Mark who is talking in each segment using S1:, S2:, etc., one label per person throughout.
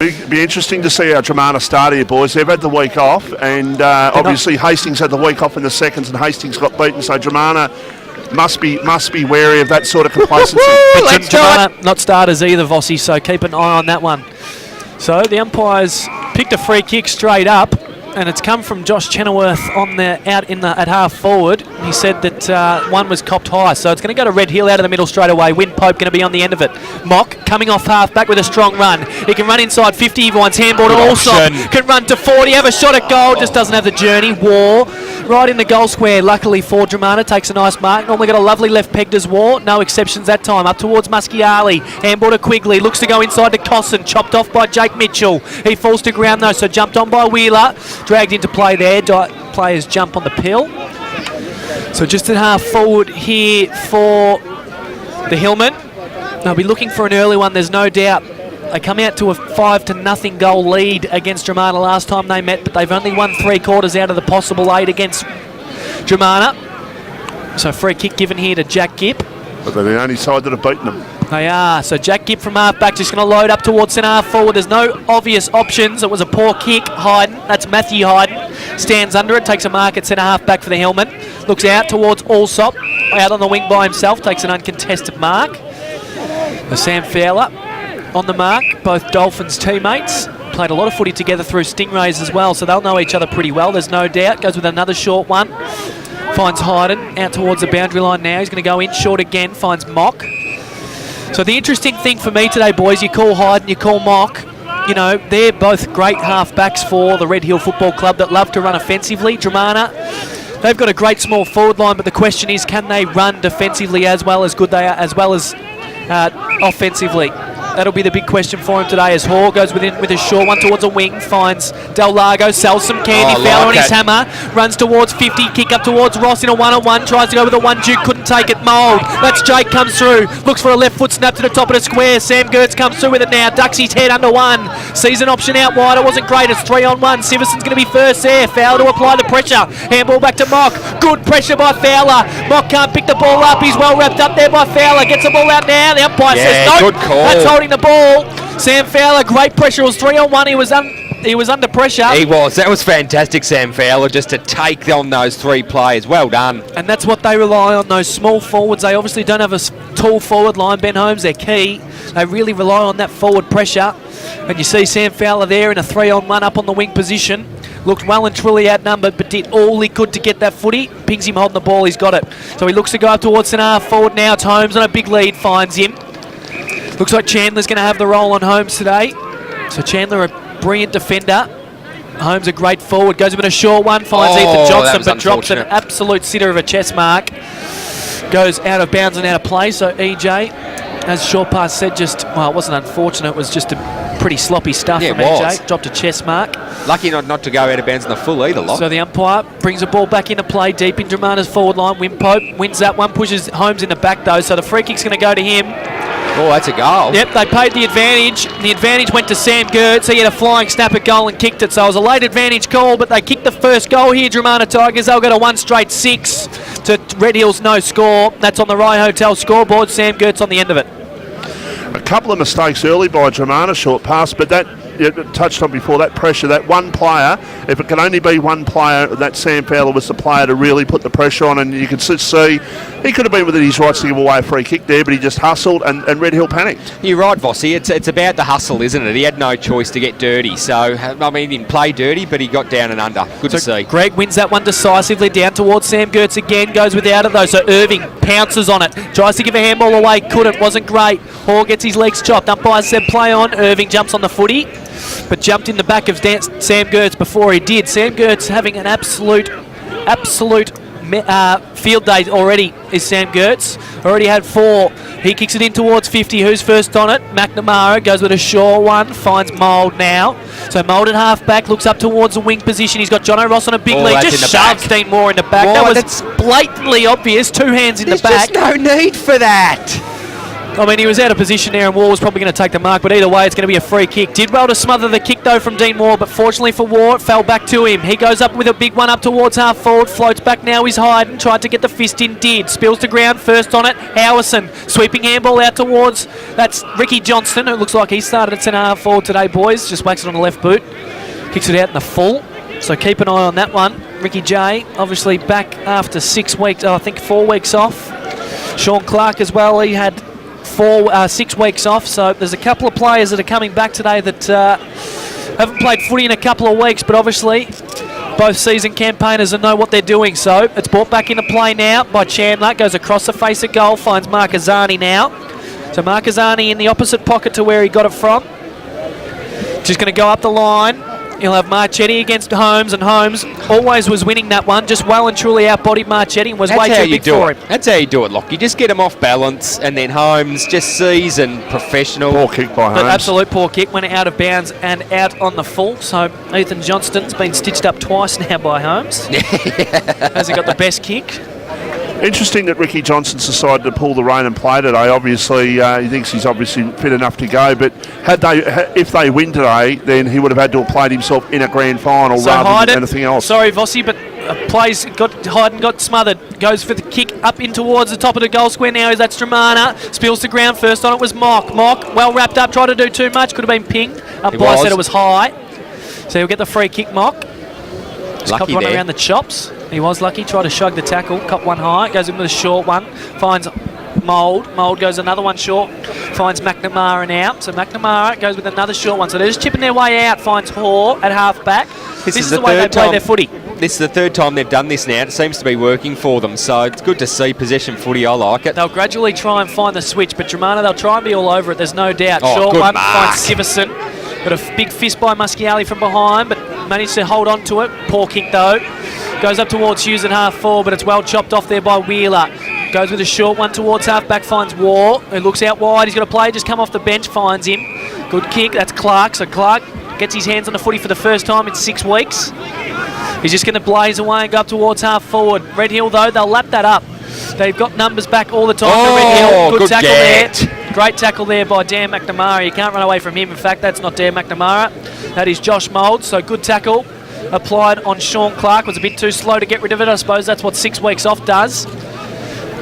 S1: Be interesting to see how Dramana start here, boys. They've had the week off, and obviously Hastings had the week off in the seconds, and Hastings got beaten. So Dramana must be wary of that sort of complacency.
S2: Dramana not starters either, Vossi. So keep an eye on that one. So the umpires picked a free kick straight up, and it's come from Josh Chenoweth at half forward. He said that one was copped high, so it's going to go to Red Hill out of the middle straight away. Win Pope going to be on the end of it. Mock coming off half back with a strong run. He can run inside 50. He wants handball, and also can run to 40. Have a shot at goal, just doesn't have the journey. War right in the goal square. Luckily for Dramana, takes a nice mark. Normally got a lovely left peg as War. No exceptions that time. Up towards Muschiali. Handball to Quigley. Looks to go inside to Cosson. Chopped off by Jake Mitchell. He falls to ground though, so jumped on by Wheeler. Dragged into play there. Players jump on the pill. So just at half forward here for the Hillmen. They'll be looking for an early one, there's no doubt. They come out to a 5-0 goal lead against Dramana last time they met, but they've only won 3/4 out of the possible 8 against Dramana. So free kick given here to Jack Gipp.
S1: But they're the only side that have beaten them.
S2: They are. So Jack Gibb from half back just going to load up towards centre half forward. There's no obvious options. It was a poor kick. Hayden, that's Matthew Hayden, stands under it, takes a mark at centre half back for the Hillman. Looks out towards Allsop, out on the wing by himself, takes an uncontested mark. Sam Fowler on the mark, both Dolphins teammates. Played a lot of footy together through Stingrays as well, so they'll know each other pretty well, there's no doubt. Goes with another short one. Finds Hayden out towards the boundary line now. He's going to go in short again, finds Mock. So the interesting thing for me today, boys, you call Hayden, you call Mock. You know, they're both great half-backs for the Red Hill Football Club that love to run offensively. Dramana, they've got a great small forward line, but the question is, can they run defensively as well as offensively? That'll be the big question for him today as Hall goes with a short one towards a wing, finds Del Lago, sells some candy, Fowler on his hammer, runs towards 50, kick up towards Ross in a one-on-one, tries to go with a one, Duke couldn't take it, Mould, that's Jake comes through, looks for a left foot snap to the top of the square, Sam Gertz comes through with it now, ducks his head under one, sees an option out wide, it wasn't great, it's 3-on-1, Siverson's going to be first there, Fowler to apply the pressure, handball back to Mock, good pressure by Fowler, Mock can't pick the ball up, he's well wrapped up there by Fowler, gets the ball out now, the umpire says no,
S3: good call.
S2: That's holding the ball. Sam Fowler, great pressure. It was 3-on-1. He was under pressure.
S3: He was. That was fantastic, Sam Fowler, just to take on those 3 players. Well done.
S2: And that's what they rely on, those small forwards. They obviously don't have a tall forward line. Ben Holmes, their key. They really rely on that forward pressure. And you see Sam Fowler there in a 3-on-1 up on the wing position. Looked well and truly outnumbered, but did all he could to get that footy. Pings him holding the ball. He's got it. So he looks to go up towards centre half forward now. It's Holmes on a big lead. Finds him. Looks like Chandler's going to have the role on Holmes today. So Chandler, a brilliant defender. Holmes, a great forward. Goes a bit of a short one. Finds Ethan Johnson, but drops an absolute sitter of a chest mark. Goes out of bounds and out of play. So EJ, as Shawpass said, it wasn't unfortunate. It was just a pretty sloppy stuff from EJ. Dropped a chest mark.
S3: Lucky not to go out of bounds in the full either, Locke.
S2: So the umpire brings the ball back into play deep in Dramana's forward line. Win Pope wins that one, pushes Holmes in the back though. So the free kick's going to go to him.
S3: Oh, that's a goal.
S2: Yep, they paid the advantage. The advantage went to Sam Gertz. He had a flying snap at goal and kicked it. So it was a late advantage call, but they kicked the first goal here, Dramana Tigers. They'll go to 1 straight 6 to Red Hills no score. That's on the Rye Hotel scoreboard. Sam Gertz on the end of it.
S1: A couple of mistakes early by Dramana, short pass, but that touched on before, that pressure, that one player, if it can only be one player, that Sam Fowler was the player to really put the pressure on, and you can see he could have been within his rights to give away a free kick there, but he just hustled and Red Hill panicked.
S3: You're right, Vossi. It's about the hustle, isn't it? He had no choice to get dirty. So, I mean, he didn't play dirty, but he got down and under. Good to see.
S2: Greg wins that one decisively down towards Sam Gertz again, goes without it though, so Irving pounces on it, tries to give a handball away, couldn't, wasn't great. Hall gets his legs chopped, umpire said play on, Irving jumps on the footy, but jumped in the back of Sam Gertz before he did. Sam Gertz having an absolute field day already is Sam Gertz. Already had 4. He kicks it in towards 50. Who's first on it? McNamara goes with a short one. Finds Mould now. So Mould at half back, looks up towards the wing position. He's got Jono Ross on a big lead. Just shoves Dean Moore in the back. That was blatantly obvious. 2 hands in the back.
S3: There's just no need for that.
S2: I mean, he was out of position there and War was probably going to take the mark, but either way, it's going to be a free kick. Did well to smother the kick, though, from Dean War, but fortunately for War, it fell back to him. He goes up with a big one up towards half forward, floats back now, he's hiding, tried to get the fist in, did. Spills to ground, first on it, Howerson. Sweeping handball out towards, that's Ricky Johnston, who looks like he started at centre half forward today, boys. Just whacks it on the left boot. Kicks it out in the full. So keep an eye on that one. Ricky J, obviously back after 6 weeks, I think 4 weeks off. Sean Clark as well, he had 6 weeks off, so there's a couple of players that are coming back today that haven't played footy in a couple of weeks, but obviously both season campaigners and know what they're doing. So it's brought back into play now by Chandler, goes across the face of goal, finds Markazani now. So Markazani in the opposite pocket to where he got it from. Just going to go up the line. He'll have Marchetti against Holmes, and Holmes always was winning that one, just well and truly outbodied Marchetti and was way too big for him.
S3: That's how you do it, Lockie. You just get him off balance, and then Holmes just seasoned professional.
S1: Poor kick by Holmes.
S2: But absolute poor kick, went out of bounds and out on the full. So Ethan Johnston's been stitched up twice now by Holmes. Hasn't got the best kick.
S1: Interesting that Ricky Johnson's decided to pull the rein and play today. Obviously, he thinks he's obviously fit enough to go. But if they win today, then he would have had to have played himself in a grand final rather than anything else.
S2: Sorry, Vossi, but Hayden got smothered. Goes for the kick up in towards the top of the goal square now. That's Dramana. Spills to ground. First on it was Mock. Mock, well wrapped up, tried to do too much. Could have been pinged. Umpire said it was high. So he'll get the free kick, Mock. Just copped one around the chops. He was lucky, tried to shug the tackle, cop one high, goes in with a short one, finds Mould. Mould goes another one short, finds McNamara now. So McNamara goes with another short one. So they're just chipping their way out, finds Hoare at half back. This is the way they play their footy.
S3: This is the third time they've done this now. It seems to be working for them. So it's good to see possession footy. I like it.
S2: They'll gradually try and find the switch, but Dramana, they'll try and be all over it. There's no doubt. Short one, finds Siverson. Got a big fist by Muschiali from behind, but managed to hold on to it. Poor kick though. Goes up towards Hughes at half forward, but it's well chopped off there by Wheeler. Goes with a short one towards half back, finds War. He looks out wide. He's got a play, just come off the bench, finds him. Good kick. That's Clark. So Clark gets his hands on the footy for the first time in 6 weeks. He's just going to blaze away and go up towards half forward. Red Hill though, they'll lap that up. They've got numbers back all the time. Red Hill. Good tackle there. Great tackle there by Dan McNamara. You can't run away from him. In fact, that's not Dan McNamara. That is Josh Mould. So good tackle applied on Sean Clark. Was a bit too slow to get rid of it. I suppose that's what 6 weeks off does.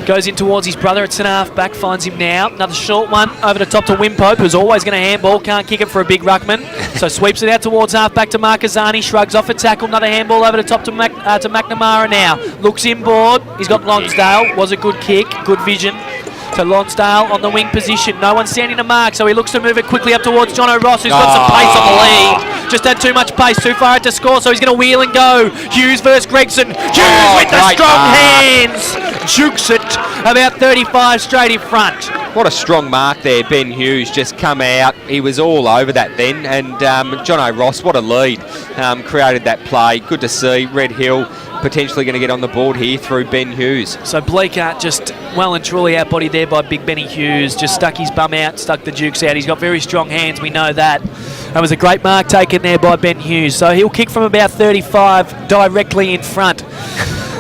S2: Goes in towards his brother at centre half back. Finds him now. Another short one over the top to Wimpope, who's always going to handball. Can't kick it for a big ruckman. So sweeps it out towards half back to Markazani. Shrugs off a tackle. Another handball over the top to McNamara now. Looks inboard. He's got Lonsdale. Was a good kick. Good vision. So Lonsdale on the wing position. No one standing to mark, so he looks to move it quickly up towards Jono Ross, who's got some pace on the lead. Just had too much pace, too far out to score, so he's going to wheel and go. Hughes versus Gregson. Hughes with the strong hands. Jukes it about 35 straight in front.
S3: What a strong mark there. Ben Hughes just come out. He was all over that then. And Jono Ross, what a lead. Created that play. Good to see. Red Hill potentially going to get on the board here through Ben Hughes.
S2: So Bleeker just well and truly outbodied there by Big Benny Hughes. Just stuck his bum out, stuck the Dukes out. He's got very strong hands, we know that. That was a great mark taken there by Ben Hughes. So he'll kick from about 35 directly in front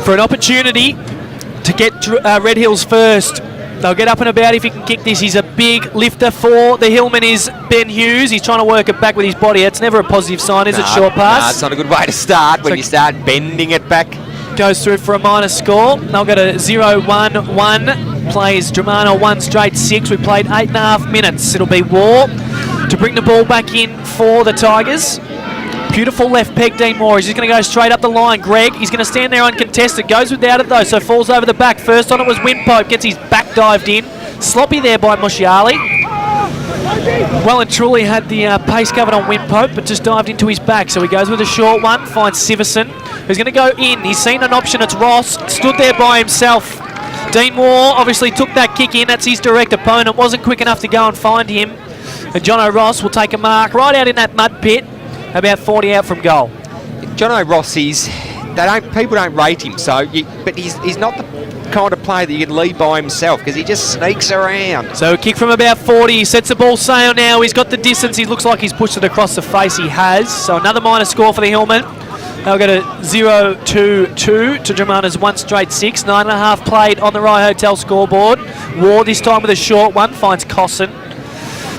S2: for an opportunity to get Red Hills first. They'll get up and about if he can kick this. He's a big lifter for the Hillman is Ben Hughes. He's trying to work it back with his body. It's never a positive sign, is it? Short pass.
S3: No, it's not a good way to start when you start bending it back.
S2: Goes through for a minor score. They'll go to 0-1-1. Plays Dramana 1 straight 6. We played 8.5 minutes. It'll be War to bring the ball back in for the Tigers. Beautiful left peg, Dean Moore. He's just going to go straight up the line. Greg, he's going to stand there uncontested. Goes without it though, so falls over the back. First on it was Wimpope. Gets his back dived in. Sloppy there by Muschiali. Well and truly had the pace covered on Wimpope, but just dived into his back. So he goes with a short one. Finds Siverson, who's going to go in. He's seen an option. It's Ross. Stood there by himself. Dean Moore obviously took that kick in. That's his direct opponent. Wasn't quick enough to go and find him. And Jono Ross will take a mark right out in that mud pit. About 40 out from goal.
S3: Jono Ross people don't rate him, but he's not the kind of player that you can lead by himself because he just sneaks around.
S2: So a kick from about 40. He sets the ball sail now. He's got the distance. He looks like he's pushed it across the face. He has. So another minor score for the Hillman. They'll go to 0-2-2 to Germana's 1 straight 6. 9.5 played on the Rye Hotel scoreboard. Ward this time with a short one, finds Cosson.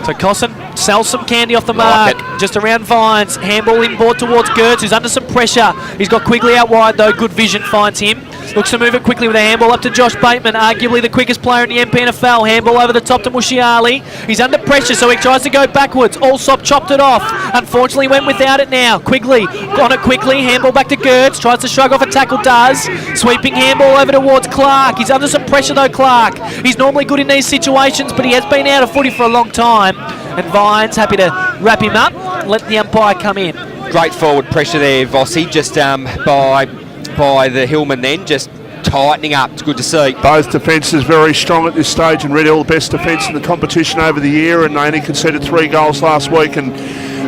S2: So Cosson sells some candy off the mark, just around Vines. Handball inboard towards Gertz, who's under some pressure. He's got Quigley out wide though, good vision finds him. Looks to move it quickly with a handball up to Josh Bateman, arguably the quickest player in the MPNFL. Handball over the top to Mushiali. He's under pressure, so he tries to go backwards. Allsop chopped it off. Unfortunately went without it now. Quigley got it quickly. Handball back to Gertz. Tries to shrug off a tackle, does. Sweeping handball over towards Clark. He's under some pressure though, Clark. He's normally good in these situations, but he has been out of footy for a long time. And Vines happy to wrap him up, let the umpire come in.
S3: Great forward pressure there, Vossi, just by the Hillman then, just tightening up. It's good to see.
S1: Both defences very strong at this stage, and Red Hill the best defence in the competition over the year, and they only conceded 3 goals last week. And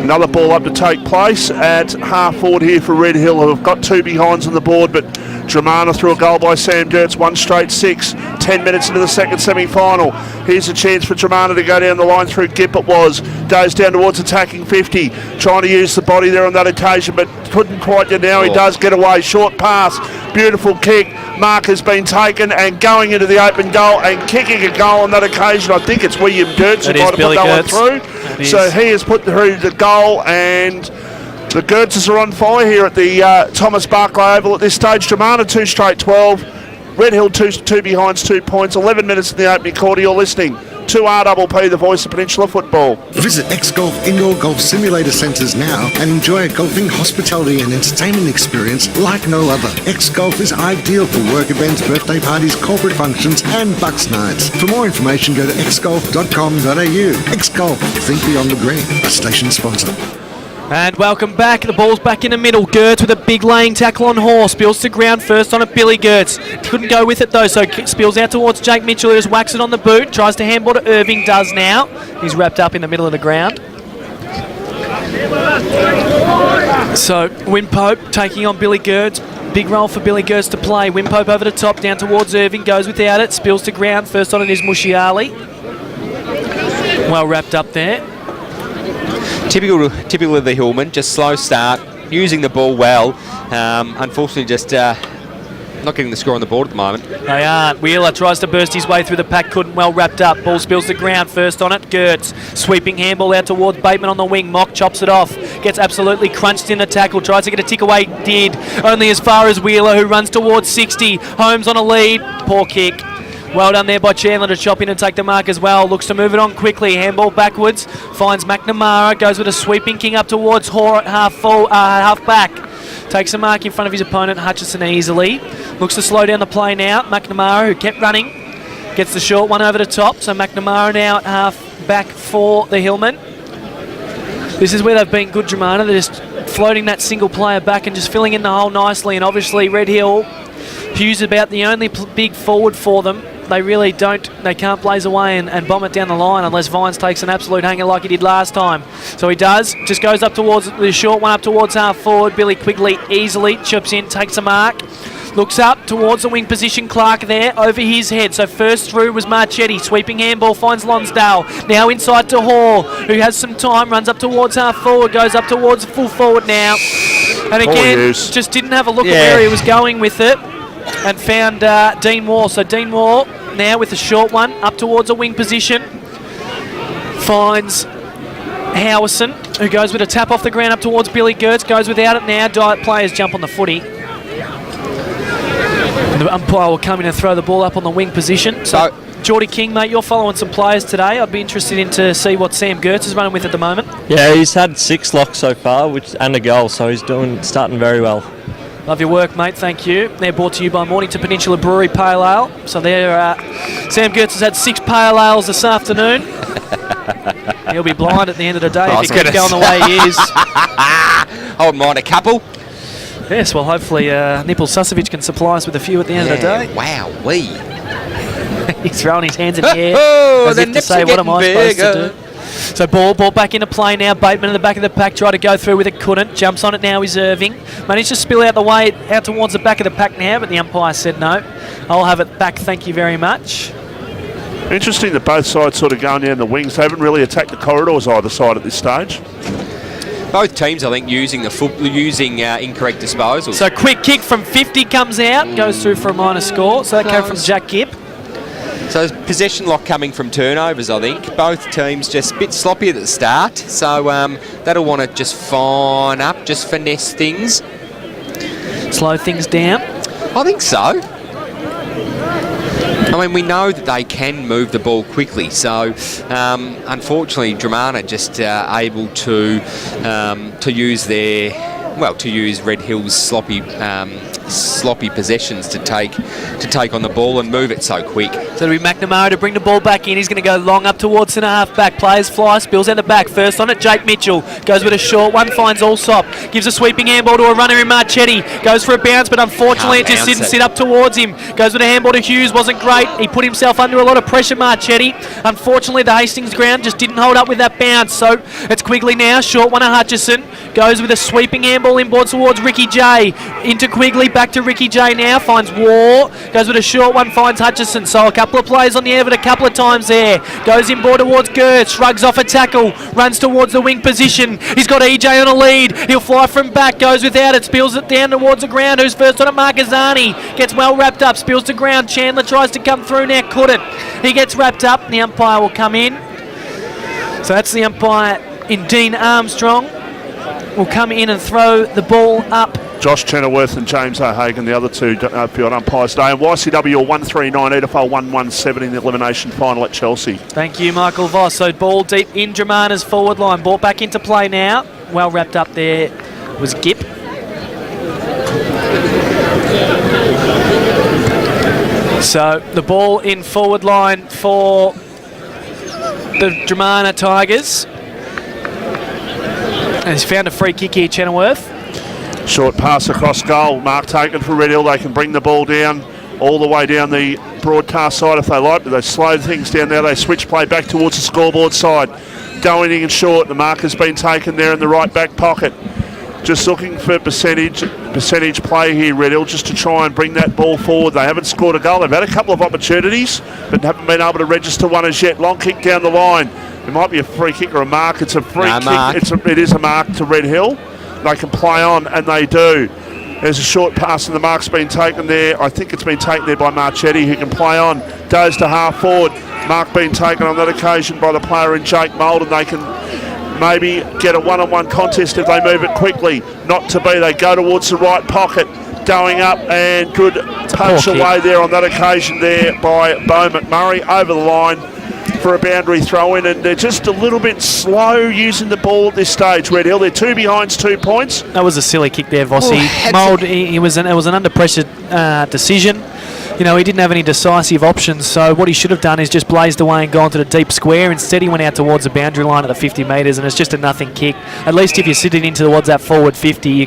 S1: another ball up to take place at half forward here for Red Hill, who have got 2 behinds on the board, but Dramana threw a goal by Sam Gertz, 1 straight 6, 10 minutes into the second semi-final. Here's a chance for Dramana to go down the line through Gipp. It goes down towards attacking 50, trying to use the body there on that occasion, but couldn't quite get now. He does get away, short pass, beautiful kick. Mark has been taken and going into the open goal and kicking a goal on that occasion. I think it's William Gertz who might have put that one through. So he has put through the goal, and the Gertzes are on fire here at the Thomas Barclay Oval at this stage. Dramana 2 straight 12. Red Hill 2 behinds 2 points. 11 minutes in the opening quarter. You're listening to RPP, the voice of Peninsula football.
S4: Visit X-Golf Indoor Golf Simulator Centres now and enjoy a golfing, hospitality and entertainment experience like no other. X-Golf is ideal for work events, birthday parties, corporate functions and Bucks nights. For more information, go to xgolf.com.au. X-Golf, think beyond the green. A station sponsor.
S2: And welcome back. The ball's back in the middle. Gertz with a big laying tackle on Horse. Spills to ground first on it. Billy Gertz couldn't go with it though, so spills out towards Jake Mitchell, who just whacks it on the boot. Tries to handball to Irving, does now. He's wrapped up in the middle of the ground. So Wimpope taking on Billy Gertz. Big role for Billy Gertz to play. Wimpope over the top, down towards Irving. Goes without it. Spills to ground. First on it is Mushiali. Well wrapped up there.
S3: Typical of the Hillman, just slow start, using the ball well. Unfortunately, just not getting the score on the board at the moment.
S2: They aren't. Wheeler tries to burst his way through the pack, couldn't. Well wrapped up. Ball spills the ground. First on it, Gertz. Sweeping handball out towards Bateman on the wing. Mock chops it off. Gets absolutely crunched in the tackle. Tries to get a tick away. Did. Only as far as Wheeler, who runs towards 60. Holmes on a lead. Poor kick. Well done there by Chandler to chop in and take the mark as well. Looks to move it on quickly. Handball backwards. Finds McNamara. Goes with a sweeping king up towards Hoare at half back. Takes a mark in front of his opponent, Hutchison, easily. Looks to slow down the play now. McNamara, who kept running, gets the short one over the top. So McNamara now at half back for the Hillman. This is where they've been good, Dramana. They're just floating that single player back and just filling in the hole nicely. And obviously Red Hill, Hughes about the only big forward for them. They really can't blaze away and bomb it down the line unless Vines takes an absolute hanger like he did last time. So he does, just goes up towards the short one up towards half forward. Billy Quigley easily chips in, takes a mark. Looks up towards the wing position. Clark there over his head. So first through was Marchetti. Sweeping handball finds Lonsdale. Now inside to Hall, who has some time. Runs up towards half forward. Goes up towards full forward now. And again, just didn't have a look at where he was going with it. And found Dean Moore. So Dean Moore now with a short one up towards a wing position. Finds Howison, who goes with a tap off the ground up towards Billy Gertz. Goes without it now. Diet players jump on the footy. And the umpire will come in and throw the ball up on the wing position. So Geordie King, mate, you're following some players today. I'd be interested in to see what Sam Gertz is running with at the moment.
S5: Yeah, he's had 6 locks so far, and a goal, so he's starting very well.
S2: Love your work, mate. Thank you. They're brought to you by Mornington Peninsula Brewery Pale Ale. So Sam Gertz has had 6 pale ales this afternoon. He'll be blind at the end of the day if he keeps going the way he is.
S3: I wouldn't mind a couple.
S2: Yes, well, hopefully Nipple Susovic can supply us with a few at the end of the day.
S3: Wow, wee.
S2: He's throwing his hands in the air as if to say, what am I supposed to do? So ball back into play now. Bateman in the back of the pack, tried to go through with it, couldn't. Jumps on it now is Irving. Managed to spill out the way, out towards the back of the pack now, but the umpire said no. I'll have it back, thank you very much.
S1: Interesting that both sides sort of going down the wings. They haven't really attacked the corridors either side at this stage.
S3: both teams, I think, using incorrect disposals.
S2: So quick kick from 50 comes out, goes through for a minor score. So that came from Jack Gibb.
S3: So possession lock coming from turnovers, I think. Both teams just a bit sloppy at the start. So that'll want to just fine up, just finesse things.
S2: Slow things down.
S3: I think so. I mean, we know that they can move the ball quickly, so unfortunately, Dramana just able to use Red Hill's sloppy possessions to take on the ball and move it so quick.
S2: So it'll be McNamara to bring the ball back in. He's going to go long up towards centre half back. Players fly, spills out the back. First on it, Jake Mitchell. Goes with a short one, finds Allsop. Gives a sweeping handball to a runner in Marchetti. Goes for a bounce, but unfortunately it just didn't sit up towards him. Goes with a handball to Hughes, wasn't great. He put himself under a lot of pressure, Marchetti. Unfortunately, the Hastings ground just didn't hold up with that bounce. So it's Quigley now. Short one to Hutchison. Goes with a sweeping handball inboard towards Ricky J. Into Quigley, back to Ricky J now. Finds War. Goes with a short one, finds Hutchison. So a couple of players on the air, but a couple of times there. Goes inboard towards Gertz. Shrugs off a tackle. Runs towards the wing position. He's got EJ on a lead. He'll fly from back. Goes without it. Spills it down towards the ground. Who's first on it? Marquezani. Gets well wrapped up. Spills to ground. Chandler tries to come through now. Couldn't. He gets wrapped up. The umpire will come in. So that's the umpire in Dean Armstrong. Will come in and throw the ball up.
S1: Josh Chenoweth and James O'Hagan, the other two field umpires today. And YCW 139, EDFL 117 in the elimination final at Chelsea.
S2: Thank you, Michael Voss. So ball deep in Dramana's forward line. Ball back into play now. Well wrapped up there was Gipp. So the ball in forward line for the Dramana Tigers. And he's found a free kick here, Chenoweth.
S1: Short pass across goal. Mark taken for Red Hill. They can bring the ball down all the way down the broadcast side if they like, but they slow things down there. They switch play back towards the scoreboard side. Going in short. The mark has been taken there in the right back pocket. Just looking for percentage play here, Red Hill, just to try and bring that ball forward. They haven't scored a goal. They've had a couple of opportunities, but haven't been able to register one as yet. Long kick down the line. It might be a free kick or a mark. It's a free kick.
S3: Mark.
S1: It is a mark to Red Hill. They can play on, and they do. There's a short pass, and the mark's been taken there. I think it's been taken there by Marchetti, who can play on. Goes to half forward. Mark being taken on that occasion by the player in Jake Molden. They can maybe get a one-on-one contest if they move it quickly. Not to be. They go towards the right pocket. Going up, and good punch away there on that occasion there by Beau McMurray over the line for a boundary throw in, and they're just a little bit slow using the ball at this stage, Red Hill. They're 2 behinds, 2 points.
S2: That was a silly kick there, Vossi. Mould, it was an under pressure decision. You know, he didn't have any decisive options, so what he should have done is just blazed away and gone to the deep square. Instead, he went out towards the boundary line at the 50 metres, and it's just a nothing kick. At least if you're sitting in towards that forward 50, you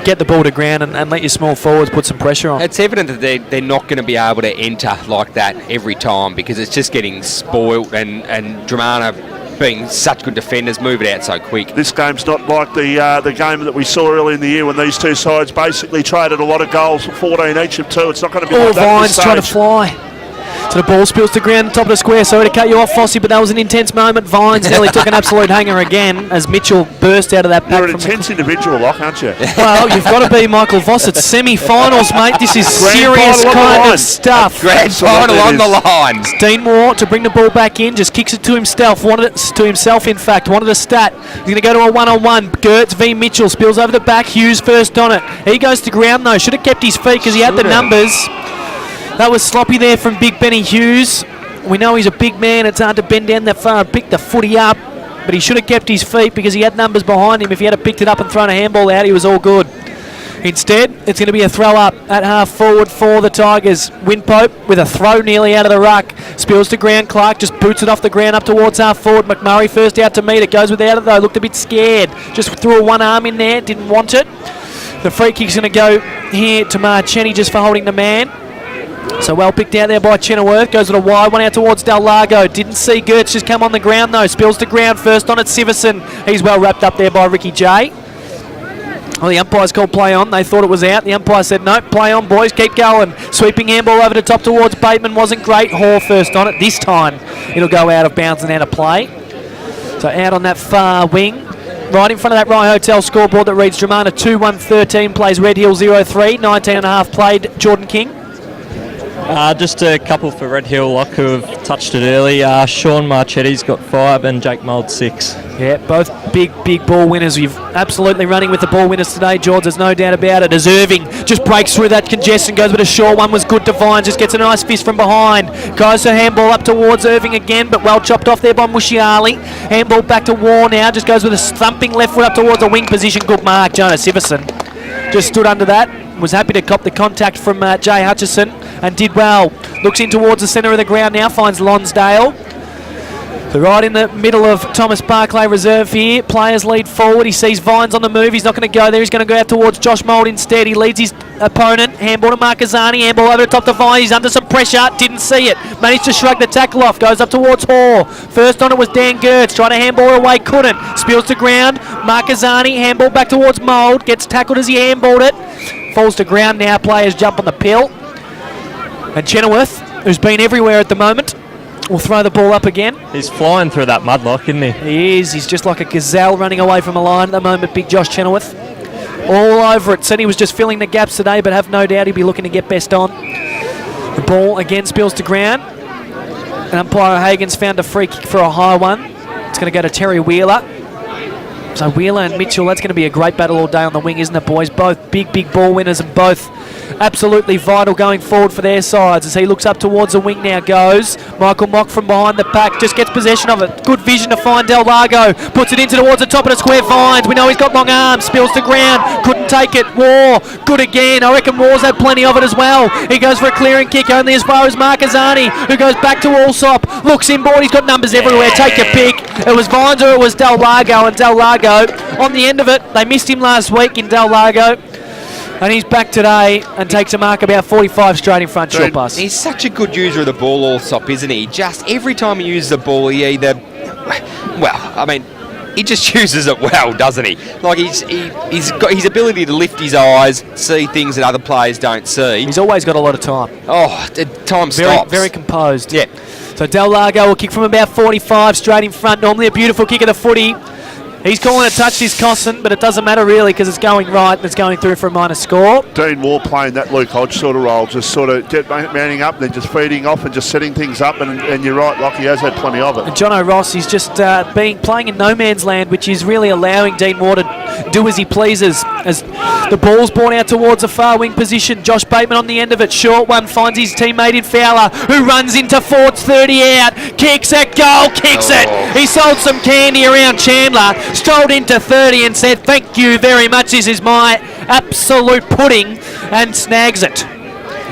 S2: get the ball to ground and let your small forwards put some pressure on.
S3: It's evident that they're not going to be able to enter like that every time, because it's just getting spoilt, and Dramana, being such good defenders, move it out so quick.
S1: This game's not like the game that we saw early in the year when these two sides basically traded a lot of goals for 14 each of 2. It's not going to be like that.
S2: Vines trying to fly. So the ball spills to ground on top of the square. Sorry to cut you off, Fossey, but that was an intense moment. Vines nearly took an absolute hanger again as Mitchell burst out of that pack.
S1: You're an intense individual, Locke, aren't you?
S2: Well, you've got to be Michael Voss. It's semi-finals, mate. This is serious kind of stuff.
S3: Grand final on the line.
S2: Dean Moore to bring the ball back in, just kicks it to himself. Wanted a stat. He's going to go to a one-on-one. Gertz v Mitchell spills over the back. Hughes first on it. He goes to ground though. Should have kept his feet because he had the numbers. That was sloppy there from Big Benny Hughes. We know he's a big man. It's hard to bend down that far and pick the footy up, but he should have kept his feet because he had numbers behind him. If he had picked it up and thrown a handball out, he was all good. Instead, it's going to be a throw up at half forward for the Tigers. Winpope with a throw nearly out of the ruck. Spills to ground. Clark just boots it off the ground up towards half forward. McMurray first out to meet it. Goes without it though. Looked a bit scared. Just threw a one arm in there. Didn't want it. The free kick's going to go here to Marchetti just for holding the man. So well picked out there by Chenoweth. Goes with a wide one out towards Del Lago. Didn't see Gertz just come on the ground though. Spills to ground first on it. Siverson. He's well wrapped up there by Ricky J. Well, the umpires called play on. They thought it was out. The umpire said, no, play on, boys. Keep going. Sweeping handball over the top towards Bateman. Wasn't great. Hall first on it. This time it'll go out of bounds and out of play. So out on that far wing right in front of that Rye Hotel scoreboard that reads Dramana 2-1-13 plays Red Hill 0-3, 19.5 played Jordan King.
S5: Just a couple for Red Hill, like who have touched it early. Sean Marchetti's got 5 and Jake Mould 6.
S2: Yeah, both big ball winners. You've absolutely running with the ball winners today, George. There's no doubt about it. As Irving just breaks through that congestion, goes with a short one, was good to Vines, just gets a nice fist from behind. Goes to handball up towards Irving again, but well chopped off there by Mushiali. Handball back to War now, just goes with a thumping left foot up towards the wing position. Good mark, Jonas Iverson. Just stood under that, was happy to cop the contact from Jay Hutchison and did well. Looks in towards the centre of the ground now, finds Lonsdale. So right in the middle of Thomas Barclay reserve here. Players lead forward. He sees Vines on the move. He's not going to go there. He's going to go out towards Josh Mould instead. He leads his opponent. Handball to Marcazani. Handball over the top to Vines. He's under some pressure. Didn't see it. Managed to shrug the tackle off. Goes up towards Hoare. First on it was Dan Gertz. Trying to handball away. Couldn't. Spills to ground. Marcazani. Handball back towards Mould. Gets tackled as he handballed it. Falls to ground now. Players jump on the pill. And Chenoweth, who's been everywhere at the moment, will throw the ball up again.
S5: He's flying through that mudlock, isn't he?
S2: He is. He's just like a gazelle running away from a lion at the moment, big Josh Chenoweth. All over it. Said he was just filling the gaps today, but have no doubt he'll be looking to get best on. The ball again spills to ground. And umpire Hagen's found a free kick for a high one. It's going to go to Terry Wheeler. So Wheeler and Mitchell, that's going to be a great battle all day on the wing, isn't it, boys? Both big ball winners and both absolutely vital going forward for their sides. As he looks up towards the wing now goes. Michael Mock from behind the pack, just gets possession of it. Good vision to find Del Largo. Puts it into towards the top of the square. Vines. We know he's got long arms. Spills to ground. Couldn't take it. War. Good again. I reckon War's had plenty of it as well. He goes for a clearing kick only as far as Marcazani, who goes back to Allsop. Looks inboard. He's got numbers everywhere. Take your pick. It was Vines or it was Del Largo, and Del Largo on the end of it. They missed him last week in Del Largo. And he's back today and takes a mark about 45 straight in front, short pass.
S3: He's such a good user of the ball, Allsop, isn't he? Just every time he uses the ball, he either... Well, I mean, he just uses it well, doesn't he? Like, he's got his ability to lift his eyes, see things that other players don't see.
S2: He's always got a lot of time.
S3: Oh, time stops.
S2: Very composed.
S3: Yeah.
S2: So Del Largo will kick from about 45 straight in front. Normally a beautiful kick of the footy. He's calling a touch this Cosson, but it doesn't matter really because it's going right and it's going through for a minor score.
S1: Dean Moore playing that Luke Hodge sort of role, just sort of manning up and then just feeding off and just setting things up, and you're right, Lockie has had plenty of it.
S2: And Jono Ross is just playing in no man's land, which is really allowing Dean Moore to do as he pleases. As the ball's borne out towards a far wing position, Josh Bateman on the end of it, short one, finds his teammate in Fowler, who runs into Ford's 30 out, kicks it, goal, kicks it. He sold some candy around Chandler, strolled into 30 and said, thank you very much, this is my absolute pudding, and snags it.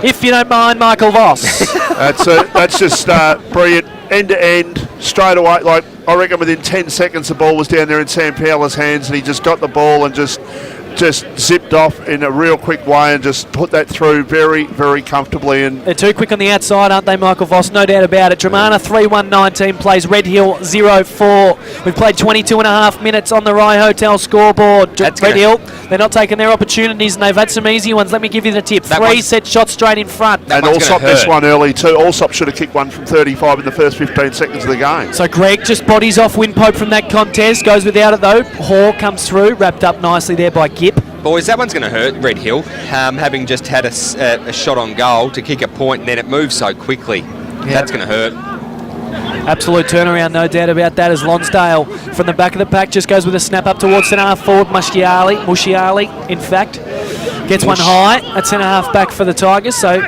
S2: If you don't mind, Michael Voss.
S1: That's just brilliant. End to end, straight away. Like, I reckon within 10 seconds the ball was down there in Sam Fowler's hands, and he just got the ball and just zipped off in a real quick way and just put that through very comfortably. And
S2: they're too quick on the outside, aren't they, Michael Voss? No doubt about it. Dramana 3-1-19 plays Red Hill 0-4. We've played 22.5 minutes on the Rye Hotel scoreboard. Red Hill, they're not taking their opportunities, and they've had some easy ones. Let me give you the tip. 3 set shots straight in front.
S1: And Allsop this one early too. Allsop should have kicked one from 35 in the first 15 seconds of the game.
S2: So Greg just bodies off Windpope from that contest. Goes without it though. Hoare comes through, wrapped up nicely there by Gipp.
S3: Boys, that one's going to hurt Red Hill, having just had a shot on goal to kick a point, and then it moves so quickly. Yeah. That's going to hurt.
S2: Absolute turnaround, no doubt about that, as Lonsdale from the back of the pack just goes with a snap up towards centre-half forward. Mushiali, in fact, gets one high at centre-half back for the Tigers, so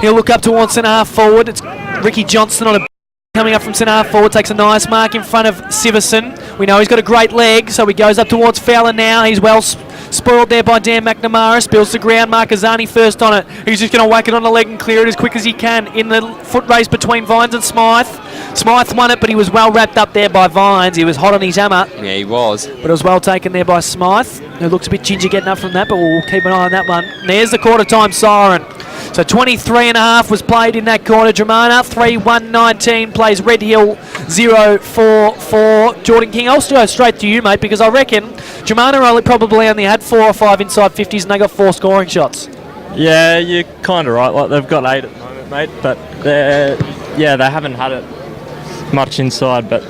S2: he'll look up towards centre-half forward. It's Ricky Johnston on a coming up from centre-half forward, takes a nice mark in front of Siverson. We know he's got a great leg, so he goes up towards Fowler now. He's well spoiled there by Dan McNamara. Spills the ground. Marcazani first on it. He's just going to whack it on the leg and clear it as quick as he can in the foot race between Vines and Smythe. Smythe won it, but he was well wrapped up there by Vines. He was hot on his hammer.
S3: Yeah, he was.
S2: But it was well taken there by Smythe, who looks a bit ginger getting up from that, but we'll keep an eye on that one. And there's the quarter-time siren. So 23.5 was played in that quarter. Dramana 3-1-19 plays Red Hill 0-4-4. Jordan King, I'll go straight to you, mate, because I reckon Dramana probably only had 4 or 5 inside 50s and they got 4 scoring shots.
S5: Yeah, you're kind of right. Like, they've got 8 at the moment, mate, but they haven't had it much inside, but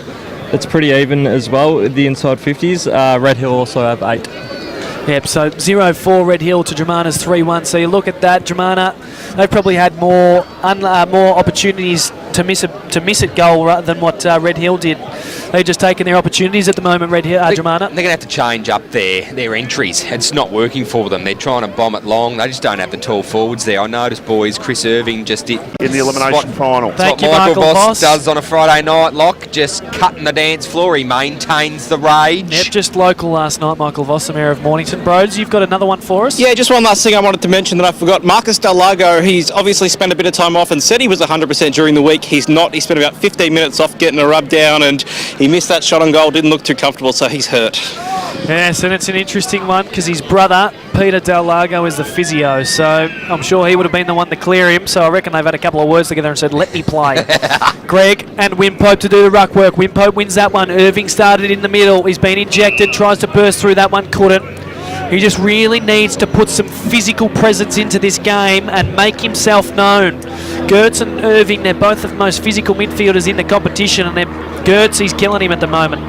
S5: it's pretty even as well with the inside 50s. Red Hill also have 8.
S2: Yep, so 0-4 Red Hill to Dramana's 3-1. So you look at that, Dramana, they've probably had more opportunities to miss it goal than what Red Hill did. They've just taken their opportunities at the moment, Dramana.
S3: They're going to have to change up their entries. It's not working for them. They're trying to bomb it long. They just don't have the tall forwards there. I noticed, boys, Chris Irving just did
S1: in the elimination final.
S2: Thank you,
S3: what Michael
S2: Michael
S3: Voss does on a Friday night, Lock, just cutting the dance floor. He maintains the rage.
S2: Yep, just local last night, Michael Voss, the Mayor of Mornington. Broads, you've got another one for us?
S6: Yeah, just one last thing I wanted to mention that I forgot. Marcus Del Lago, he's obviously spent a bit of time off and said he was 100% during the week. He's not. He spent about 15 minutes off getting a rub down and he missed that shot on goal, didn't look too comfortable, so he's hurt.
S2: Yes, and it's an interesting one because his brother, Peter Del Lago, is the physio, so I'm sure he would have been the one to clear him, so I reckon they've had a couple of words together and said, let me play. Greg and Wimpope to do the ruck work. Wimpope wins that one. Irving started in the middle. He's been injected, tries to burst through that one, couldn't. He just really needs to put some physical presence into this game and make himself known. Gertz and Irving, they're both the most physical midfielders in the competition, and Gertz, he's killing him at the moment.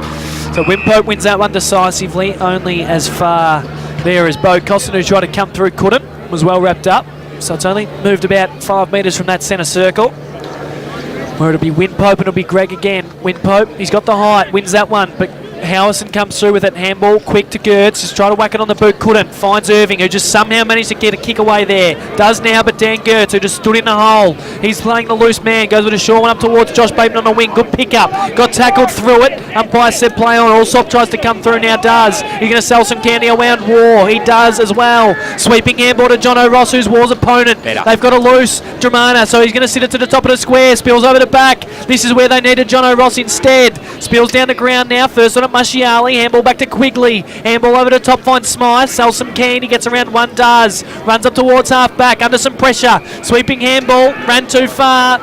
S2: So Wimpope wins that one decisively, only as far there as Bo Costin, who tried to come through, couldn't, was well wrapped up. So it's only moved about 5 metres from that centre circle, where it'll be Wimpope and it'll be Greg again. Wimpope, he's got the height, wins that one, but Howison comes through with it, handball, quick to Gertz, just try to whack it on the boot, couldn't, finds Irving, who just somehow managed to get a kick away there, does now, but Dan Gertz, who just stood in the hole, he's playing the loose man, goes with a short one up towards Josh Bateman on the wing, good pick up, got tackled through it, umpire said play on, Allsop tries to come through now, does, he's going to sell some candy around War, he does as well, sweeping handball to John O'Ross, who's War's opponent, they've got a loose Dramana, so he's going to sit it to the top of the square, spills over the back, this is where they needed John O'Ross instead, spills down the ground now, first on it Musciali, handball back to Quigley, handball over the top, finds Smythe, sells some candy, gets around one, does, runs up towards half back, under some pressure, sweeping handball, ran too far,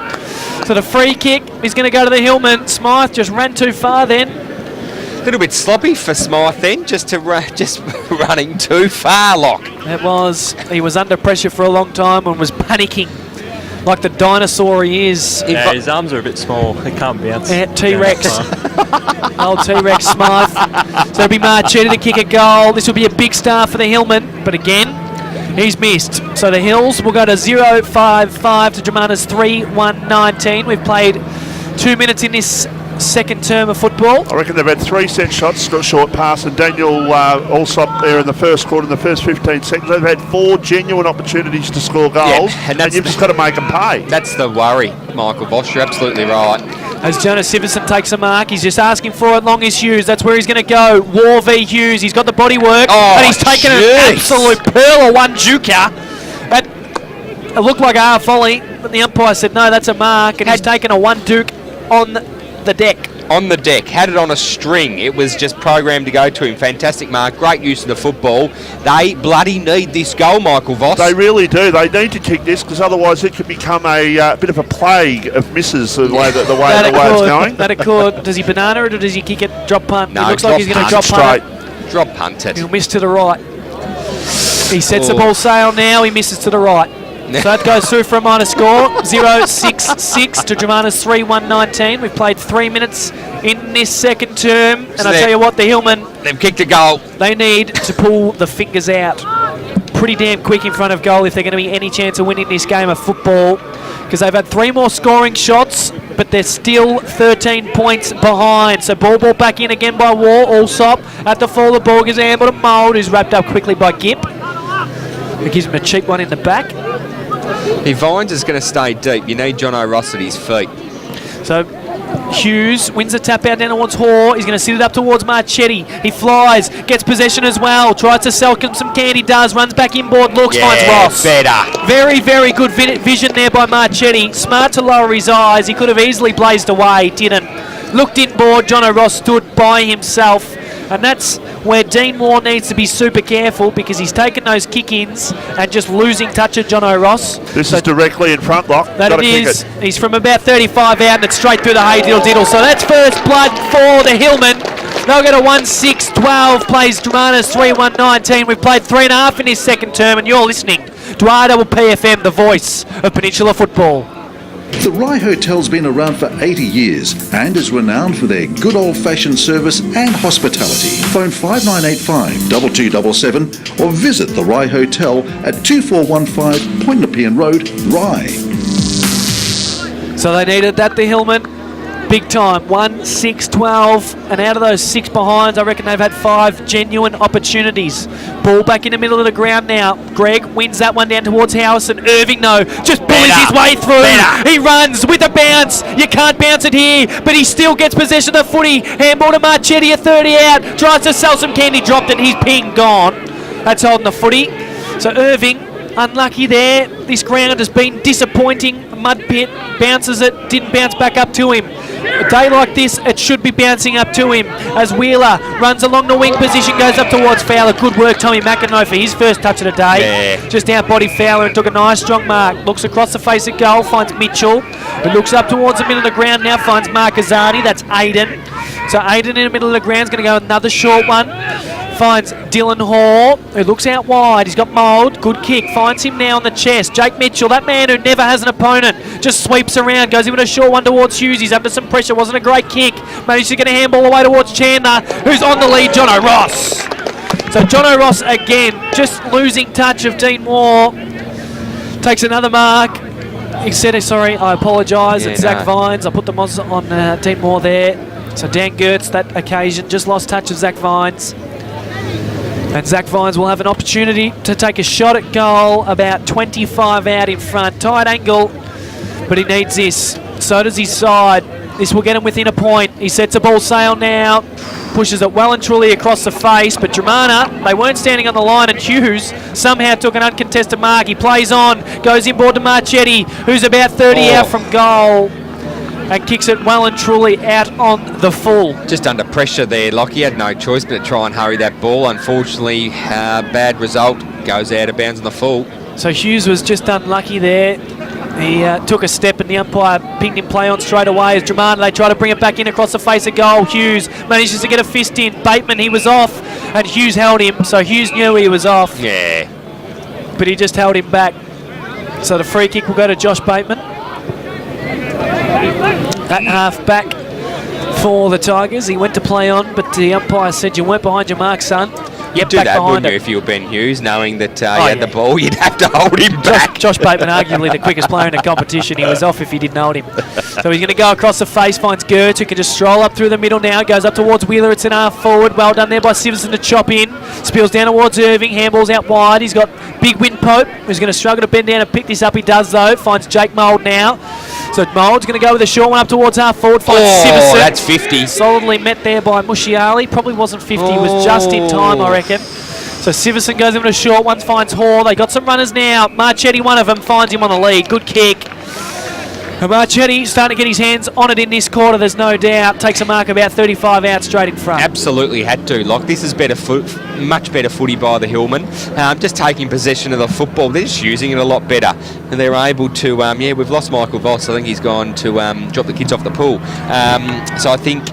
S2: so the free kick is going to go to the Hillman. Smythe just ran too far then.
S3: A little bit sloppy for Smythe then, just running too far, Lock.
S2: He was under pressure for a long time and was panicking like the dinosaur he is.
S5: Yeah, his arms are a bit small. He can't bounce.
S2: T-Rex. Old T-Rex Smythe. So it'll be Marchetti to kick a goal. This will be a big start for the Hillman, but again, he's missed. So the Hills will go to 0-5-5 to Dramana's 3-1-19. We've played 2 minutes in this second term of football.
S1: I reckon they've had 3 set shots, short pass, and Daniel Allsop there in the first quarter, in the first 15 seconds. They've had 4 genuine opportunities to score goals, and you've just got to make them pay.
S3: That's the worry, Michael Voss. You're absolutely right.
S2: As Jonas Siverson takes a mark, he's just asking for it long as Hughes. That's where he's going to go. War v Hughes. He's got the body work, and he's taken an absolute pearl of one juker. It looked like a volley, but the umpire said no, that's a mark, and he's taken a one duke on the deck.
S3: On the deck, had it on a string. It was just programmed to go to him. Fantastic mark, great use of the football. They bloody need this goal, Michael Voss.
S1: They really do. They need to kick this because otherwise it could become a bit of a plague of misses the way it's going.
S2: That it could. Does he banana it or does he kick it drop punt?
S3: No,
S2: it looks like he's going to drop punt it.
S3: Drop punt it.
S2: He'll miss to the right. He sets the ball sail now. He misses to the right. So that goes through for a minor score, 0-6-6 to Dramana's 3-1-19. We've played 3 minutes in this second term, and I tell you what, the Hillmen,
S3: they've kicked a goal.
S2: They need to pull the fingers out pretty damn quick in front of goal if they're going to be any chance of winning this game of football, because they've had 3 more scoring shots, but they're still 13 points behind. So ball back in again by War. Allsop at the fall, the ball gives a handball to Mould, who's wrapped up quickly by Gip. It gives him a cheap one in the back.
S3: If Vines is going to stay deep, you need John O'Ross at his feet.
S2: So Hughes wins the tap out down towards Hoare. He's going to sit it up towards Marchetti. He flies, gets possession as well, tries to sell some candy, does, runs back inboard, looks, finds Ross.
S3: Better.
S2: Very, very good vision there by Marchetti. Smart to lower his eyes. He could have easily blazed away, didn't. Looked inboard, John O'Ross stood by himself. And that's where Dean Moore needs to be super careful, because he's taken those kick-ins and just losing touch of John O'Ross.
S1: This is directly in front, Lock.
S2: That it is. He's from about 35 out and it's straight through the hay diddle. So that's first blood for the Hillmen. They'll get a 1-6-12, plays Dramana's 3-1-19. We've played 3.5 in his second term, and you're listening to RWPFM, the voice of Peninsula football.
S7: The Rye Hotel's been around for 80 years and is renowned for their good old-fashioned service and hospitality. Phone 5985 2277 or visit the Rye Hotel at 2415 Point Nepean Road, Rye.
S2: So they needed that, the Hillman. Big time. 1, 6, 12. And out of those 6 behinds, I reckon they've had 5 genuine opportunities. Ball back in the middle of the ground now. Greg wins that one down towards Howison. Irving, though, just bullies his way through. He runs with a bounce. You can't bounce it here, but he still gets possession of the footy. Handball to Marchetti, a 30 out. Tries to sell some candy, dropped it. He's ping gone. That's holding the footy. So Irving, unlucky there. This ground has been disappointing. Mud pit, bounces it, didn't bounce back up to him. A day like this, it should be bouncing up to him as Wheeler runs along the wing position, goes up towards Fowler. Good work, Tommy McEnroe, for his first touch of the day. Yeah. Just outbodied Fowler and took a nice strong mark. Looks across the face of goal, finds Mitchell, who looks up towards the middle of the ground now, finds Mark Azardi. That's Aiden. So Aiden in the middle of the ground is going to go another short one. Finds Dylan Hall, who looks out wide. He's got Mould. Good kick. Finds him now on the chest. Jake Mitchell, that man who never has an opponent, just sweeps around. Goes in with a short one towards Hughes. He's under some pressure. Wasn't a great kick. Managed to get a handball away towards Chandler, who's on the lead. Jono Ross. So Jono Ross again, just losing touch of Dean Moore. Takes another mark. He said, sorry, I apologise. It's Zach Vines. I put the moz on Dean Moore there. So Dan Gertz, that occasion, just lost touch of Zach Vines. And Zach Vines will have an opportunity to take a shot at goal about 25 out in front. Tight angle, but he needs this. So does his side. This will get him within a point. He sets a ball sail now. Pushes it well and truly across the face. But Dramana, they weren't standing on the line, and Hughes somehow took an uncontested mark. He plays on, goes inboard to Marchetti, who's about 30 out from goal. And kicks it well and truly out on the full.
S3: Just under pressure there, Lockie had no choice but to try and hurry that ball. Unfortunately, bad result, goes out of bounds on the full.
S2: So Hughes was just unlucky there. He took a step and the umpire pinged him play on straight away as Dramana, they try to bring it back in across the face of goal. Hughes manages to get a fist in. Bateman, he was off, and Hughes held him, so Hughes knew he was off.
S3: Yeah.
S2: But he just held him back. So the free kick will go to Josh Bateman. That half back for the Tigers. He went to play on, but the umpire said, you weren't behind your mark, son.
S3: You'd do that, wouldn't you, if you were Ben Hughes, knowing that he had the ball, you'd have to hold him back.
S2: Josh Bateman, arguably the quickest player in the competition. He was off if he didn't hold him. So he's going to go across the face, finds Gertz, who can just stroll up through the middle now, goes up towards Wheeler, it's an half forward. Well done there by Siverson to chop in. Spills down towards Irving, handballs out wide. He's got Big Win Pope, who's going to struggle to bend down and pick this up. He does, though. Finds Jake Mould now. So Mould's going to go with a short one up towards half forward. Finds Siverson.
S3: That's 50.
S2: Solidly met there by Mushiali. Probably wasn't 50, was just in time, I reckon. So Siverson goes in with a short one, finds Hall. They got some runners now. Marchetti, one of them, finds him on the lead. Good kick. And Marchetti starting to get his hands on it in this quarter, there's no doubt. Takes a mark about 35 out straight in front.
S3: Absolutely had to. Like, this is much better footy by the Hillman. Just taking possession of the football. They're just using it a lot better. And they're able to, we've lost Michael Voss. I think he's gone to drop the kids off the pool. So I think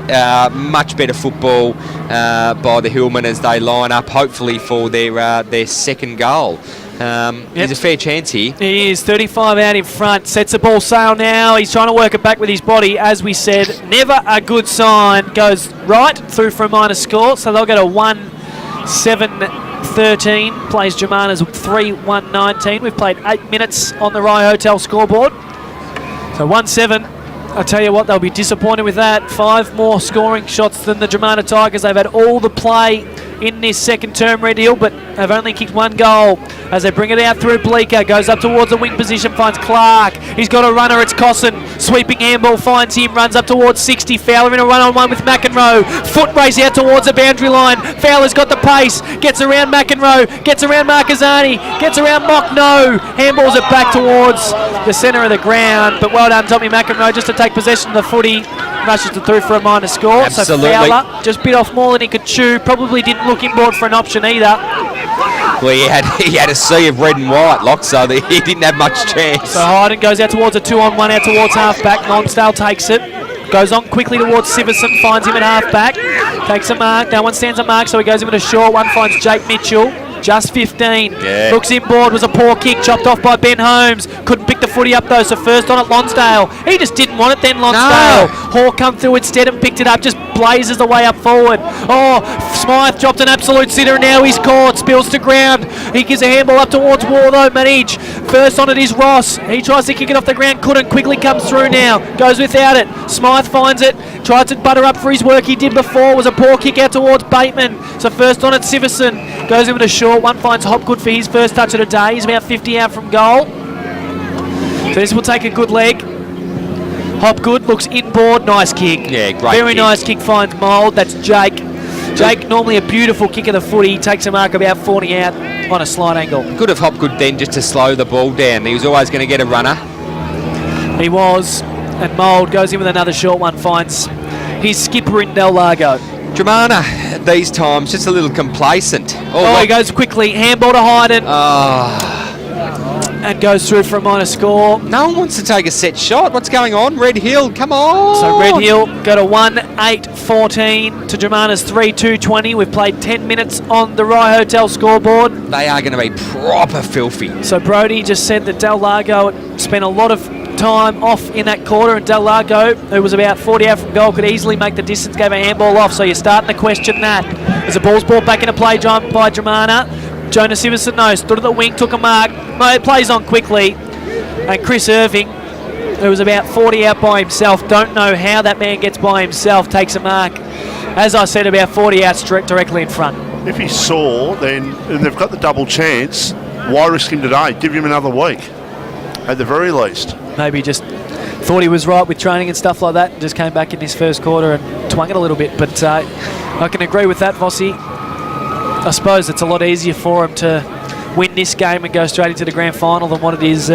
S3: much better football by the Hillman as they line up, hopefully for their second goal. There's a fair chance here.
S2: He is 35 out in front. Sets the ball sail now. He's trying to work it back with his body. As we said, never a good sign. Goes right through for a minor score. So they'll go to 1-7-13. Plays Germana's 3-1-19. We've played 8 minutes on the Rye Hotel scoreboard. So 1-7. I'll tell you what, they'll be disappointed with that. 5 more scoring shots than the Germana Tigers. They've had all the play in this second term, Red Hill, but they've only kicked 1 goal as they bring it out through Bleeker. Goes up towards the wing position, finds Clark. He's got a runner, it's Cosson. Sweeping handball, finds him, runs up towards 60. Fowler in a run-on-one with McEnroe. Foot race out towards the boundary line. Fowler's got the pace, gets around McEnroe, gets around Marquezani, gets around Mockno. Handballs it back towards the centre of the ground, but well done Tommy McEnroe just to take possession of the footy. Rushes it through for a minor score.
S3: Absolutely.
S2: So Fowler just bit off more than he could chew. Probably didn't look inboard for an option either.
S3: Well, he had a sea of red and white, Lock, so he didn't have much chance.
S2: So Hayden goes out towards a 2-on-1, out towards half-back. Lonsdale takes it. Goes on quickly towards Siverson, finds him at half-back. Takes a mark. No one stands a mark, so he goes in with a short one, finds Jake Mitchell. Just 15.
S3: Yeah.
S2: Looks inboard, was a poor kick, chopped off by Ben Holmes. Couldn't pick the the footy up though, so first on at Lonsdale. He just didn't want it then, Lonsdale. Hawk come through instead and picked it up, just blazes the way up forward. Oh, Smythe dropped an absolute sitter and now he's caught, spills to ground. He gives a handball up towards War though, Manage. First on it is Ross. He tries to kick it off the ground, couldn't, quickly comes through now. Goes without it. Smythe finds it, tries to butter up for his work he did before, was a poor kick out towards Bateman. So first on it, Siverson. Goes in with a short one, finds Hopgood for his first touch of the day. He's about 50 out from goal. So this will take a good leg. Hopgood looks inboard, nice kick.
S3: Yeah, great
S2: Very
S3: kick.
S2: nice kick, finds Mould. That's Jake. Jake, normally a beautiful kick of the footy, takes a mark about 40 out on a slight angle.
S3: Good of Hopgood then just to slow the ball down. He was always going to get a runner.
S2: He was, and Mould goes in with another short one, finds his skipper in Del Largo.
S3: Dramana, at these times, just a little complacent.
S2: Oh, he goes quickly, handball to Hayden,
S3: Oh,
S2: and goes through for a minor score.
S3: no one wants to take a set shot. What's going on? Red Hill, come on.
S2: So Red Hill go to 1-8-14 to Germana's 3-2-20. We've played 10 minutes on the Rye Hotel scoreboard.
S3: They are going to be proper filthy.
S2: So Brody just said that Del Largo spent a lot of time off in that quarter, and Del Largo, who was about 40 out from goal, could easily make the distance, gave a handball off. So you're starting to question that. As the ball's brought back into play by Germana. Jonas Siverson, no, stood at the wing, took a mark. No, it plays on quickly. And Chris Irving, who was about 40 out by himself, don't know how that man gets by himself, takes a mark. As I said, about 40 out directly in front.
S1: If he saw, then and they've got the double chance, why risk him today? Give him another week, at the very least.
S2: Maybe just thought he was right with training and stuff like that, and just came back in his first quarter and twung it a little bit. But I can agree with that, Vossi. I suppose it's a lot easier for him to win this game and go straight into the grand final than what it is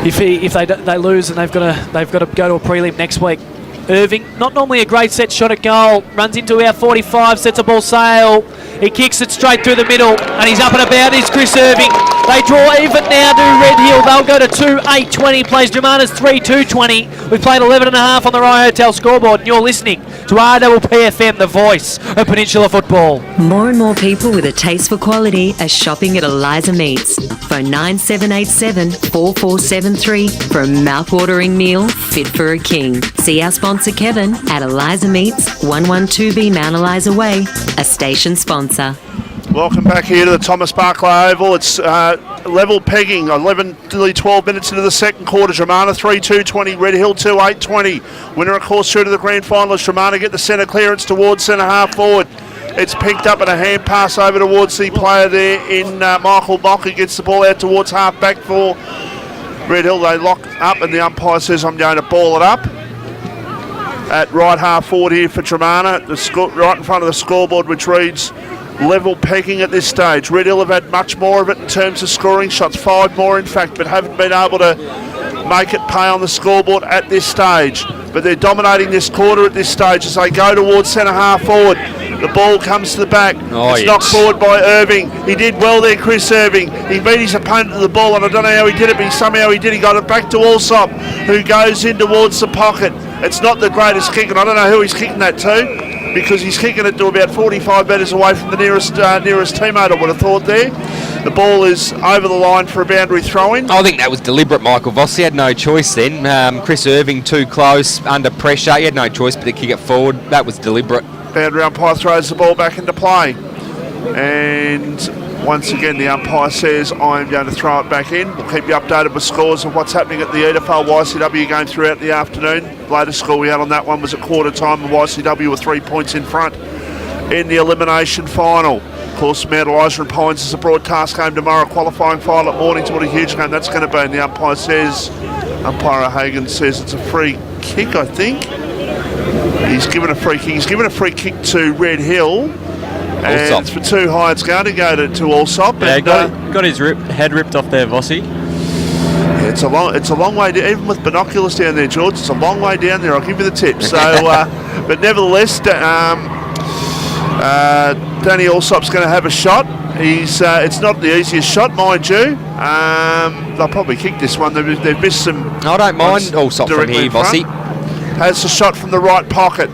S2: if they lose and they've got to go to a prelim next week. Irving, not normally a great set shot at goal, runs into our 45, sets a ball sail. He kicks it straight through the middle, and he's up and about. Is Chris Irving. They draw even now to Red Hill. They'll go to 2-8-20, plays Germana's 3-2-20. We've played 11.5 on the Rye Hotel scoreboard, and you're listening to RPPFM, the voice of Peninsula football.
S8: More and more people with a taste for quality are shopping at Eliza Meats. Phone 9787 4473 for a mouth-watering meal fit for a king. See our sponsor Kevin at Eliza Meats, 112B Mount Eliza Way, a station sponsor.
S1: Welcome back here to the Thomas Barclay Oval. It's level pegging, 11, nearly 12 minutes into the second quarter. Germana 3-2-20, Red Hill 2-8-20. Winner, of course, through to the grand final. Germana get the centre clearance towards centre half forward. It's picked up and a hand pass over towards the player there in Michael Mock, who gets the ball out towards half back for Red Hill. They lock up and the umpire says, I'm going to ball it up. At right half forward here for Germana, right in front of the scoreboard, which reads level pegging at this stage. Red Hill have had much more of it in terms of scoring shots, 5 more in fact, but haven't been able to make it pay on the scoreboard at this stage. But they're dominating this quarter at this stage as they go towards centre half forward. The ball comes to the back. It's knocked forward by Irving. He did well there, Chris Irving. He beat his opponent to the ball, and I don't know how he did it, but somehow he did. He got it back to Allsop, who goes in towards the pocket. It's not the greatest kick, and I don't know who he's kicking that to, because he's kicking it to about 45 metres away from the nearest teammate, I would have thought there. The ball is over the line for a boundary throw-in.
S3: I think that was deliberate, Michael Voss. He had no choice then. Chris Irving too close, under pressure. He had no choice but to kick it forward. That was deliberate.
S1: Boundary umpire throws the ball back into play. And once again, the umpire says, I'm going to throw it back in. We'll keep you updated with scores of what's happening at the Edafale YCW game throughout the afternoon. Latest score we had on that one was at quarter time, and YCW were 3 points in front in the elimination final. Of course, Mount Eliza and Pines is a broadcast game tomorrow, qualifying final at Mornington. What a huge game that's going to be. And the umpire says, umpire Hagan says it's a free kick, I think. He's given a free kick. He's given a free kick to Red Hill. And
S3: Allsop.
S1: it's for too high. It's going to go to Allsop.
S5: Yeah, got his head ripped off there, Vossi.
S1: Yeah, it's a long way down, even with binoculars down there, George. It's a long way down there. I'll give you the tip. So, but nevertheless, Danny Allsop's going to have a shot. It's not the easiest shot, mind you. They'll probably kick this one. They've missed some.
S3: I don't mind Allsop from here, Vossi.
S1: Has a shot from the right pocket.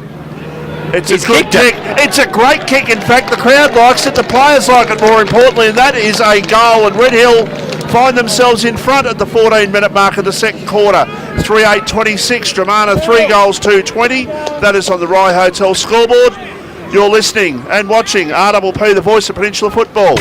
S1: It's
S3: He's
S1: a good
S3: kicked
S1: kick. It's a great kick. In fact, the crowd likes it. The players like it more importantly, and that is a goal. And Red Hill find themselves in front at the 14-minute mark of the second quarter. 3-8-26, Dramana 3 goals, 2-20. That is on the Rye Hotel scoreboard. You're listening and watching RPP, the voice of Peninsula football.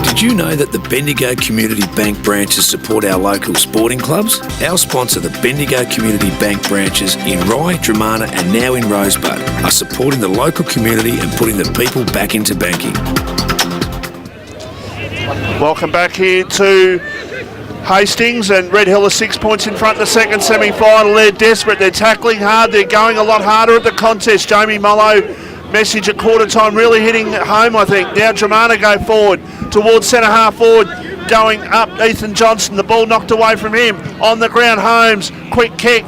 S9: Did you know that the Bendigo Community Bank branches support our local sporting clubs? Our sponsor, the Bendigo Community Bank branches in Rye, Dramana and now in Rosebud, are supporting the local community and putting the people back into banking.
S1: Welcome back here to Hastings, and Red Hill are 6 points in front in the second semi-final. They're desperate, they're tackling hard, they're going a lot harder at the contest. Jamie Mollo message at quarter time really hitting home, I think. Now Dramana go forward towards centre half forward, going up Ethan Johnson, the ball knocked away from him. On the ground, Holmes, quick kick.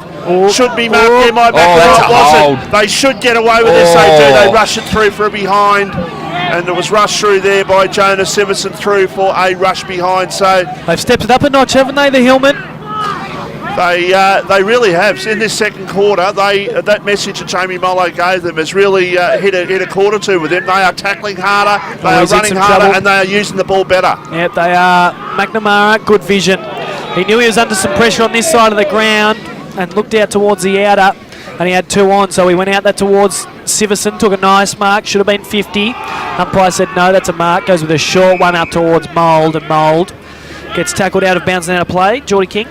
S1: Should be marked there, my back wasn't. They should get away with this, they do. They rush it through for a behind. And it was rushed through there by Jonah Siverson through for a rush behind. So
S2: they've stepped it up a notch, haven't they, the Hillmen?
S1: They really have. In this second quarter, that message that Jamie Mollo gave them has really hit a quarter two with them. They are tackling harder, they are running harder, and they are using the ball better.
S2: Yep, they are. McNamara, good vision. He knew he was under some pressure on this side of the ground and looked out towards the outer, and he had 2 on, so he went out there towards Siverson, took a nice mark, should have been 50. Umpire said no, that's a mark, goes with a short one up towards Mould, and Mould gets tackled out of bounds and out of play. Geordie King.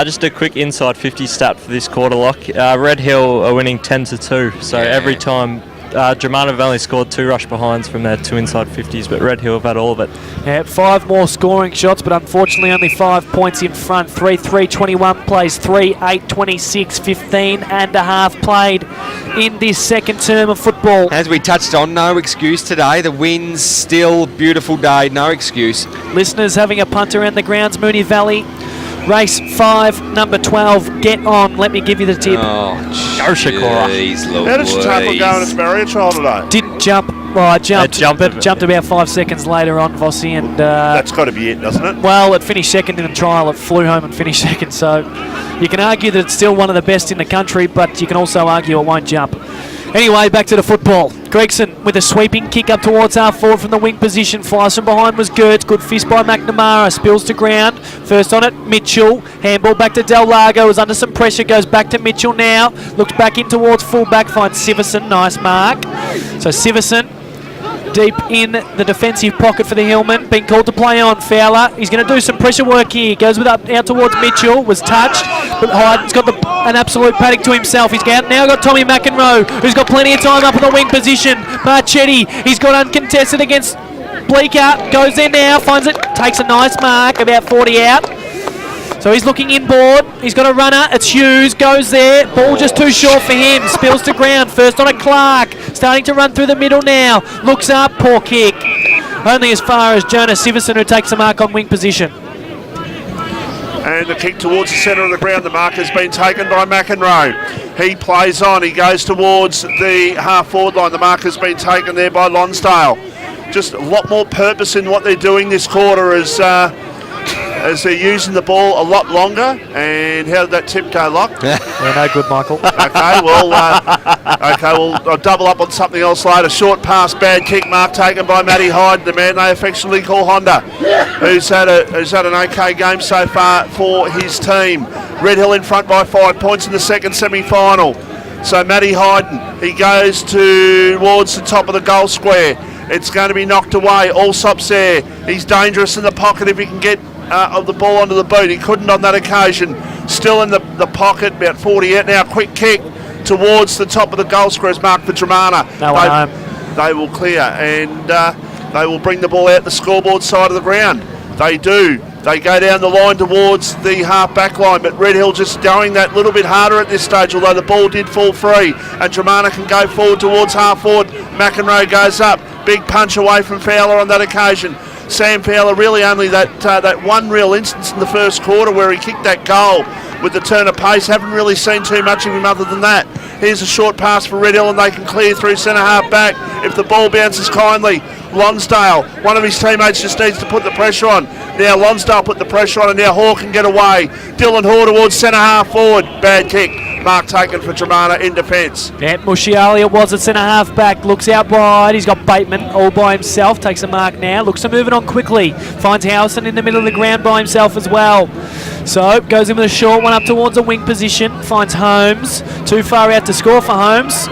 S5: Just a quick inside 50 stat for this quarter lock. Red Hill are winning 10-2, so every time Dramana have only scored 2 rush behinds from their 2 inside 50s, but Red Hill have had all of it.
S2: Yeah, 5 more scoring shots, but unfortunately only 5 points in front. 3-3-21 plays, 3-8-26, 15 and a half played in this second term of football.
S3: As we touched on, no excuse today. The wind's still beautiful day, no excuse.
S2: Listeners having a punt around the grounds, Moonee Valley. Race 5, number 12, Get On. Let me give you the tip.
S3: Oh,
S2: Go Shakora.
S1: How did Chappell go in its barrier trial today?
S2: Didn't jump. Well, I jumped about 5 seconds later on, Vossi, and
S1: that's got to be it, doesn't it?
S2: Well, it finished second in a trial. It flew home and finished second, so you can argue that it's still one of the best in the country, but you can also argue it won't jump. Anyway, back to the football. Gregson with a sweeping kick up towards half forward from the wing position. Flies from behind was Gertz. Good fist by McNamara. Spills to ground. First on it, Mitchell. Handball back to Del Lago. Is under some pressure. Goes back to Mitchell now. Looks back in towards full back. Finds Siverson. Nice mark. So Siverson deep in the defensive pocket for the Hillmen. Being called to play on. Fowler. He's going to do some pressure work here. Goes with out towards Mitchell. Was touched. But Hyden's got an absolute paddock to himself. He's now got Tommy McEnroe, who's got plenty of time up in the wing position. Marchetti, he's got uncontested against Bleeker. Goes there now, finds it, takes a nice mark, about 40 out. So he's looking inboard. He's got a runner. It's Hughes. Goes there. Ball just too short for him. Spills to ground. First on a Clark. Starting to run through the middle now. Looks up. Poor kick. Only as far as Jonah Siverson, who takes a mark on wing position.
S1: And the kick towards the centre of the ground. The mark has been taken by McEnroe. He plays on. He goes towards the half-forward line. The mark has been taken there by Lonsdale. Just a lot more purpose in what they're doing this quarter as they're using the ball a lot longer. And how did that tip go, Lock?
S2: Yeah, no good, Michael.
S1: Okay, well, I'll double up on something else later. Short pass, bad kick, mark taken by Matty Hyde, the man they affectionately call Honda, who's had an okay game so far for his team. Red Hill in front by 5 points in the second semi-final. So Matty Hyden, he goes towards the top of the goal square. It's going to be knocked away. Allsop's there. He's dangerous in the pocket if he can get of the ball onto the boot. He couldn't on that occasion. Still in the pocket, about 40 out now. Quick kick towards the top of the goal square is marked for Dramana. They will clear and they will bring the ball out the scoreboard side of the ground. They do. They go down the line towards the half-back line, but Red Hill just going that little bit harder at this stage, although the ball did fall free. And Dramana can go forward towards half-forward. McEnroe goes up. Big punch away from Fowler on that occasion. Sam Fowler, really only that one real instance in the first quarter where he kicked that goal with the turn of pace. Haven't really seen too much of him other than that. Here's a short pass for Red Hill and they can clear through centre half back if the ball bounces kindly. Lonsdale, one of his teammates just needs to put the pressure on. Now Lonsdale put the pressure on and now Hall can get away. Dylan Hall towards centre half forward. Bad kick. Mark taken for Dramana in defence.
S2: Yeah, Musciali it was at centre half back. Looks out wide. He's got Bateman all by himself. Takes a mark now. Looks to move it on quickly. Finds Howson in the middle of the ground by himself as well. So goes in with a short one up towards a wing position. Finds Holmes. Too far out to score for Holmes.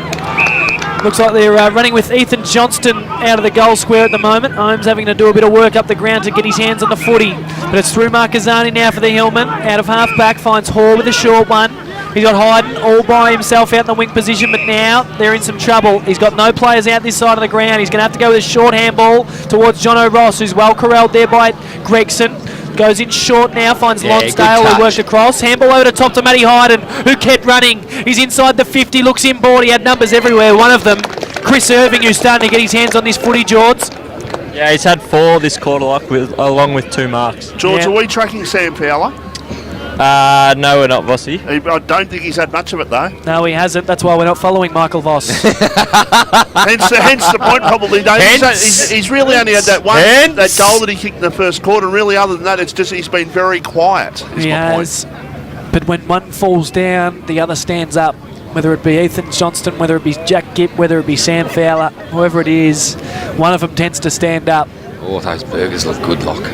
S2: Looks like they're running with Ethan Johnston out of the goal square at the moment. Holmes having to do a bit of work up the ground to get his hands on the footy. But it's through Marquezani now for the Hillman. Out of half back finds Hall with a short one. He's got Hayden all by himself out in the wing position, but now they're in some trouble. He's got no players out this side of the ground. He's going to have to go with a short handball towards Jono Ross, who's well corralled there by Gregson. Goes in short now, finds Lonsdale, who worked across. Handball over the top to Matty Hayden, who kept running. He's inside the 50, looks inboard. He had numbers everywhere. One of them, Chris Irving, who's starting to get his hands on this footy, George.
S5: Yeah, he's had 4 this quarter along with 2 marks.
S1: George, are we tracking Sam Fowler?
S5: No, we're not, Vossi.
S1: I don't think he's had much of it, though.
S2: No, he hasn't. That's why we're not following Michael Voss.
S1: hence the point, probably. No, he's really only had that that goal that he kicked in the first quarter. And really, other than that, it's just he's been very quiet.
S2: He has. But when one falls down, the other stands up. Whether it be Ethan Johnston, whether it be Jack Gipp, whether it be Sam Fowler, whoever it is, one of them tends to stand up.
S3: Oh, those burgers look good, Lock.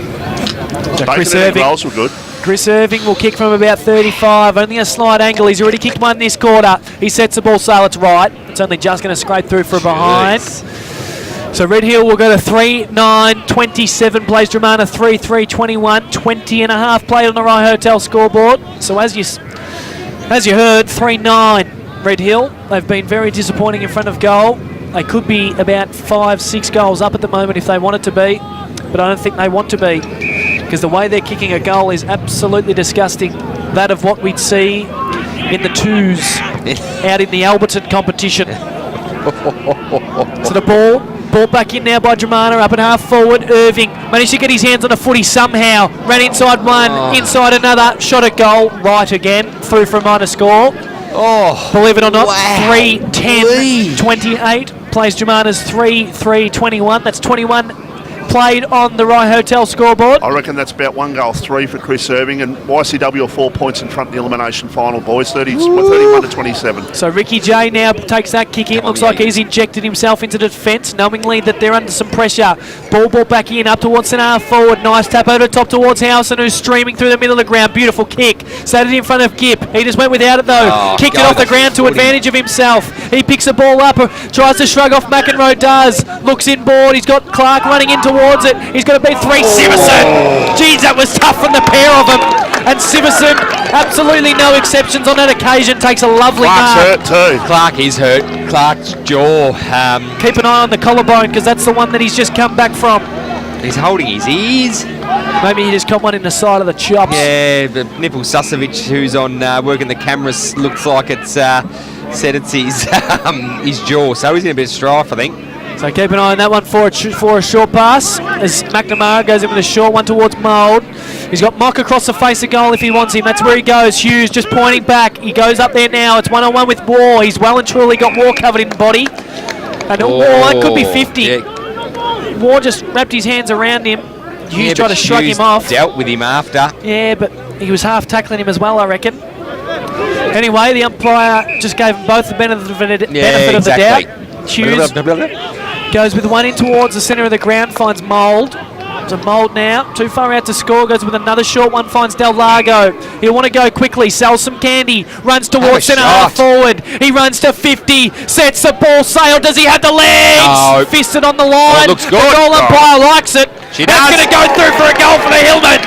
S2: Chris Irving.
S1: Rolls were good.
S2: Chris Irving will kick from about 35, only a slight angle. He's already kicked one this quarter. He sets the ball sail, it's right. It's only just going to scrape through for a behind. So Red Hill will go to 3-9-27, plays Dramana 3-3-21, 20 and a half played on the Rye Hotel scoreboard. So as you heard, 3-9 Red Hill. They've been very disappointing in front of goal. They could be about 5-6 goals up at the moment if they wanted to be, but I don't think they want to be, because the way they're kicking a goal is absolutely disgusting. That of what we'd see in the twos out in the Alberton competition. So the ball back in now by Dramana, up at half forward. Irving managed to get his hands on the footy somehow. Ran inside one, inside another, shot at goal, right again, through for a minor score.
S3: Oh,
S2: believe it or not,
S3: wow.
S2: 3-10-28 plays Dramana's 3-3-21. That's 21 played on the Rye Hotel scoreboard.
S1: I reckon that's about 1 goal 3 for Chris Irving, and YCW are 4 points in front of the elimination final, boys, 31-27.
S2: So Ricky J now takes that kick in. Looks like he's injected himself into defence, knowingly that they're under some pressure. Ball brought back in, up towards centre half forward. Nice tap over the top towards Howson, who's streaming through the middle of the ground. Beautiful kick. Sat it in front of Gipp. He just went without it though. Kicked it off the ground to advantage of himself. He picks the ball up, tries to shrug off. McEnroe does. Looks inboard. He's got Clark running in towards it. He's got to beat 3. Siverson! Geez, that was tough from the pair of them. And Siverson, absolutely no exceptions on that occasion, takes a lovely
S1: Clark's
S2: mark.
S1: hurt too.
S3: Clark is hurt. Clark's jaw.
S2: Keep an eye on the collarbone, because that's the one that he's just come back from.
S3: He's holding his ears.
S2: Maybe he just got one in the side of the chops.
S3: Yeah, but Nipple Susovic, who's on working the cameras, looks like it's said it's his jaw. So he's in a bit of strife, I think.
S2: So keep an eye on that one for a short pass as McNamara goes in with a short one towards Mould. He's got Mock across the face of goal if he wants him. That's where he goes. Hughes just pointing back. He goes up there now. It's 1-on-1 with War. He's well and truly got War covered in body. And War, that could be 50. Yeah. War just wrapped his hands around him. Hughes tried to shrug him off.
S3: Dealt with him after.
S2: Yeah, but he was half tackling him as well, I reckon. Anyway, the umpire just gave them both the benefit of the doubt. Hughes goes with one in towards the centre of the ground, finds Mould. So Mould now, too far out to score, goes with another short one, finds Del Largo. He'll want to go quickly, sells some candy, runs towards centre half forward. He runs to 50, sets the ball sail. Does he have the legs? No. Fisted on the line.
S3: Looks good.
S2: The goal umpire likes it. That's going to go through for a goal for the Hillmen.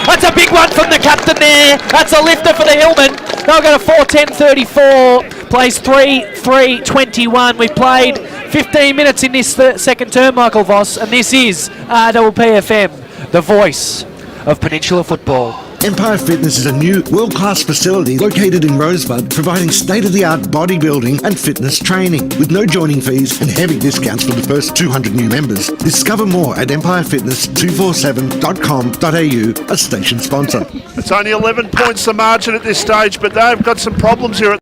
S2: That's a big one from the captain there. That's a lifter for the Hillmen. They'll go to 4-10-34. Plays 3-3-21. We've played 15 minutes in this second term, Michael Voss, and this is RPPFM, the voice of Peninsula football.
S4: Empire Fitness is a new world-class facility located in Rosebud, providing state-of-the-art bodybuilding and fitness training with no joining fees and heavy discounts for the first 200 new members. Discover more at empirefitness247.com.au, a station sponsor.
S1: It's only 11 points the margin at this stage, but they've got some problems here at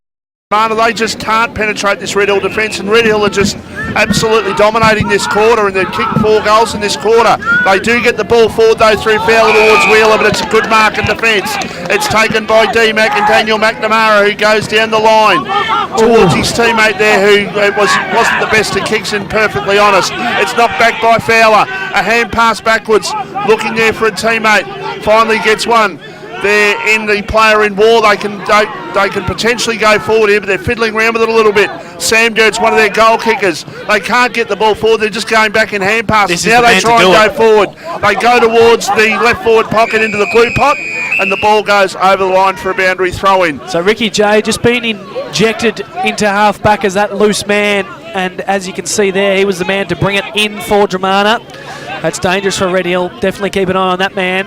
S1: Marner, they just can't penetrate this Red Hill defence, and Red Hill are just absolutely dominating this quarter, and they've kicked 4 goals in this quarter. They do get the ball forward though through Fowler towards Wheeler, but it's a good mark in defence. It's taken by D-Mac and Daniel McNamara, who goes down the line towards his teammate there, who wasn't the best at kicks, and perfectly honest. It's knocked back by Fowler. A hand pass backwards, looking there for a teammate. Finally gets one. They're in the player in war. They can potentially go forward here, but they're fiddling around with it a little bit. Sam Gert's one of their goal kickers. They can't get the ball forward. They're just going back in hand passes. Now they try and go forward. They go towards the left forward pocket into the blue pot, and the ball goes over the line for a boundary throw-in.
S2: So Ricky J just been injected into half-back as that loose man, and as you can see there, he was the man to bring it in for Dramana. That's dangerous for Red Hill. Definitely keep an eye on that man.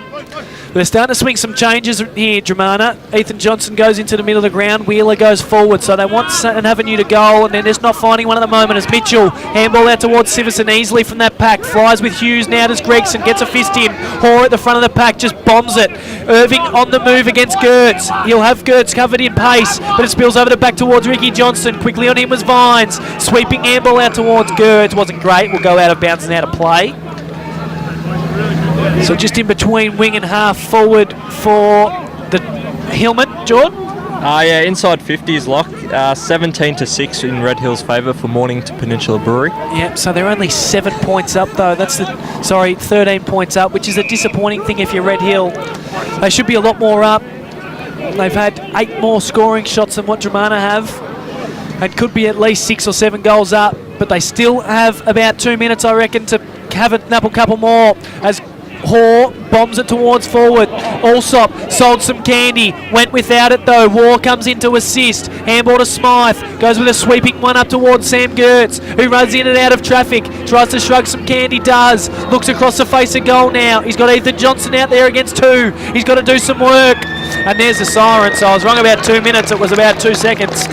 S2: They're starting to swing some changes here, Dramana. Ethan Johnson goes into the middle of the ground. Wheeler goes forward, so they want an avenue to goal, and they're just not finding one at the moment as Mitchell handball out towards Siverson easily from that pack. Flies with Hughes, now does Gregson, gets a fist in. Hoare at the front of the pack, just bombs it. Irving on the move against Gertz. He'll have Gertz covered in pace, but it spills over the back towards Ricky Johnson. Quickly on him was Vines. Sweeping handball out towards Gertz. Wasn't great, will go out of bounds and out of play. So just in between wing and half forward for the Hillman, Jordan?
S5: Yeah, inside 50s lock, 17-6 in Red Hill's favour for Mornington Peninsula Brewery.
S2: Yep, so they're only 7 points up though. 13 points up, which is a disappointing thing if you're Red Hill. They should be a lot more up. They've had 8 more scoring shots than what Dramana have, and could be at least 6 or 7 goals up, but they still have about 2 minutes, I reckon, to have a couple more as Hoare bombs it towards forward. Allsop sold some candy, went without it though. War comes in to assist. Handball to Smythe, goes with a sweeping one up towards Sam Gertz, who runs in and out of traffic. Tries to shrug some candy, does. Looks across the face of goal now. He's got Ethan Johnson out there against 2. He's got to do some work. And there's the siren, so I was wrong about 2 minutes. It was about 2 seconds.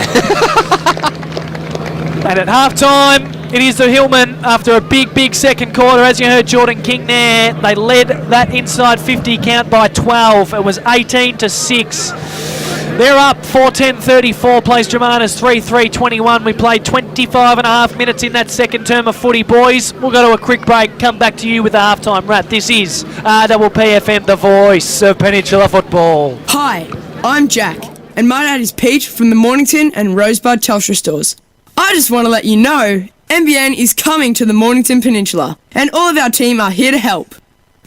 S2: And at half-time, it is the Hillman after a big second quarter. As you heard Jordan King there, they led that inside 50 count by 12. It was 18-6. They're up 4-10-34, plays Dramana's 3-3-21. We played 25 and a half minutes in that second term of footy, boys. We'll go to a quick break, come back to you with a halftime wrap. This is RPPFM, the voice of Peninsula football.
S10: Hi, I'm Jack, and my dad is Pete from the Mornington and Rosebud Telstra stores. I just want to let you know NBN is coming to the Mornington Peninsula, and all of our team are here to help.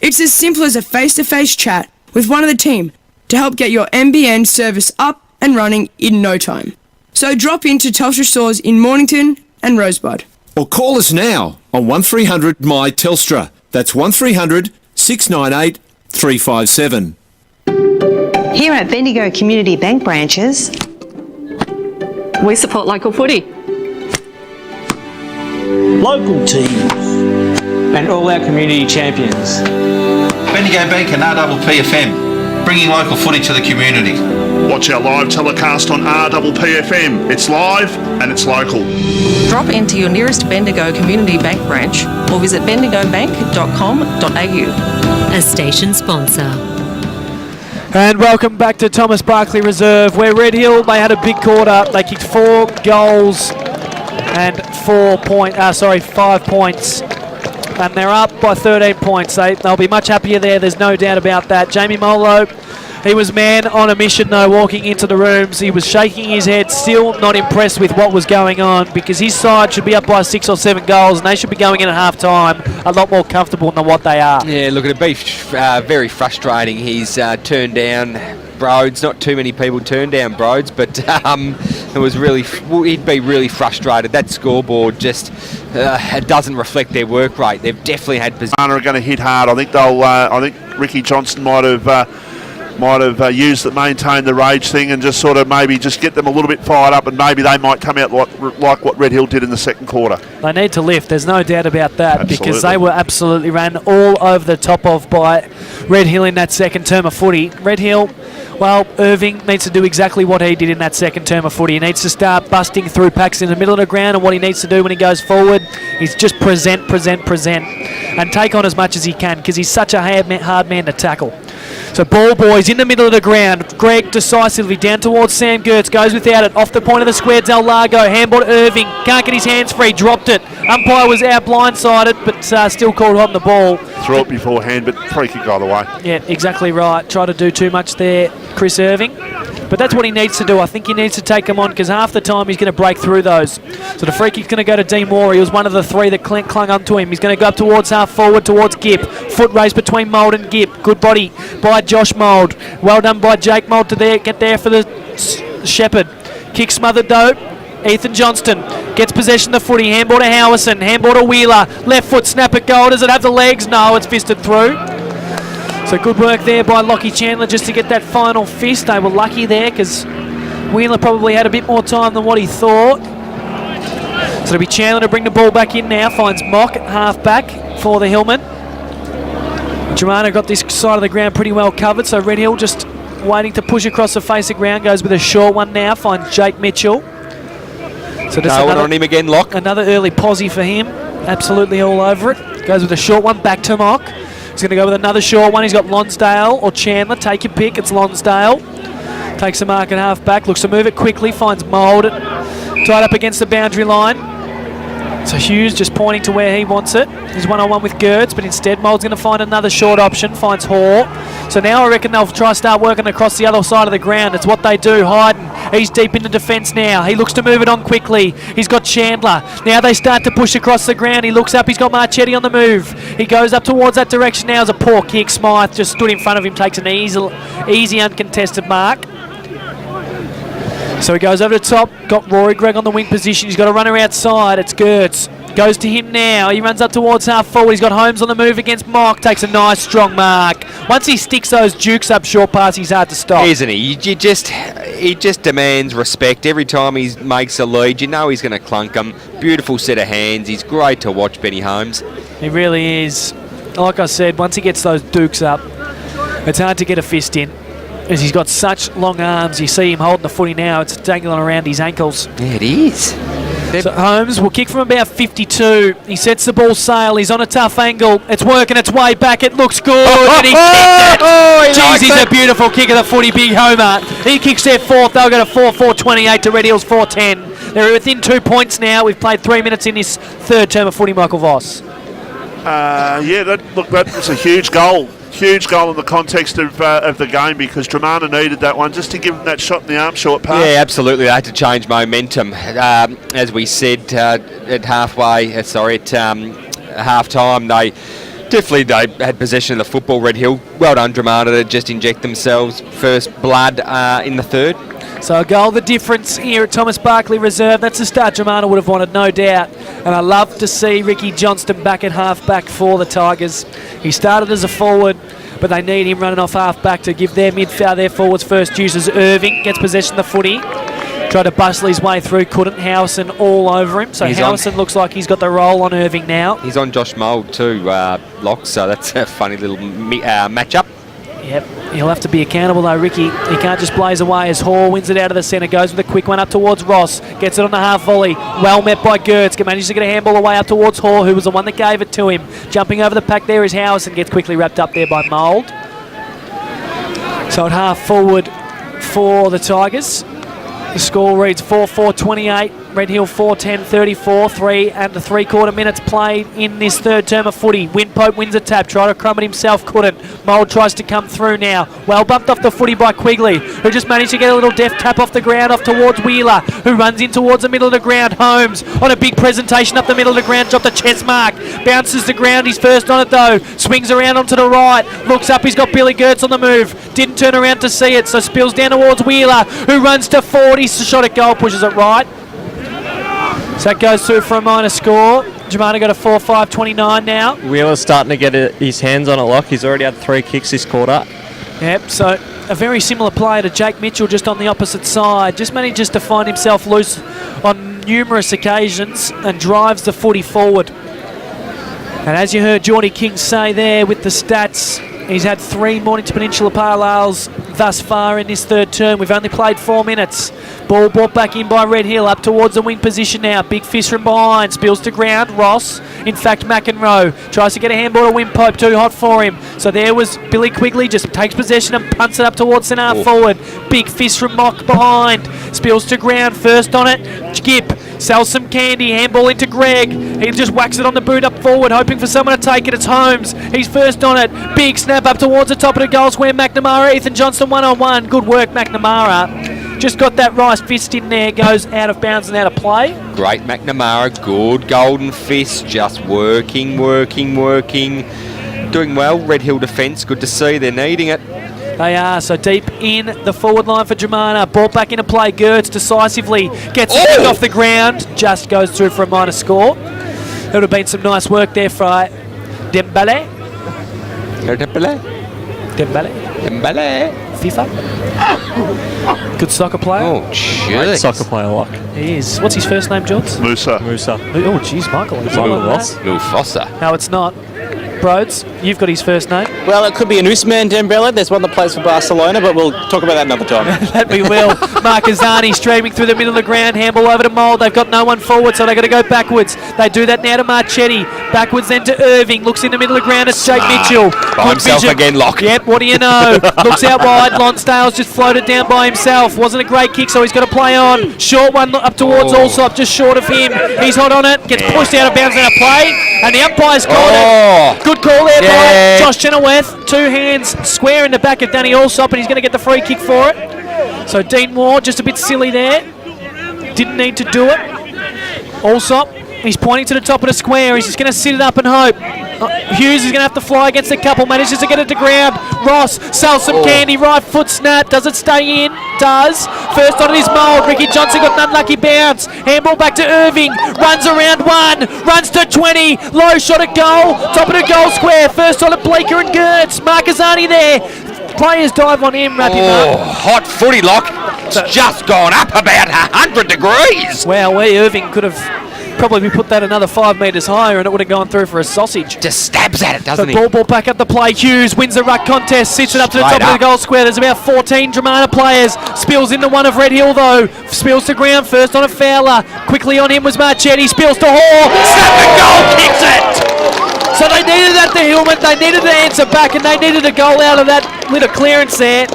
S10: It's as simple as a face-to-face chat with one of the team to help get your NBN service up and running in no time. So drop into Telstra stores in Mornington and Rosebud.
S11: Or call us now on 1300 My Telstra. That's 1300 698 357.
S12: Here at Bendigo Community Bank branches, we support local footy.
S13: Local teams and all our community champions.
S14: Bendigo Bank and RPPFM, bringing local footy to the community.
S1: Watch our live telecast on RPPFM. It's live and it's local.
S15: Drop into your nearest Bendigo Community Bank branch or visit bendigobank.com.au.
S8: A station sponsor.
S2: And welcome back to Thomas Barclay Reserve, where Red Hill, they had a big quarter. They kicked 4 goals and 5 points. And they're up by 13 points. They'll be much happier there, there's no doubt about that. Jamie Molo, he was man on a mission though, walking into the rooms. He was shaking his head, still not impressed with what was going on, because his side should be up by 6 or 7 goals and they should be going in at half time a lot more comfortable than what they are.
S3: Yeah, look, it'd be very frustrating. He's turned down Broads. Not too many people turned down Broads, but it was really, he'd be really frustrated. That scoreboard just it doesn't reflect their work rate. They've definitely had position.
S1: Are going to hit hard. I think Ricky Johnson might have used the maintain the rage thing and just sort of maybe just get them a little bit fired up, and maybe they might come out like what Red Hill did in the second quarter.
S2: They need to lift, there's no doubt about that.
S1: Absolutely.
S2: Because they were absolutely ran all over the top of by Red Hill in that second term of footy. Red Hill, well, Irving needs to do exactly what he did in that second term of footy. He needs to start busting through packs in the middle of the ground, and what he needs to do when he goes forward is just present, and take on as much as he can, because he's such a hard man to tackle. So ball boys in the middle of the ground. Greg decisively down towards Sam Gertz. Goes without it. Off the point of the square, Del Lago. Handball to Irving. Can't get his hands free. Dropped it. Umpire was out blindsided, but still called on the ball.
S1: Threw it beforehand, but free kick either way.
S2: Yeah, exactly right. Tried to do too much there, Chris Irving. But that's what he needs to do. I think he needs to take them on because half the time he's going to break through those. So the free kick's going to go to Dean Moore. He was one of the three that clung onto him. He's going to go up towards half forward towards Gipp. Foot race between Mould and Gipp. Good body by Josh Mould. Well done by Jake Mould to get there for the Shepherd. Kick smothered though. Ethan Johnston gets possession of the footy. Handball to Howerson. Handball to Wheeler. Left foot snap at goal. Does it have the legs? No, it's fisted through. So good work there by Lockie Chandler just to get that final fist. They were lucky there because Wheeler probably had a bit more time than what he thought. So it'll be Chandler to bring the ball back in now. Finds Mock at half back for the Hillman. Germano got this side of the ground pretty well covered. So Red Hill just waiting to push across the face of the ground. Goes with a short one now. Finds Jake Mitchell. So just
S3: on him again, Lock.
S2: Another early posse for him. Absolutely all over it. Goes with a short one back to Mock. He's going to go with another short one. He's got Lonsdale or Chandler. Take your pick. It's Lonsdale. Takes the mark at half back. Looks to move it quickly. Finds Mould. Tied up against the boundary line. So Hughes just pointing to where he wants it. He's one-on-one with Gertz, but instead Mould's going to find another short option. Finds Hoare. So now I reckon they'll try to start working across the other side of the ground. It's what they do. Hayden, he's deep into defence now. He looks to move it on quickly. He's got Chandler. Now they start to push across the ground. He looks up. He's got Marchetti on the move. He goes up towards that direction now. As a poor kick. Smythe just stood in front of him. Takes an easy uncontested mark. So he goes over the top. Got Rory Gregg on the wing position. He's got a runner outside. It's Gertz. Goes to him now. He runs up towards half forward. He's got Holmes on the move against Mock. Takes a nice strong mark. Once he sticks those dukes up short pass, he's hard to stop.
S3: Isn't he? He just demands respect. Every time he makes a lead, you know he's going to clunk him. Beautiful set of hands. He's great to watch, Benny Holmes.
S2: He really is. Like I said, once he gets those dukes up, it's hard to get a fist in. As he's got such long arms. You see him holding the footy now. It's dangling around his ankles.
S3: Yeah, it is.
S2: So Holmes will kick from about 52. He sets the ball sail. He's on a tough angle. It's working its way back. It looks good. And he kicked it. Jeez, he's a beautiful kick of the footy, Big Homer. He kicks their fourth. They'll go to 4-4-28 to Red Hills 4-10. They're within 2 points now. We've played 3 minutes in this third term of footy, Michael Voss.
S1: That's a huge goal. Huge goal in the context of the game because Dramana needed that one just to give him that shot in the arm short pass.
S3: Yeah, absolutely. They had to change momentum. As we said at half time, they had possession of the football, Red Hill. Well done, Dramana, to just inject themselves first blood in the third.
S2: So a goal the difference here at Thomas Barkley Reserve. That's the start Germana would have wanted, no doubt. And I love to see Ricky Johnston back at half-back for the Tigers. He started as a forward, but they need him running off half-back to give their their forwards first use as Irving gets possession of the footy. Tried to bustle his way through, couldn't. Howison all over him. So Howison looks like he's got the roll on Irving now.
S3: He's on Josh Mould too, Lock, so that's a funny little match-up.
S2: Yep, he'll have to be accountable though, Ricky. He can't just blaze away as Hall wins it out of the centre, goes with a quick one up towards Ross, gets it on the half volley, well met by Gertz, manages to get a handball away up towards Hall, who was the one that gave it to him. Jumping over the pack there is Howison, gets quickly wrapped up there by Mould. So at half forward for the Tigers, the score reads 4-4-28. Red Hill 4-10-34, 3 3/4 minutes played in this third term of footy. Windpope wins a tap, tried to crumb it himself, couldn't. Mould tries to come through now. Well bumped off the footy by Quigley, who just managed to get a little deft tap off the ground off towards Wheeler, who runs in towards the middle of the ground. Holmes on a big presentation up the middle of the ground, dropped a chest mark, bounces the ground, he's first on it though, swings around onto the right, looks up, he's got Billy Gertz on the move, didn't turn around to see it, so spills down towards Wheeler, who runs to 40, shot at goal, pushes it right. So that goes through for a minor score. Germana got a 4-5-29 now.
S5: Wheeler's starting to get his hands on it, Lock. He's already had 3 kicks this quarter.
S2: Yep, so a very similar player to Jake Mitchell just on the opposite side. Just manages to find himself loose on numerous occasions and drives the footy forward. And as you heard Geordie King say there with the stats, he's had 3 Mornington Peninsula Parallels thus far in this third term. We've only played 4 minutes. Ball brought back in by Red Hill, up towards the wing position now. Big fist from behind, spills to ground. Ross, in fact, McEnroe tries to get a handball to Wimpope, too hot for him. So there was Billy Quigley, just takes possession and punts it up towards centre half forward. Big fist from Mock behind, spills to ground, first on it. Skip sells some candy, handball into Greg. He just whacks it on the boot up forward, hoping for someone to take it. It's Holmes. He's first on it. Big snap up towards the top of the goal square. McNamara, Ethan Johnston 1-on-1. Good work, McNamara. Just got that right fist in there, goes out of bounds and out of play.
S3: Great McNamara, good golden fist, just working. Doing well, Red Hill defence, good to see, they're needing it.
S2: They are, so deep in the forward line for Germana. Ball back into play. Gertz decisively gets it off the ground. Just goes through for a minor score. There would have been some nice work there for Dembele. FIFA. Good soccer player.
S3: Oh, jeez.
S5: Soccer player like.
S2: He is. What's his first name, Johns?
S1: Musa.
S2: Oh, jeez, Michael.
S3: Mufasa.
S2: No, it's not. Broads, you've got his first name.
S6: Well, it could be an Usman Dembele. There's one that plays for Barcelona, but we'll talk about that another time.
S2: That we will. Marquezani streaming through the middle of the ground. Handball over to Mould. They've got no one forward, so they've got to go backwards. They do that now to Marchetti. Backwards then to Irving. Looks in the middle of the ground. It's Jake Mitchell.
S3: By himself again, Locke.
S2: Yep, what do you know? Looks out wide. Lonsdale's just floated down by himself. Wasn't a great kick, so he's got to play on. Short one up towards Allsop, just short of him. He's hot on it. Gets pushed out of bounds and a play. And the umpire's called it. Good call there by Josh Chenoweth. 2 hands square in the back of Danny Allsop, and he's going to get the free kick for it. So Dean Moore just a bit silly there. Didn't need to do it. Allsop, he's pointing to the top of the square. He's just going to sit it up and hope. Hughes is going to have to fly against the couple. Manages to get it to ground. Ross sells some candy. Right foot snap. Does it stay in? Does. First on it is Mould. Ricky Johnson got an unlucky bounce. Handball back to Irving. Runs around 1. Runs to 20. Low shot at goal. Top of the goal square. First on it Bleeker and Gertz. Marquezani there. Players dive on him. Wrap him up.
S3: Hot footy, Locke. It's just gone up about 100 degrees.
S2: Wow, Irving could have probably put that another 5 metres higher and it would have gone through for a sausage.
S3: Just stabs at it, doesn't he?
S2: Ball back up the play. Hughes wins the ruck contest, sits it up to the top of the goal square. There's about 14 Dramana players. Spills into one of Red Hill though. Spills to ground first on a Fowler. Quickly on him was Marchetti. Spills to Hall. Snap the goal, kicks it! So they needed that to Hillman. They needed to answer back and they needed a goal out of that little clearance there.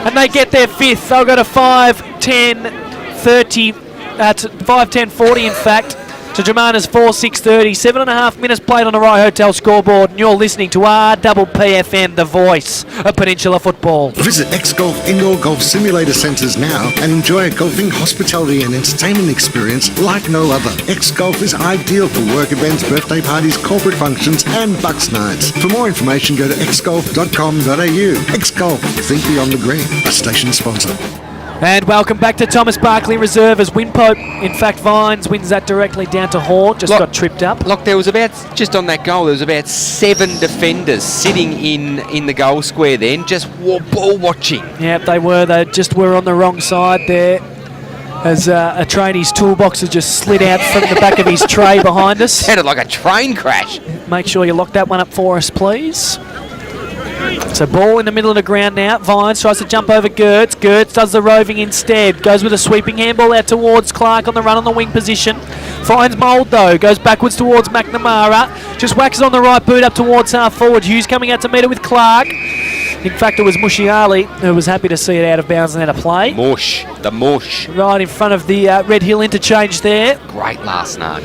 S2: And they get their 5th. They'll go to 5-10-30. 5-10-40 in fact. To Germana's 4-6-30. 7.5 minutes played on the Rye Hotel scoreboard, and you're listening to RPPFM, the voice of Peninsula football.
S4: Visit X-Golf Indoor Golf Simulator Centres now and enjoy a golfing hospitality and entertainment experience like no other. X-Golf is ideal for work events, birthday parties, corporate functions and Bucks nights. For more information, go to xgolf.com.au. X-Golf, think beyond the green. A station sponsor.
S2: And welcome back to Thomas Barkley Reserve as Wimpope, in fact Vines wins that directly down to Hall, just got tripped up.
S3: Look, there was about, just on that goal, there was about 7 defenders sitting in the goal square then, just ball watching.
S2: Yep, they just were on the wrong side there. As a trainee's toolbox has just slid out from the back of his tray behind us.
S3: Sounded like a train crash.
S2: Make sure you lock that one up for us, please. So ball in the middle of the ground now. Vines tries to jump over Gertz. Gertz does the roving instead. Goes with a sweeping handball out towards Clark on the run on the wing position. Finds Mould though. Goes backwards towards McNamara. Just whacks on the right boot up towards half forward. Hughes coming out to meet it with Clark. In fact, it was Mushiali who was happy to see it out of bounds and out of play.
S3: The mush.
S2: Right in front of the Red Hill interchange there.
S3: Great last night.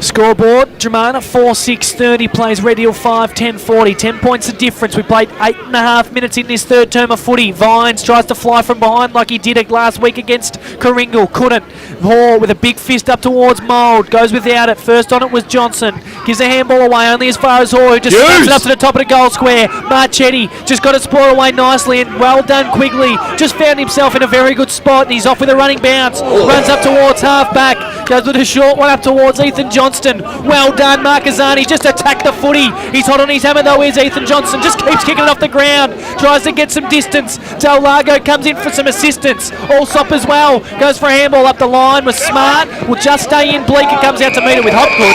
S2: Scoreboard, Germana 4-6-30 plays Red Hill 5-10-40. 10 points the difference. We played 8.5 minutes in this third term of footy. Vines tries to fly from behind like he did it last week against Coringal. Couldn't. Hall with a big fist up towards Mould. Goes without it. First on it was Johnson. Gives a handball away only as far as Hall, who just snaps it up to the top of the goal square. Marchetti just got it spoiled away nicely and well done Quigley. Just found himself in a very good spot and he's off with a running bounce. Runs up towards half back. Goes with a short one up towards Ethan Johnson. Well done, Marquezani. Just attacked the footy. He's hot on his hammer though. Here's Ethan Johnson. Just keeps kicking it off the ground. Tries to get some distance. Del Lago comes in for some assistance. Allsop as well. Goes for a handball up the line. Was smart. Will just stay in. Bleeker comes out to meet it with Hopgood.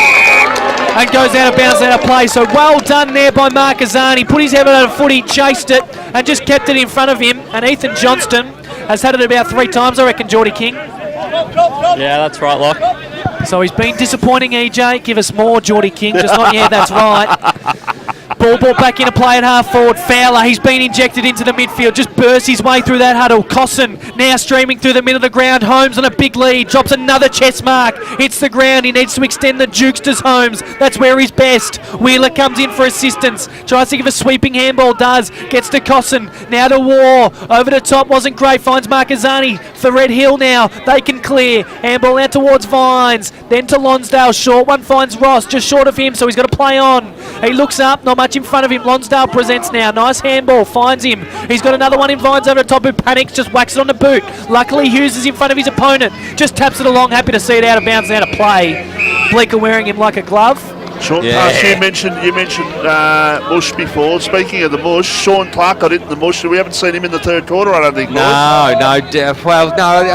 S2: and goes out of bounds, out of play. So well done there by Marquezani. Put his head out of footy, chased it, and just kept it in front of him. And Ethan Johnston has had it about 3 times, I reckon, Geordie King.
S5: Yeah, that's right, Lock.
S2: So he's been disappointing, EJ. Give us more, Geordie King. Just not yet, that's right. Ball brought back into play at half forward. Fowler, he's been injected into the midfield. Just bursts his way through that huddle. Cosson now streaming through the middle of the ground. Holmes on a big lead. Drops another chest mark. Hits the ground. He needs to extend the jukes to Holmes. That's where he's best. Wheeler comes in for assistance. Tries to give a sweeping handball. Does. Gets to Cosson. Now to War. Over the top. Wasn't great. Finds Marquezani for Red Hill now. They can clear. Handball out towards Vines. Then to Lonsdale. Short one finds Ross. Just short of him, so he's got to play on. He looks up. Not much in front of him. Lonsdale presents now. Nice handball. Finds him. He's got another one in Vines over the top who panics. Just whacks it on the boot. Luckily Hughes is in front of his opponent. Just taps it along. Happy to see it out of bounds and out of play. Bleeker wearing him like a glove.
S1: Short pass, you mentioned Mush before. Speaking of the Mush, Sean Clark got it in the Mush. We haven't seen him in the third quarter, I don't think.
S3: I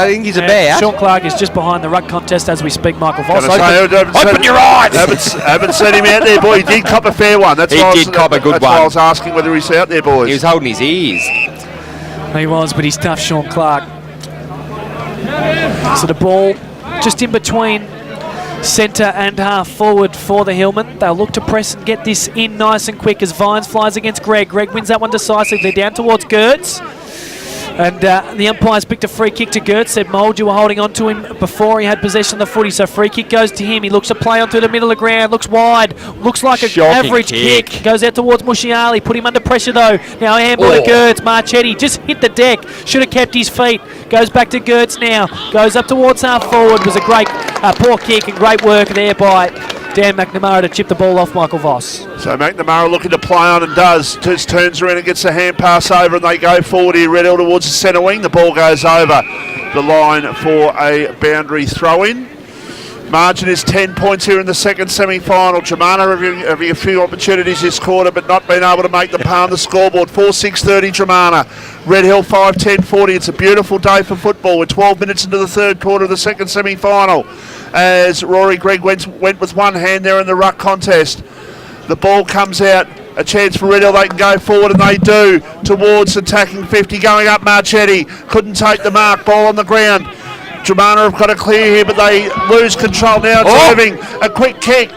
S3: think he's about.
S2: Sean Clark is just behind the ruck contest as we speak, Michael Voss.
S3: Open your eyes!
S1: Haven't seen him out there, boy. He did cop a fair one. That's
S3: He did cop a good
S1: that's
S3: one.
S1: why I was asking whether he's out there, boys.
S3: He was holding his ears.
S2: He was, but he's tough, Sean Clark. So the ball just in between centre and half forward for the Hillmen. They'll look to press and get this in nice and quick as Vines flies against Greg. Greg wins that one decisively down towards Gertz. And the umpire's picked a free kick to Gertz. Said Mould, you were holding on to him before he had possession of the footy. So free kick goes to him. He looks to play on through the middle of the ground. Looks wide. Looks like an
S3: Shocking
S2: average kick. Goes out towards Mushiali. Put him under pressure though. Now a handball to Gertz. Marchetti just hit the deck. Should have kept his feet. Goes back to Gertz now. Goes up towards half forward. Was a great poor kick and great work there by Dan McNamara to chip the ball off Michael Voss.
S1: So McNamara looking to play on and does. Just turns around and gets the hand pass over and they go forward here. Red Hill towards the centre wing. The ball goes over the line for a boundary throw-in. Margin is 10 points here in the second semi-final. Germana having a few opportunities this quarter but not being able to make the palm the scoreboard. 4-6-30 Germana. Red Hill 5-10-40. It's a beautiful day for football. We're 12 minutes into the third quarter of the second semi-final as Rory Gregg went with one hand there in the ruck contest. The ball comes out. A chance for Red Hill. They can go forward and they do towards attacking 50. Going up Marchetti. Couldn't take the mark. Ball on the ground. Germana have got a clear here, but they lose control now. It's moving. A quick kick.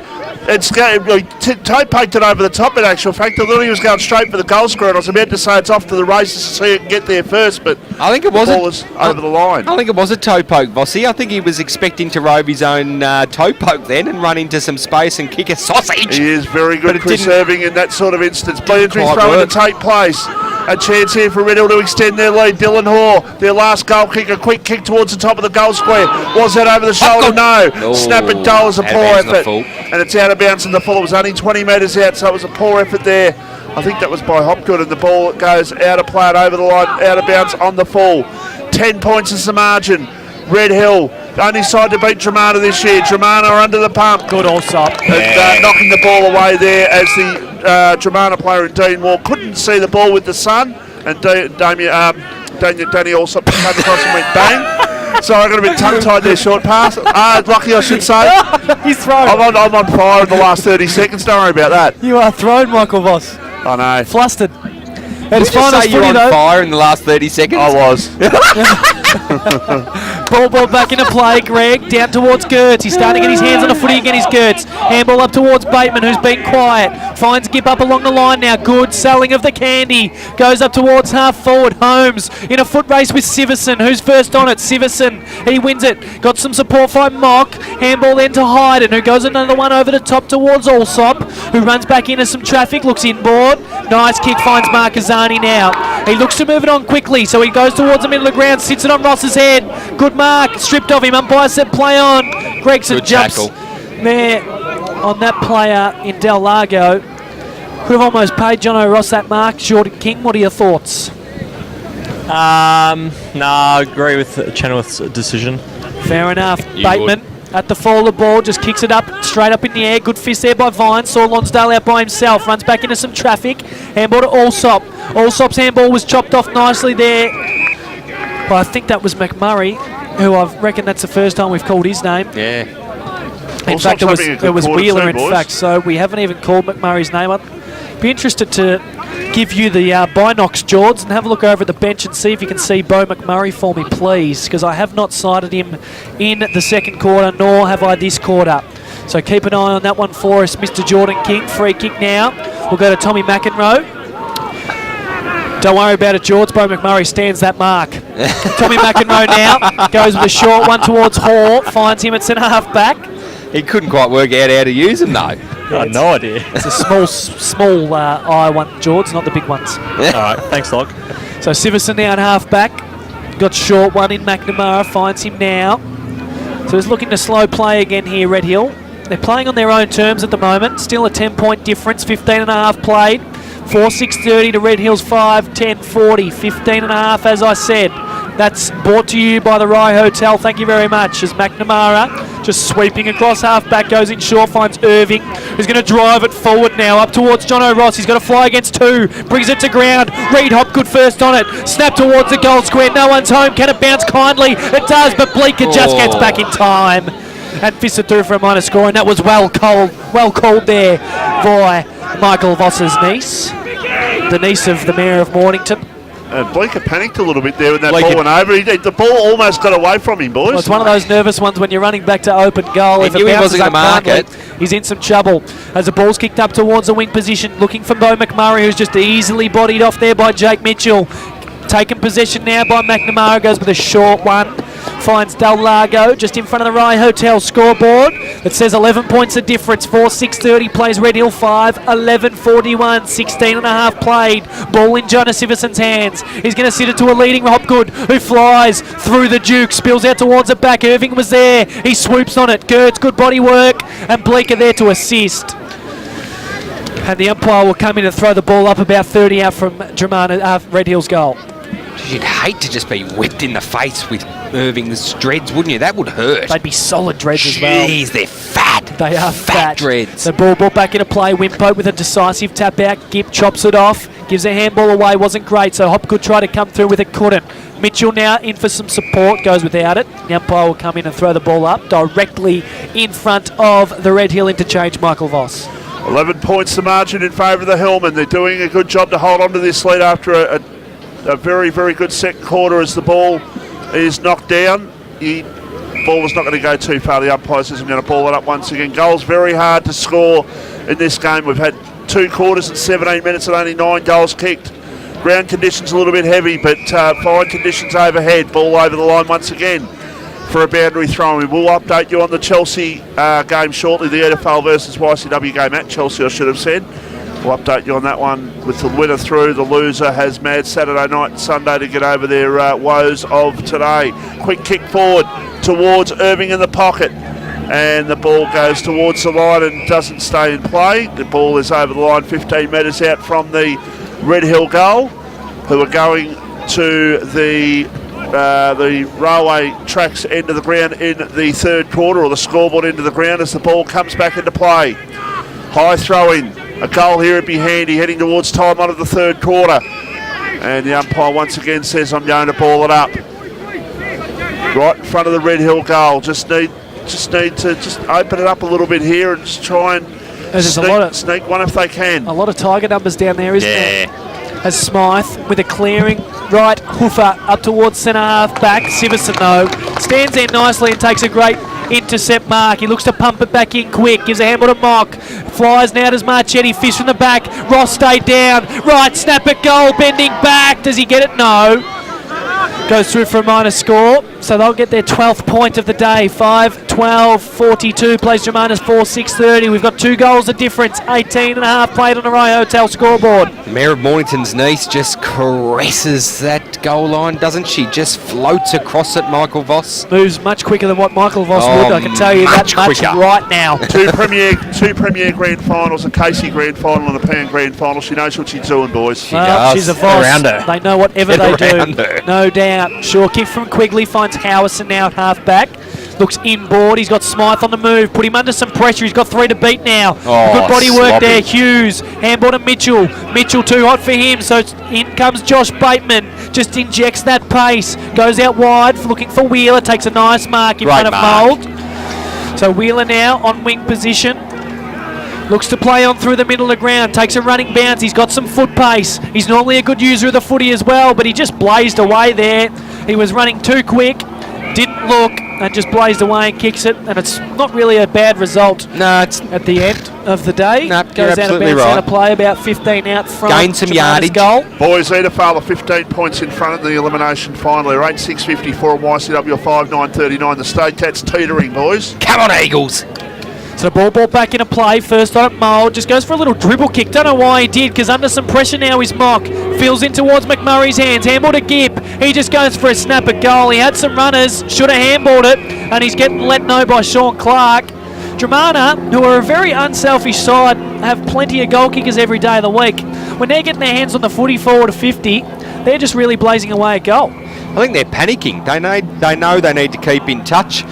S1: It's toe poked it over the top in actual fact. I thought he was going straight for the goal square, and I was about to say it's off to the races to see who can get there first, but
S3: I think it was
S1: the ball was over the line.
S3: I think it was a toe poke, Vossi. I think he was expecting to rove his own toe poke then and run into some space and kick a sausage.
S1: He is very good at preserving in that sort of instance. Bleedry throwing to take place. A chance here for Red Hill to extend their lead. Dylan Hoare, their last goal kick, a quick kick towards the top of the goal square. Was that over the shoulder? No. Snap it goal is a poor effort. And it's out of bounds in the full. It was only 20 metres out, so it was a poor effort there. I think that was by Hopgood, and the ball goes out of play and over the line, out of bounds on the full. 10 points is the margin. Red Hill, the only side to beat Germana this year. Germana are under the pump.
S2: Good also.
S1: And knocking the ball away there as the Germana player in Dean Moore couldn't see the ball with the sun. And Danny also came across and went bang. So I got a bit tongue-tied there, short pass. Lucky I should say.
S2: He's thrown.
S1: I'm on fire in the last 30 seconds, don't worry about that.
S2: You are thrown, Michael Voss.
S1: I know.
S2: Flustered.
S3: Did you say you were on fire in the last 30 seconds?
S1: I was.
S2: Ball back into play. Greg down towards Gertz. He's starting to get his hands on the footy again. He's Gertz. Handball up towards Bateman, who's been quiet. Finds Gibb up along the line now. Good selling of the candy. Goes up towards half forward. Holmes in a foot race with Siverson, who's first on it. Siverson, he wins it. Got some support by Mock. Handball then to Hayden, who goes another one over the top towards Allsop, who runs back into some traffic. Looks inboard. Nice kick. Finds Marquezani now. He looks to move it on quickly, so he goes towards the middle of the ground. Sits it on Ross's head. Good mark, stripped of him. Umpire said play on. Gregson jumps there on that player in Del Lago, who have almost paid John O'Ross that mark. Jordan King, what are your thoughts?
S5: I agree with Chenoweth's decision.
S2: Fair enough. Bateman at the fall of the ball, just kicks it up, straight up in the air. Good fist there by Vine. Saw Lonsdale out by himself. Runs back into some traffic. Handball to Allsop. Allsop's handball was chopped off nicely there. But I think that was McMurray, who I reckon that's the first time we've called his name.
S3: Yeah.
S2: In fact, it was Wheeler, in fact, so we haven't even called McMurray's name. I'd be interested to give you the binocs, George, and have a look over at the bench and see if you can see Bo McMurray for me, please, because I have not sighted him in the second quarter, nor have I this quarter. So keep an eye on that one for us, Mr. Jordan King. Free kick now. We'll go to Tommy McEnroe. Don't worry about it, George. Bo McMurray stands that mark. Tommy McEnroe now goes with a short one towards Hall, finds him at centre-half back.
S3: He couldn't quite work out how to use them, though.
S5: I had no idea.
S2: It's a small eye one, George, not the big ones.
S5: All right, thanks, Log.
S2: So Siverson now at half-back. Got short one in McNamara, finds him now. So he's looking to slow play again here, Red Hill. They're playing on their own terms at the moment. Still a 10-point difference, 15.5 played. 4-6-30 to Red Hills 5, 10-40, 15.5 as I said. That's brought to you by the Rye Hotel. Thank you very much. As McNamara just sweeping across half-back, goes in short, finds Irving, who's going to drive it forward now, up towards Jono Ross. He's got to fly against two, brings it to ground. Reed Hopgood first on it, snap towards the goal square. No one's home. Can it bounce kindly? It does, but Bleeker just gets back in time and fisted through for a minor score, and that was well called there by Michael Voss's niece, the niece of the Mayor of Mornington.
S1: Bleeker panicked a little bit there when that ball went over. The ball almost got away from him, boys.
S2: Well, it's one of those nervous ones when you're running back to open goal.
S3: He
S2: if
S3: knew
S2: it
S3: he wasn't
S2: bounces
S3: going
S2: up
S3: to mark
S2: kindly,
S3: it.
S2: he's in some trouble. As the ball's kicked up towards the wing position, looking for Bo McMurray, who's just easily bodied off there by Jake Mitchell. Taken possession now by McNamara, goes with a short one. Finds Del Largo just in front of the Rye Hotel scoreboard that says 11 points a difference. 4-6-30 plays Red Hill 5, 11-41, 16.5 played. Ball in Jonas Siverson's hands. He's going to sit it to a leading Hopgood, who flies through the Duke, spills out towards the back. Irving was there. He swoops on it. Gertz, good body work, and Bleeker there to assist. And the umpire will come in and throw the ball up about 30 out from Red Hill's goal.
S3: You'd hate to just be whipped in the face with Irving's dreads, wouldn't you? That would hurt.
S2: They'd be solid dreads as well.
S3: Jeez, they're fat.
S2: They are fat
S3: dreads.
S2: The ball brought back into play. Wimpo with a decisive tap out. Gipp chops it off. Gives a handball away. Wasn't great, so Hopgood tried to come through with it. Couldn't. Mitchell now in for some support. Goes without it. The umpire will come in and throw the ball up directly in front of the Red Hill interchange, Michael Voss.
S1: 11 points the margin in favour of the Hillmen. They're doing a good job to hold on to this lead after a very, very good second quarter as the ball is knocked down. The ball was not going to go too far. The umpires isn't going to ball it up once again. Goals very hard to score in this game. We've had 2 quarters and 17 minutes and only 9 goals kicked. Ground conditions a little bit heavy, but fine conditions overhead. Ball over the line once again for a boundary throw. We'll update you on the Chelsea game shortly, the EFL versus YCW game at Chelsea, I should have said. We'll update you on that one with the winner through. The loser has mad Saturday night and Sunday to get over their woes of today. Quick kick forward towards Irving in the pocket. And the ball goes towards the line and doesn't stay in play. The ball is over the line 15 metres out from the Red Hill goal, who are going to the railway tracks end of the ground in the third quarter, or the scoreboard end of the ground as the ball comes back into play. High throw in. A goal here would be handy, heading towards time on of the third quarter. And the umpire once again says, I'm going to ball it up. Right in front of the Red Hill goal. Just need to open it up a little bit here and just try and sneak one if they can.
S2: A lot of Tiger numbers down there, isn't there? As Smythe with a clearing right hoofer up towards centre half back. Siverson though stands there nicely and takes a great intercept mark. He looks to pump it back in quick. Gives a handball to Mock. Flies now to Marchetti. Fish from the back. Ross stayed down. Right, snap it, goal. Bending back. Does he get it? No. Goes through for a minor score. So they'll get their 12th point of the day. 5-12-42. Plays Germanas 4-6-30. We've got 2 goals of difference. 18.5 played on the Rye Hotel scoreboard.
S3: The Mayor of Mornington's niece just caresses that goal line, doesn't she? Just floats across it, Michael Voss.
S2: Moves much quicker than what Michael Voss would. I can tell you that much right now.
S1: Two Premier Grand Finals, a Casey Grand Final and a Pan Grand Final. She knows what she's doing, boys.
S2: She does. She's a Voss. They know whatever they do. No doubt. Sure kick from Quigley. Finds Howison now at half back. Looks inboard. He's got Smythe on the move. Put him under some pressure. He's got 3 to beat now. Good body work there. Hughes. Handball to Mitchell. Mitchell too hot for him. So in comes Josh Bateman. Just injects that pace. Goes out wide looking for Wheeler. Takes a nice mark in front of Mould. So Wheeler now on wing position. Looks to play on through the middle of the ground. Takes a running bounce. He's got some foot pace. He's normally a good user of the footy as well, but he just blazed away there. He was running too quick. Didn't look and just blazed away and kicks it. And it's not really a bad result.
S3: No, it's
S2: at the end of the day.
S3: No,
S2: goes out of bounds, out of play, about 15 out from
S3: gained some yardage.
S2: Goal.
S1: Boys, Edafale 15 points in front of the elimination final. They're 8-6-54 and YCW 5-9-39. The state cat's teetering, boys.
S3: Come on, Eagles.
S2: So the ball back into play. First on it, Mould just goes for a little dribble kick. Don't know why he did, because under some pressure now is Mock. Feels in towards McMurray's hands. Handball to Gibb. He just goes for a snap at goal. He had some runners. Should have handballed it. And he's getting let know by Sean Clark. Dramana, who are a very unselfish side, have plenty of goal kickers every day of the week. When they're getting their hands on the footy forward of 50, they're just really blazing away at goal.
S3: I think they're panicking. They know they need to keep in touch,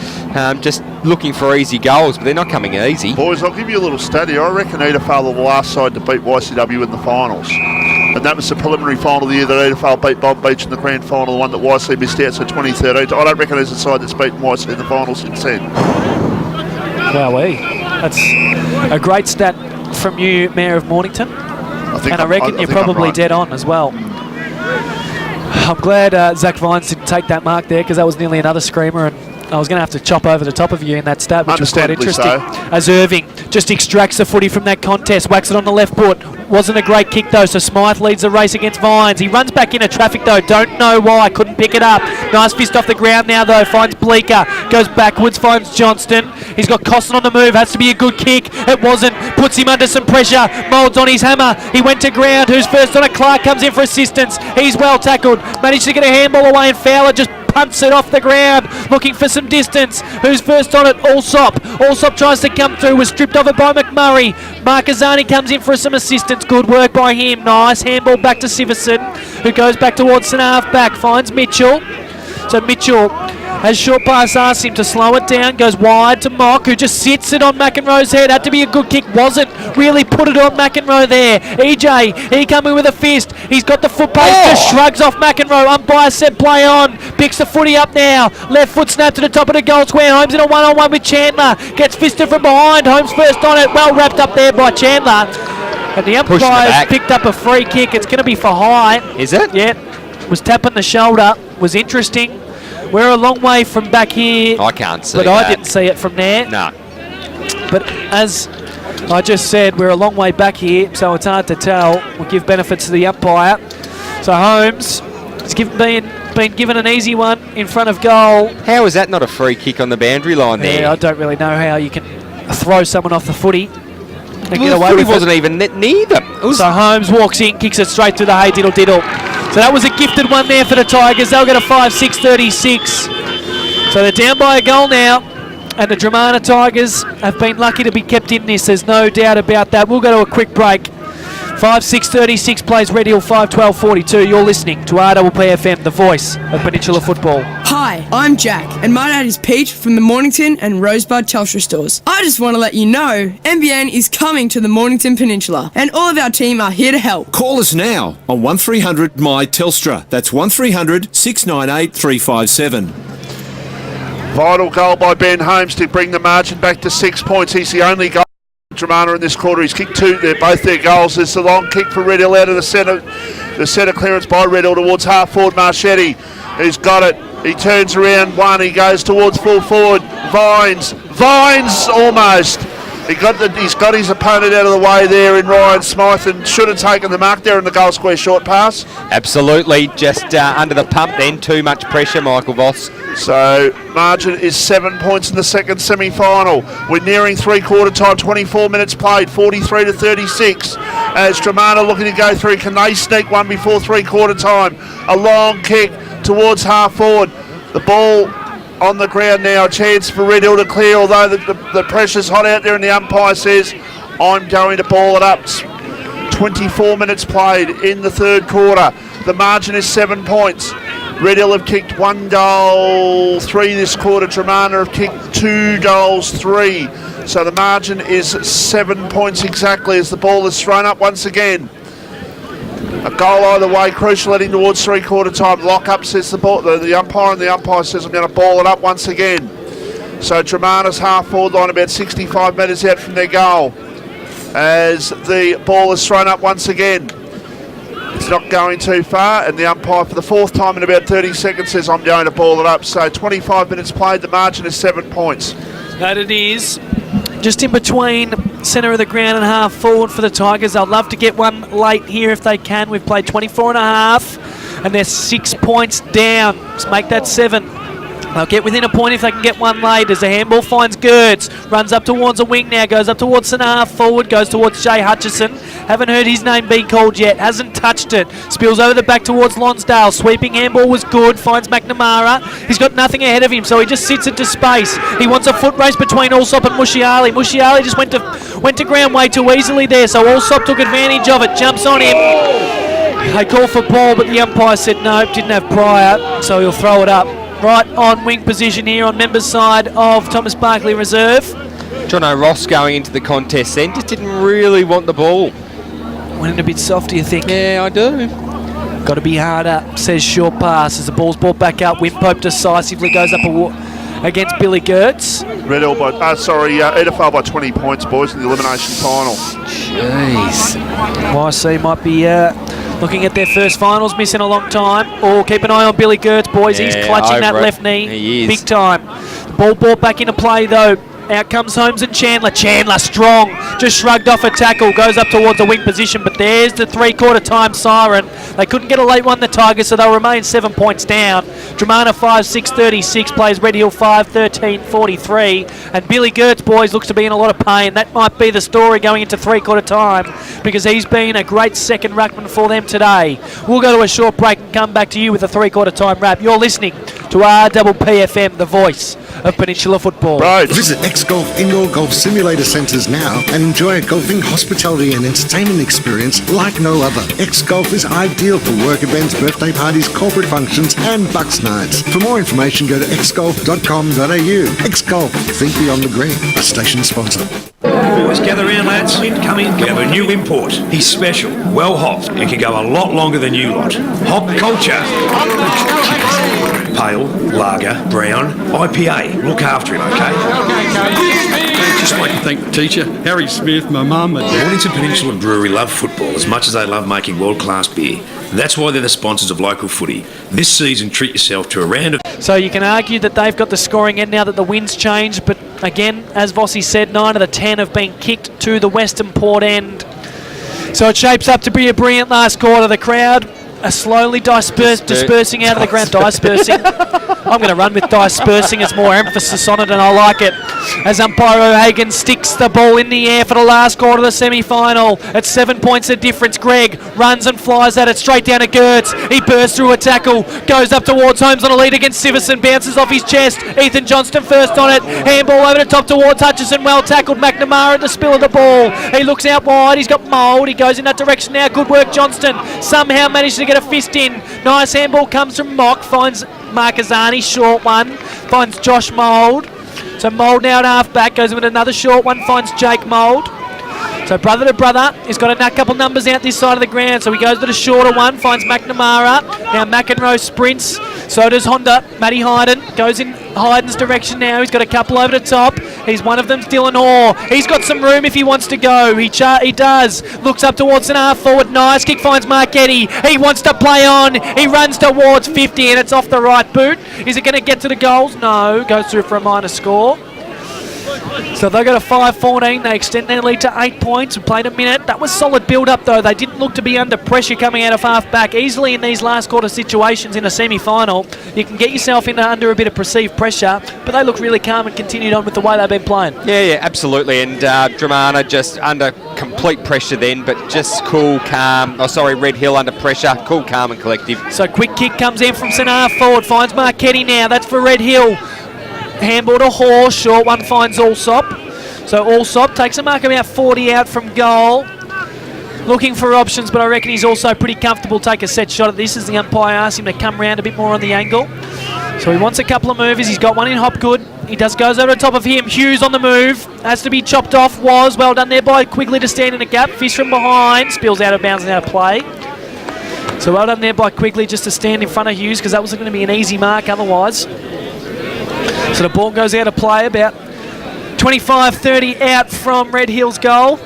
S3: just looking for easy goals, but they're not coming easy.
S1: Boys, I'll give you a little study. I reckon Edafale were the last side to beat YCW in the finals. And that was the preliminary final of the year that Edafale beat Bob Beach in the grand final, the one that YC missed out, so 2013. I don't reckon there's a side that's beaten YC in the finals since then.
S2: Wowee. That's a great stat from you, Mayor of Mornington. I reckon you're probably dead on as well. I'm glad Zach Vines didn't take that mark there, because that was nearly another screamer, and I was going to have to chop over the top of you in that stat, which was quite interesting.
S1: So.
S2: As Irving just extracts the footy from that contest, whacks it on the left foot. Wasn't a great kick though, so Smythe leads the race against Vines. He runs back into traffic though, don't know why, couldn't pick it up. Nice fist off the ground now though, finds Bleeker, goes backwards, finds Johnston. He's got Costin on the move, has to be a good kick. It wasn't, puts him under some pressure. Moulds on his hammer, he went to ground. Who's first on it? Clark comes in for assistance. He's well tackled, managed to get a handball away, and Fowler just punts it off the ground, looking for some distance. Who's first on it? Allsop. Allsop tries to come through, was stripped over by McMurray. Marcazani comes in for some assistance. Good work by him. Nice handball back to Siverson, who goes back towards centre half back, finds Mitchell. So Mitchell, as short pass asks him to slow it down, goes wide to Mock, who just sits it on McEnroe's head. Had to be a good kick, wasn't. Really put it on McEnroe there. EJ, he coming with a fist. He's got the foot pace, just shrugs off McEnroe. Umpire said play on. Picks the footy up now. Left foot snap to the top of the goal square. Holmes in a one-on-one with Chandler. Gets fisted from behind. Holmes first on it. Well wrapped up there by Chandler. And the umpire's picked up a free kick. It's going to be for high.
S3: Is it?
S2: Yeah. Was tapping the shoulder. Was interesting. We're a long way from back here.
S3: I can't see
S2: but
S3: that.
S2: I didn't see it from there.
S3: No.
S2: But as I just said, we're a long way back here, so it's hard to tell. We'll give benefits to the umpire. So Holmes has been given an easy one in front of goal.
S3: How is that not a free kick on the boundary line there?
S2: Yeah, I don't really know how you can throw someone off the footy and get away with it.
S3: The footy wasn't even near them.
S2: So Holmes walks in, kicks it straight through the hay diddle diddle. So that was a gifted one there for the Tigers. They'll get a 5-6-36. So they're down by a goal now, and the Dramana Tigers have been lucky to be kept in this. There's no doubt about that. We'll go to a quick break. 5-6-36 plays Red Hill 5-12-42. You're listening to RPPFM, the voice of Peninsula football.
S10: Hi, I'm Jack, and my dad is Pete from the Mornington and Rosebud Telstra stores. I just want to let you know, NBN is coming to the Mornington Peninsula, and all of our team are here to help.
S11: Call us now on 1300 My Telstra. That's 1300 698 357.
S1: Vital goal by Ben Holmes to bring the margin back to 6 points. He's the only goal Dramana in this quarter. He's kicked two. They're both their goals. There's the long kick for Red Hill out of the centre. The centre clearance by Red Hill towards half forward Marchetti. He's got it. He turns around one. He goes towards full forward. Vines almost. He's got his opponent out of the way there in Ryan Smythe, and should have taken the mark there in the goal square short pass.
S3: Absolutely, just under the pump then. Too much pressure, Michael Voss.
S1: So margin is 7 points in the second semi-final. We're nearing three-quarter time, 24 minutes played, 43-36. As Dramana looking to go through, can they sneak one before three-quarter time? A long kick towards half forward. The ball on the ground now, a chance for Red Hill to clear, although the pressure's hot out there and the umpire says, I'm going to ball it up. 24 minutes played in the third quarter. The margin is 7 points. Red Hill have kicked 1 goal, 3 this quarter. Dramana have kicked 2 goals, 3. So the margin is 7 points exactly as the ball is thrown up once again. A goal either way, crucial heading towards three-quarter time. Lock up, says the umpire, and the umpire says, I'm going to ball it up once again. So Dramana's half forward line about 65 metres out from their goal. As the ball is thrown up once again. It's not going too far, and the umpire for the fourth time in about 30 seconds says I'm going to ball it up. So 25 minutes played, the margin is 7 points.
S2: That it is. Just in between centre of the ground and half forward for the Tigers. I'd love to get one late here if they can. We've played 24 and a half, and they're 6 points down. Let's make that 7. They'll get within a point if they can get one late as the handball finds Gertz. Runs up towards a wing now, goes up towards centre half forward, goes towards Jay Hutchison. Haven't heard his name being called yet, hasn't touched it. Spills over the back towards Lonsdale. Sweeping handball was good, finds McNamara. He's got nothing ahead of him, so he just sits into space. He wants a foot race between Allsop and Mushiali. Mushiali just went to ground way too easily there, so Allsop took advantage of it, jumps on him. They call for ball, but the umpire said no, didn't have prior, so he'll throw it up. Right on wing position here on members' side of Thomas Barkley Reserve.
S3: Jono Ross going into the contest then, just didn't really want the ball.
S2: Went in a bit soft, do you think?
S3: Yeah, I do.
S2: Got to be harder, says short pass as the ball's brought back up. Wimpope decisively goes up against Billy Gertz.
S1: Edifal by 20 points, boys, in the elimination final.
S3: Jeez.
S2: YC might be looking at their first finals, missing a long time. Oh, keep an eye on Billy Gertz, boys.
S3: Yeah,
S2: he's clutching that left knee.
S3: He is.
S2: Big time. The ball brought back into play, though. Out comes Holmes and Chandler. Chandler strong. Just shrugged off a tackle. Goes up towards the wing position, but there's the three-quarter time siren. They couldn't get a late one, the Tigers, so they'll remain 7 points down. Dramana 5-6-36 plays Red Hill 5-13-43. And Billy Gertz, boys, looks to be in a lot of pain. That might be the story going into three-quarter time because he's been a great second ruckman for them today. We'll go to a short break and come back to you with a three-quarter time wrap. You're listening to RPPFM, the voice of Peninsula football.
S1: Right.
S4: Visit X-Golf Indoor Golf Simulator Centres now and enjoy a golfing hospitality and entertainment experience like no other. X-Golf is ideal for work events, birthday parties, corporate functions and bucks nights. For more information, go to xgolf.com.au. X-Golf, think beyond the green. A station sponsor.
S9: Boys, gather round, lads. Come in. We have a new import. He's special, well hopped, and can go a lot longer than you lot. Hop culture. Pale, lager, brown, IPA. Look after him, okay?
S16: I'd just like to thank the teacher, Harry Smith, my mum. And
S9: Mornington Peninsula Brewery love football as much as they love making world-class beer. That's why they're the sponsors of local footy. This season, treat yourself to a round of...
S2: So you can argue that they've got the scoring end now that the wind's changed, but again, as Vossi said, 9 of the 10 have been kicked to the Western Port end. So it shapes up to be a brilliant last quarter. The crowd are slowly dispersing out of the ground. Dispersing. I'm going to run with dispersing. It's more emphasis on it, and I like it. As umpire O'Hagan sticks the ball in the air for the last quarter of the semi-final. At 7 points of difference, Greg runs and flies at it straight down to Gertz. He bursts through a tackle, goes up towards Holmes on a lead against Siverson, bounces off his chest. Ethan Johnston first on it. Handball over the top towards Hutchison. Well tackled. McNamara at the spill of the ball. He looks out wide. He's got Mould. He goes in that direction now. Good work, Johnston. Somehow managed to get a fist in. Nice handball comes from Mock. Finds Markazani, short one. Finds Josh Mould. So Mould now at half-back, goes with another short one, finds Jake Mould. So brother to brother, he's got a couple numbers out this side of the ground, so he goes to the shorter one, finds McNamara. Now McEnroe sprints, so does Honda. Matty Hayden goes in Hayden's direction now. He's got a couple over the top. He's one of them's Dylan Orr. He's got some room if he wants to go. He does. Looks up towards an half forward. Nice kick, finds Marchetti. He wants to play on. He runs towards 50 and it's off the right boot. Is it going to get to the goals? No. Goes through for a minor score. So they got a 5-14. They extend their lead to 8 points. We played a minute. That was solid build-up, though. They didn't look to be under pressure coming out of half-back. Easily in these last quarter situations in a semi-final, you can get yourself under a bit of perceived pressure, but they look really calm and continued on with the way they've been playing.
S3: Yeah, absolutely. And Dramana just under complete pressure then, but just cool, calm. Red Hill under pressure. Cool, calm and collective.
S2: So quick kick comes in from centre half forward. Finds Marchetti now. That's for Red Hill. Handball to Hall, short one finds Allsop. So Allsop takes a mark about 40 out from goal. Looking for options, but I reckon he's also pretty comfortable take a set shot at this as the umpire asks him to come round a bit more on the angle. So he wants a couple of movers. He's got one in Hopgood. He goes over the top of him. Hughes on the move. Has to be chopped off. Was well done there by Quigley to stand in a gap. Fish from behind. Spills out of bounds and out of play. So well done there by Quigley just to stand in front of Hughes because that was going to be an easy mark otherwise. So the ball goes out of play about 25-30 out from Red Hill's goal.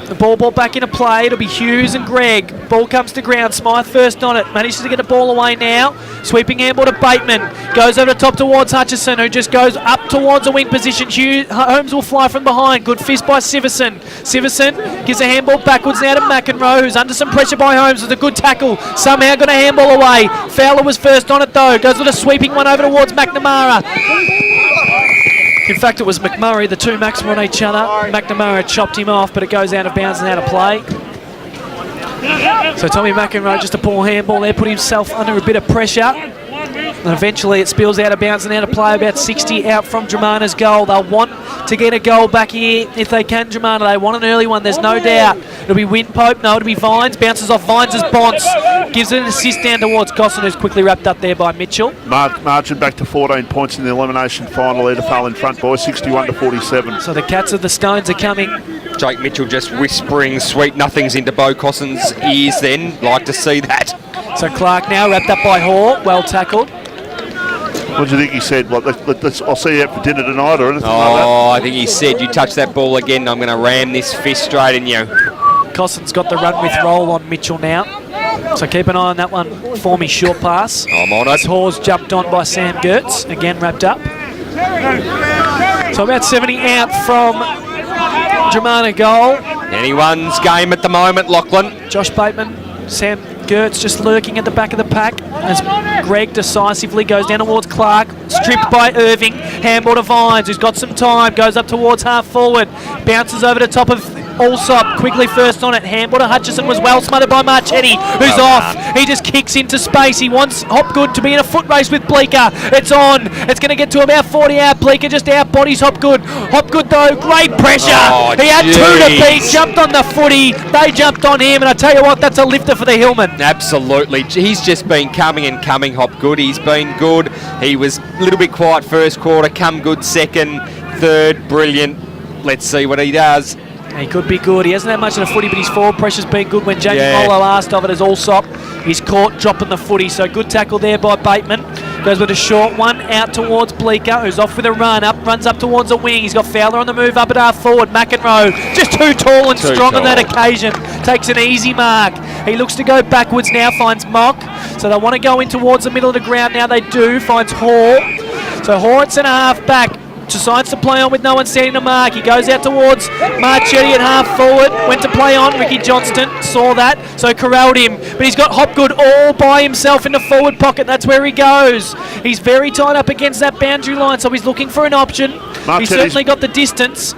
S2: The ball brought back into play. It'll be Hughes and Gregg. Ball comes to ground. Smythe first on it. Manages to get the ball away now. Sweeping handball to Bateman. Goes over the top towards Hutchison, who just goes up towards a wing position. Holmes will fly from behind. Good fist by Siverson. Siverson gives a handball backwards now to McEnroe, who's under some pressure by Holmes with a good tackle. Somehow got a handball away. Fowler was first on it though. Goes with a sweeping one over towards McNamara. In fact, it was McMurray. The two Macs were on each other. McNamara chopped him off, but it goes out of bounds and out of play. So Tommy McEnroe, just a poor handball there, put himself under a bit of pressure. And eventually it spills out of bounds and out of play, about 60 out from Dramana's goal. They'll want to get a goal back here if they can, Dramana. They want an early one, there's no doubt. It'll be Winpope, no, it'll be Vines. Bounces off Vines as Bonce. Gives it an assist down towards Gosson, who's quickly wrapped up there by Mitchell.
S1: Margin back to 14 points in the elimination final. Edithvale in front, boys, 61-47.
S2: So the Cats of the Stones are coming.
S3: Jake Mitchell just whispering sweet nothings into Bo Cosson's ears then. Like to see that.
S2: So Clark now wrapped up by Hoare, well tackled.
S1: What do you think he said? Well, I'll see you out for dinner tonight or anything like that?
S3: Oh, I think he said, you touch that ball again, I'm going to ram this fist straight in you.
S2: Cosson's got the run with roll on Mitchell now. So keep an eye on that one for me, short pass.
S3: I'm on it.
S2: Hoare's jumped on by Sam Gertz, again wrapped up. So about 70 out from Dramana goal.
S3: Anyone's game at the moment, Lachlan.
S2: Josh Bateman, Sam Gertz just lurking at the back of the pack as Gregg decisively goes down towards Clark, stripped by Irving, handball to Vines, who's got some time, goes up towards half forward, bounces over the top of Allsop, quickly first on it, handball to Hutchison, was well smothered by Marchetti, who's off. He just kicks into space. He wants Hopgood to be in a foot race with Bleecker. It's on. It's going to get to about 40 out. Bleecker just out bodies Hopgood. Hopgood though, great pressure.
S3: Oh,
S2: he had two to beat, jumped on the footy. They jumped on him, and I tell you what, that's a lifter for the Hillman.
S3: Absolutely. He's just been coming and coming, Hopgood. He's been good. He was a little bit quiet first quarter, come good second, third, brilliant. Let's see what he does.
S2: He could be good. He hasn't had much of the footy, but his forward pressure's been good. When Jamie Molo asked of it as Allsop, he's caught dropping the footy. So good tackle there by Bateman. Goes with a short one out towards Bleecker, who's off with a run up, runs up towards a wing. He's got Fowler on the move up at half forward. McEnroe, just too tall and strong on that occasion. Takes an easy mark. He looks to go backwards now, finds Mock. So they want to go in towards the middle of the ground now. They do. Finds Hoare. So Hoare at centre half back. Decides to play on with no one standing to mark. He goes out towards Marchetti at half forward. Went to play on. Ricky Johnston saw that, so corralled him. But he's got Hopgood all by himself in the forward pocket. That's where he goes. He's very tight up against that boundary line, so he's looking for an option. He's certainly got the distance.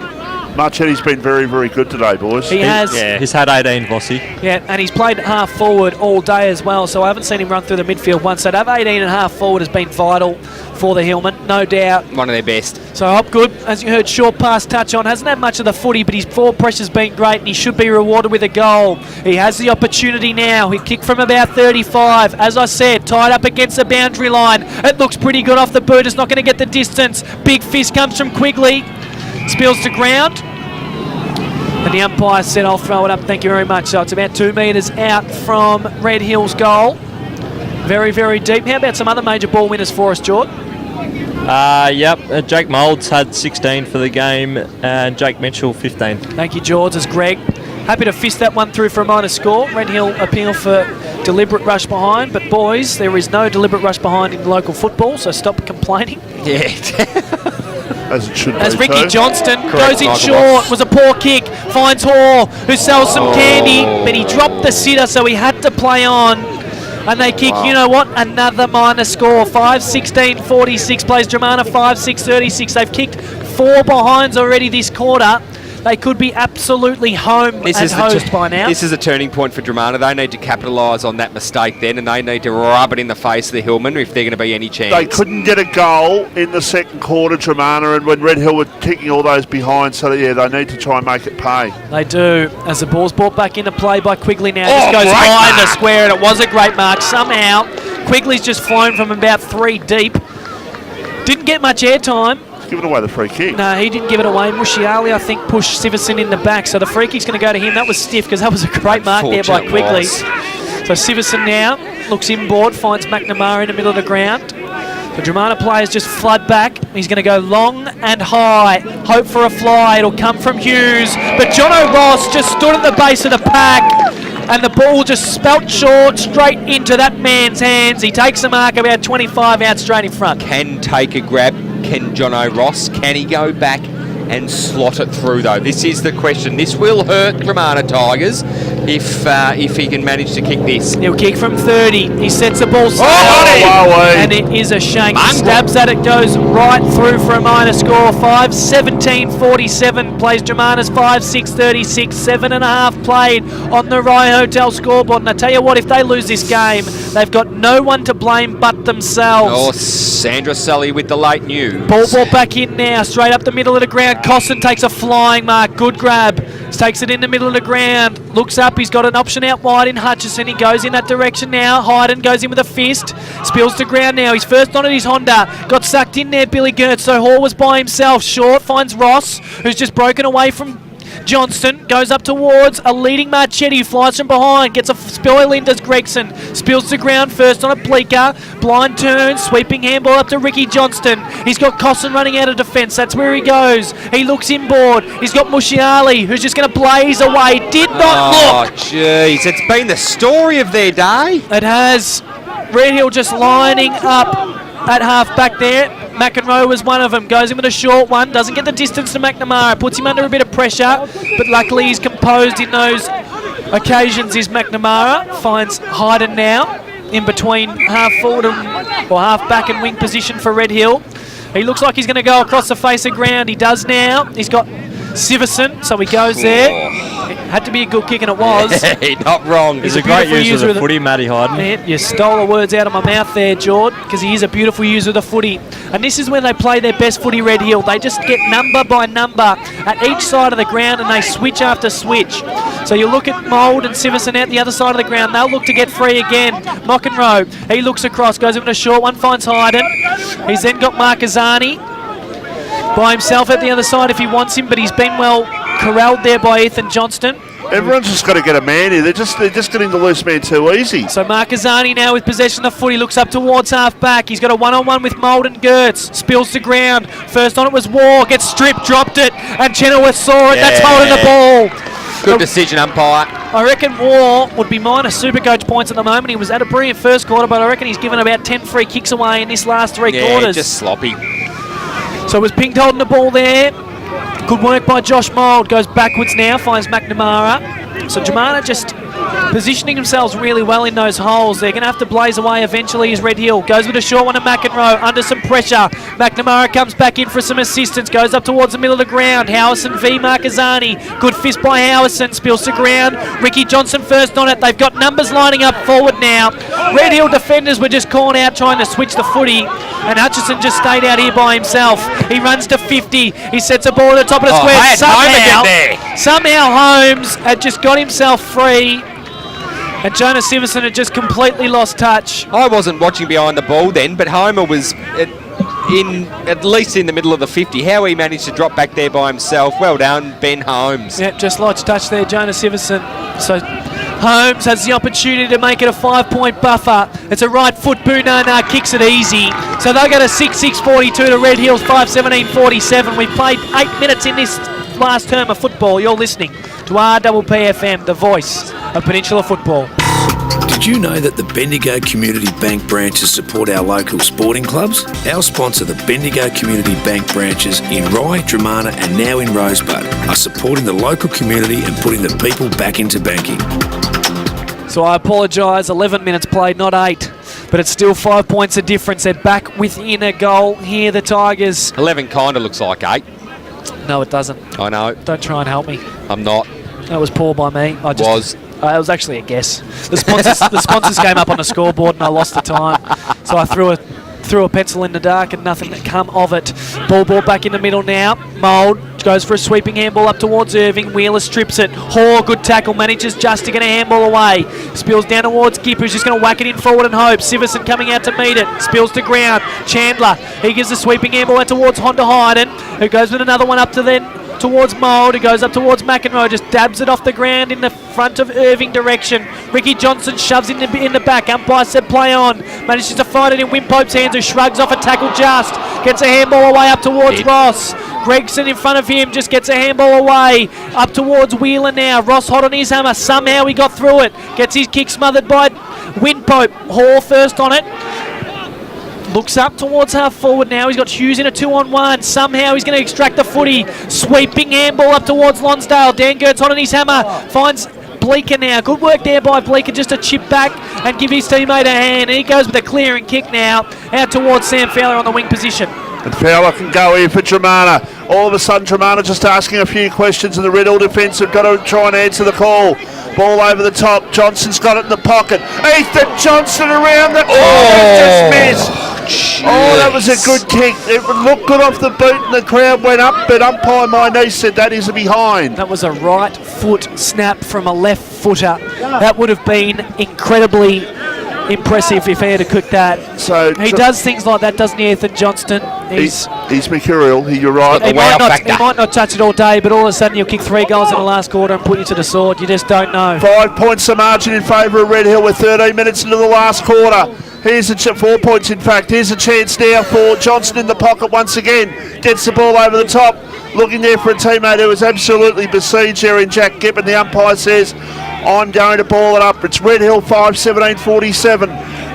S1: Marchetti's been very, very good today, boys.
S2: He has.
S5: Yeah, he's had 18, Vossi.
S2: Yeah, and he's played half forward all day as well, so I haven't seen him run through the midfield once. So to have 18 and half forward has been vital for the Hillman, no doubt.
S3: One of their best.
S2: So Hopgood, as you heard, short pass touch on, hasn't had much of the footy, but his forward pressure's been great and he should be rewarded with a goal. He has the opportunity now. He kicked from about 35. As I said, tied up against the boundary line. It looks pretty good off the boot. It's not going to get the distance. Big fist comes from Quigley. Spills to ground. And the umpire said, I'll throw it up, thank you very much. So it's about 2 metres out from Red Hill's goal. Very, very deep. How about some other major ball winners for us, Jord?
S5: Yep, Jake Moulds had 16 for the game and Jake Mitchell 15.
S2: Thank you, George. As Greg, happy to fist that one through for a minor score. Red Hill appeal for deliberate rush behind, but boys, there is no deliberate rush behind in local football, so stop complaining.
S3: Yeah.
S1: As it should be.
S2: As Ricky Johnston
S3: Correct,
S2: goes in
S3: Michael
S2: short,
S3: Moss.
S2: was a poor kick, finds Hoare, who sells some candy, but he dropped the sitter, so he had to play on. And they kick, you know what, another minor score. 5-16-46 plays Dramana 5-6-36. They've kicked 4 behinds already this quarter. They could be absolutely home and host by now.
S3: This is a turning point for Dramana. They need to capitalise on that mistake then, and they need to rub it in the face of the Hillman if they're going to be any chance.
S1: They couldn't get a goal in the second quarter, Dramana, and when Red Hill were kicking all those behind, so yeah, they need to try and make it pay.
S2: They do. As the ball's brought back into play by Quigley now. Just goes
S3: great
S2: high in the
S3: mark.
S2: square, and it was a great mark. Somehow, Quigley's just flown from about 3 deep. Didn't get much airtime.
S1: Giving away the free kick.
S2: No, he didn't give it away. Mushiali, I think, pushed Siverson in the back. So the free kick's going to go to him. That was stiff because that was a great mark there by Quigley. So Siverson now looks inboard, finds McNamara in the middle of the ground. So The Dramana players just flood back. He's going to go long and high. Hope for a fly. It'll come from Hughes. But Jono Ross just stood at the base of the pack. And the ball just spelt short straight into that man's hands. He takes the mark about 25 out straight in front.
S3: Can take a grab. Can Jono Ross? Can he go back and slot it through, though? This is the question. This will hurt Dramana Tigers if he can manage to kick this.
S2: He'll kick from 30. He sets the ball and it is a shank. Stabs at it, goes right through for a minor score. 5-17-47 plays Dramana's 5-6-36. 7.5 played on the Rye Hotel scoreboard. And I tell you what, if they lose this game, they've got no one to blame but themselves.
S3: Oh, Sandra Sully with the late news.
S2: Ball back in now, straight up the middle of the ground. Costin takes a flying mark. Good grab. Takes it in the middle of the ground. Looks up. He's got an option out wide in Hutchison. He goes in that direction now. Hayden goes in with a fist. Spills to ground now. He's first on at his Honda. Got sucked in there, Billy Gertz. So Hall was by himself. Short finds Ross, who's just broken away from Johnston. Goes up towards a leading Marchetti who flies from behind. Gets a spill in, does Gregson. Spills to ground first on a Bleeker. Blind turn. Sweeping handball up to Ricky Johnston. He's got Costin running out of defence. That's where he goes. He looks inboard. He's got Mushiali, who's just going to blaze away. Did not look.
S3: Oh, jeez. It's been the story of their day.
S2: It has. Red Hill just lining up at half back there. McEnroe was one of them. Goes in with a short one. Doesn't get the distance to McNamara. Puts him under a bit of pressure. But luckily he's composed in those occasions is McNamara. Finds Hayden now in between half forward or half back and wing position for Red Hill. He looks like he's going to go across the face of ground. He does now. He's got Siverson, so he goes there. It had to be a good kick, and it was.
S3: Not wrong.
S5: He's a great user of the footy, Matty Hayden.
S2: You stole the words out of my mouth there, Jord, because he is a beautiful user of the footy. And this is when they play their best footy, Red Hill. They just get number by number at each side of the ground, and they switch after switch. So you look at Mould and Siverson out the other side of the ground. They'll look to get free again. McEnroe, he looks across, goes in a short one, finds Hayden. He's then got Markazani by himself at the other side if he wants him, but he's been well corralled there by Ethan Johnston.
S1: Everyone's just got to get a man here. They're just getting the loose man too easy.
S2: So Markazani now with possession of the footy, looks up towards half back. He's got a one-on-one with Mould and Gertz. Spills to ground. First on it was War. Gets stripped, dropped it, and Chenoweth saw it. Yeah. That's holding the ball.
S3: Good decision, umpire.
S2: I reckon War would be minus Supercoach points at the moment. He was at a brilliant first quarter, but I reckon he's given about 10 free kicks away in this last three quarters.
S3: Just sloppy.
S2: So it was Pink holding the ball there. Good work by Josh Mould. Goes backwards now, finds McNamara. So Dramana just positioning themselves really well in those holes. They're going to have to blaze away eventually as Red Hill. Goes with a short one to McEnroe. Under some pressure. McNamara comes back in for some assistance. Goes up towards the middle of the ground. Howison v Markazani. Good fist by Howison. Spills to ground. Ricky Johnson first on it. They've got numbers lining up forward now. Red Hill defenders were just calling out trying to switch the footy. And Hutchison just stayed out here by himself. He runs to 50. He sets a ball at the top of the square. Somehow Holmes had just got himself free. And Jonas Siverson had just completely lost touch.
S3: I wasn't watching behind the ball then, but Homer was at least in the middle of the 50. How he managed to drop back there by himself. Well done, Ben Holmes.
S2: Yep, just lost touch there, Jonas Siverson. So Holmes has the opportunity to make it a 5-point buffer. It's a right foot Boonana, kicks it easy. So they'll go to 6-6-42 to Red Hills 5-17-47. We've played 8 minutes in this last term of football. You're listening to RPPFM, the voice of Peninsula football.
S9: Did you know that the Bendigo Community Bank branches support our local sporting clubs? Our sponsor, the Bendigo Community Bank branches in Rye, Dramana and now in Rosebud, are supporting the local community and putting the people back into banking.
S2: So I apologise, 11 minutes played, not 8. But it's still 5 points of difference. They're back within a goal here, the Tigers.
S3: 11 kind of looks like 8.
S2: No, it doesn't.
S3: I know.
S2: Don't try and help me.
S3: I'm not.
S2: That was poor by me.
S3: It was
S2: actually a guess. The sponsors came up on the scoreboard and I lost the time. So I threw a pencil in the dark and nothing that come of it. Ball back in the middle now. Mould goes for a sweeping handball up towards Irving. Wheeler strips it. Hoare, good tackle, manages just to get a handball away. Spills down towards Gipp, who's just going to whack it in forward and hope. Siverson coming out to meet it. Spills to ground. Chandler, he gives a sweeping handball out towards Honda Hayden, who goes with another one up to then towards Mould. It goes up towards McEnroe. Just dabs it off the ground in the front of Irving direction. Ricky Johnson shoves in the back. Umpire said play on. Manages to find it in Wimpope's hands, who shrugs off a tackle just. Gets a handball away up towards Ross. Gregson in front of him just gets a handball away. Up towards Wheeler now. Ross hot on his hammer. Somehow he got through it. Gets his kick smothered by Wimpope. Hall first on it. Looks up towards half forward now. He's got Hughes in a 2-on-1. Somehow he's going to extract the footy. Sweeping handball up towards Lonsdale. Dan Gertz hot on his hammer. Finds Bleeker now. Good work there by Bleeker just to chip back and give his teammate a hand. And he goes with a clearing kick now out towards Sam Fowler on the wing position.
S1: And Fowler can go here for Dramana. All of a sudden, Dramana just asking a few questions, and the Red Hill defence have got to try and answer the call. Ball over the top. Johnson's got it in the pocket. Ethan Johnson around the corner. Just missed. Oh, that was a good kick. It looked good off the boot, and the crowd went up, but umpire my niece said that is a behind.
S2: That was a right foot snap from a left footer. That would have been incredibly impressive if he had to cook that.
S1: So
S2: he does things like that, doesn't he, Ethan Johnston?
S1: He's mercurial. You're right.
S2: He might not touch it all day, but all of a sudden he'll kick 3 goals in the last quarter and put you to the sword. You just don't know.
S1: 5 points the margin in favour of Red Hill with 13 minutes into the last quarter. Here's 4 points in fact. Here's a chance now for Johnson in the pocket once again. Gets the ball over the top. Looking there for a teammate who was absolutely besieged there in Jack Gibb, and the umpire says, I'm going to ball it up. It's Red Hill 5-17-47.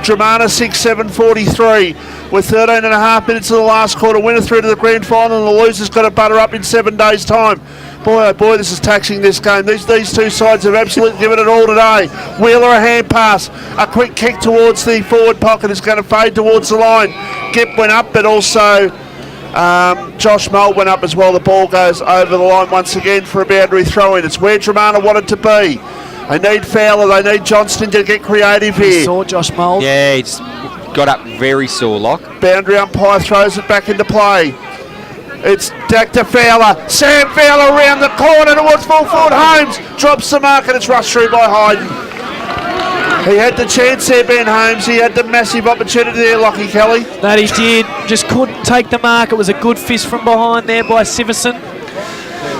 S1: Dramana 6-7-43. With 13 and a half minutes of the last quarter. Winner through to the grand final, and the loser's got to butter up in 7 days' time. Boy, oh boy, this is taxing this game. These two sides have absolutely given it all today. Wheeler a hand pass. A quick kick towards the forward pocket is going to fade towards the line. Gibb went up, but also Josh Mould went up as well. The ball goes over the line once again for a boundary throw-in. It's where Dramana wanted to be. They need Fowler, they need Johnston to get creative here.
S2: Saw Josh Mould.
S3: Yeah, he's got up very sore, Lock.
S1: Boundary umpire throws it back into play. It's Dr. Fowler. Sam Fowler around the corner towards full forward. Holmes drops the mark, and it's rushed through by Hayden. He had the chance there, Ben Holmes. He had the massive opportunity there, Lockie Kelly.
S2: That he did. Just couldn't take the mark. It was a good fist from behind there by Siverson.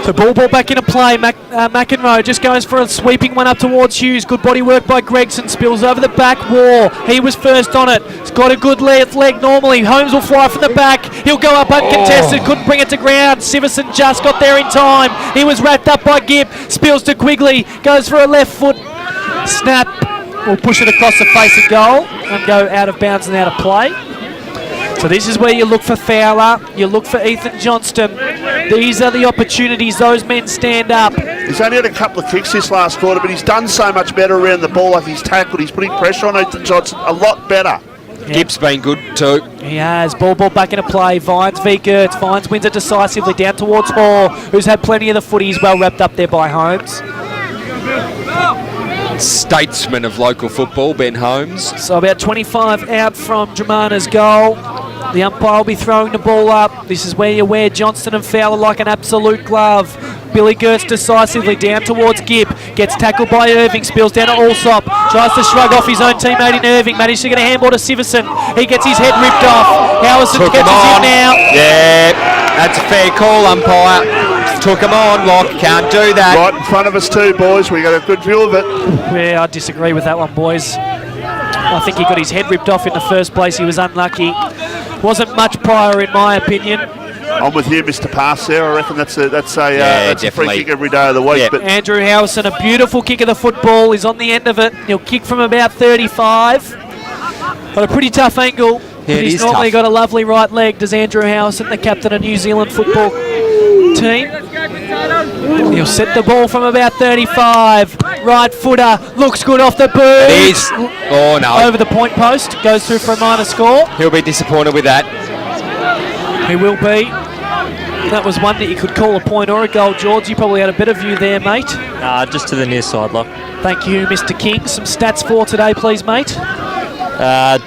S2: So ball back into play. McEnroe just goes for a sweeping one up towards Hughes. Good body work by Gregson. Spills over the back wall. He was first on it. He's got a good left leg normally. Holmes will fly from the back. He'll go up uncontested. Couldn't bring it to ground. Siverson just got there in time. He was wrapped up by Gibb. Spills to Quigley. Goes for a left foot snap. Will push it across the face of goal and go out of bounds and out of play. So this is where you look for Fowler, you look for Ethan Johnston. These are the opportunities. Those men stand up.
S1: He's only had a couple of kicks this last quarter, but he's done so much better around the ball. Like he's tackled, he's putting pressure on Ethan Johnston a lot better.
S2: Yeah.
S3: Gibbs been good too.
S2: He has. Ball back into play. Vines v Gertz. Vines wins it decisively down towards Hall, who's had plenty of the footy. He's well wrapped up there by Holmes.
S3: Statesman of local football, Ben Holmes.
S2: So about 25 out from Dramana's goal. The umpire will be throwing the ball up. This is where you wear Johnston and Fowler like an absolute glove. Billy Gertz decisively down towards Gibb. Gets tackled by Irving. Spills down to Allsop. Tries to shrug off his own teammate in Irving. Managed to get a handball to Siverson. He gets his head ripped off. Howison catches him now.
S3: Yeah, that's a fair call, umpire. Took him on, Lock. Can't do that.
S1: Right in front of us too, boys. We got a good view of it.
S2: Yeah, I disagree with that one, boys. I think he got his head ripped off in the first place. He was unlucky. Wasn't much prior, in my opinion.
S1: I'm with you, Mr. Pass there. I reckon that's a free kick every day of the week.
S3: Yeah.
S1: But
S2: Andrew Howison, a beautiful kick of the football. He's on the end of it. He'll kick from about 35. Got a pretty tough angle.
S3: Yeah,
S2: He's normally got a lovely right leg. Does Andrew Howison, the captain of New Zealand football team. He'll set the ball from about 35. Right footer. Looks good off the boot.
S3: It is. Oh, no.
S2: Over the point post. Goes through for a minor score.
S3: He'll be disappointed with that.
S2: He will be. That was one that you could call a point or a goal. George, you probably had a better view there, mate.
S5: Just to the near side, Lock.
S2: Thank you, Mr. King. Some stats for today, please, mate.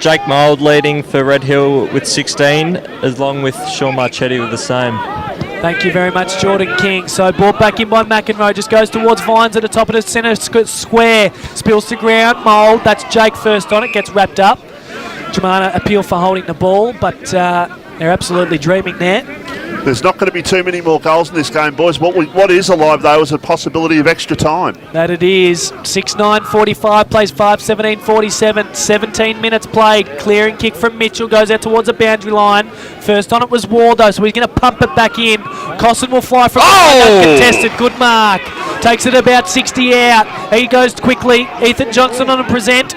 S5: Jake Mould leading for Red Hill with 16, along with Sean Marchetti with the same.
S2: Thank you very much, Jordan King. So brought back in by McEnroe, just goes towards Vines at the top of the centre square. Spills to ground, Mould, that's Jake first on it, gets wrapped up. Dramana appeal for holding the ball, but they're absolutely dreaming there.
S1: There's not going to be too many more goals in this game, boys. What is alive, though, is a possibility of extra time.
S2: That it is. 6-9-45, plays 5-17-47. 17 minutes played. Clearing kick from Mitchell, goes out towards the boundary line. First on it was Waldo, so he's going to pump it back in. Cosson will fly from uncontested. Good mark. Takes it about 60 out. He goes quickly. Ethan Johnson on a present.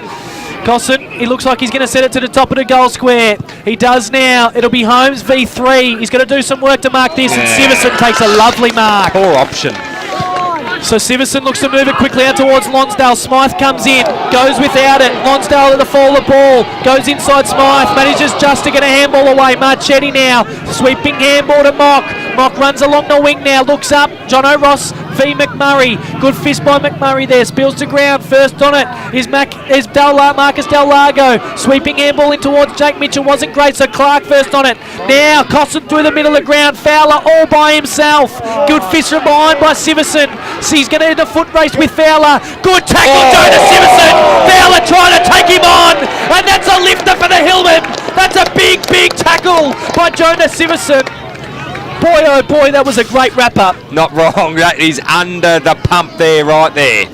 S2: Cosson, he looks like he's going to set it to the top of the goal square. He does now. It'll be Holmes v3. He's going to do some work to mark this, and Siverson takes a lovely mark.
S3: Poor option.
S2: So Siverson looks to move it quickly out towards Lonsdale. Smythe comes in, goes without it. Lonsdale at the fall of ball, goes inside Smythe, manages just to get a handball away. Marchetti now, sweeping handball to Mock. Mock runs along the wing now, looks up. Jono Ross v McMurray. Good fist by McMurray there, spills to ground. First on it is Marcus Del Lago. Sweeping handball in towards Jake Mitchell, wasn't great, so Clark first on it. Now Cosson through the middle of the ground, Fowler all by himself. Good fist from behind by Siverson. He's going to end a foot race with Fowler. Good tackle, Jonas Siverson. Fowler trying to take him on, and that's a lifter for the Hillman. That's a big tackle by Jonas Siverson. Boy, oh boy, that was a great wrap-up.
S3: Not wrong. That is under the pump there, right there.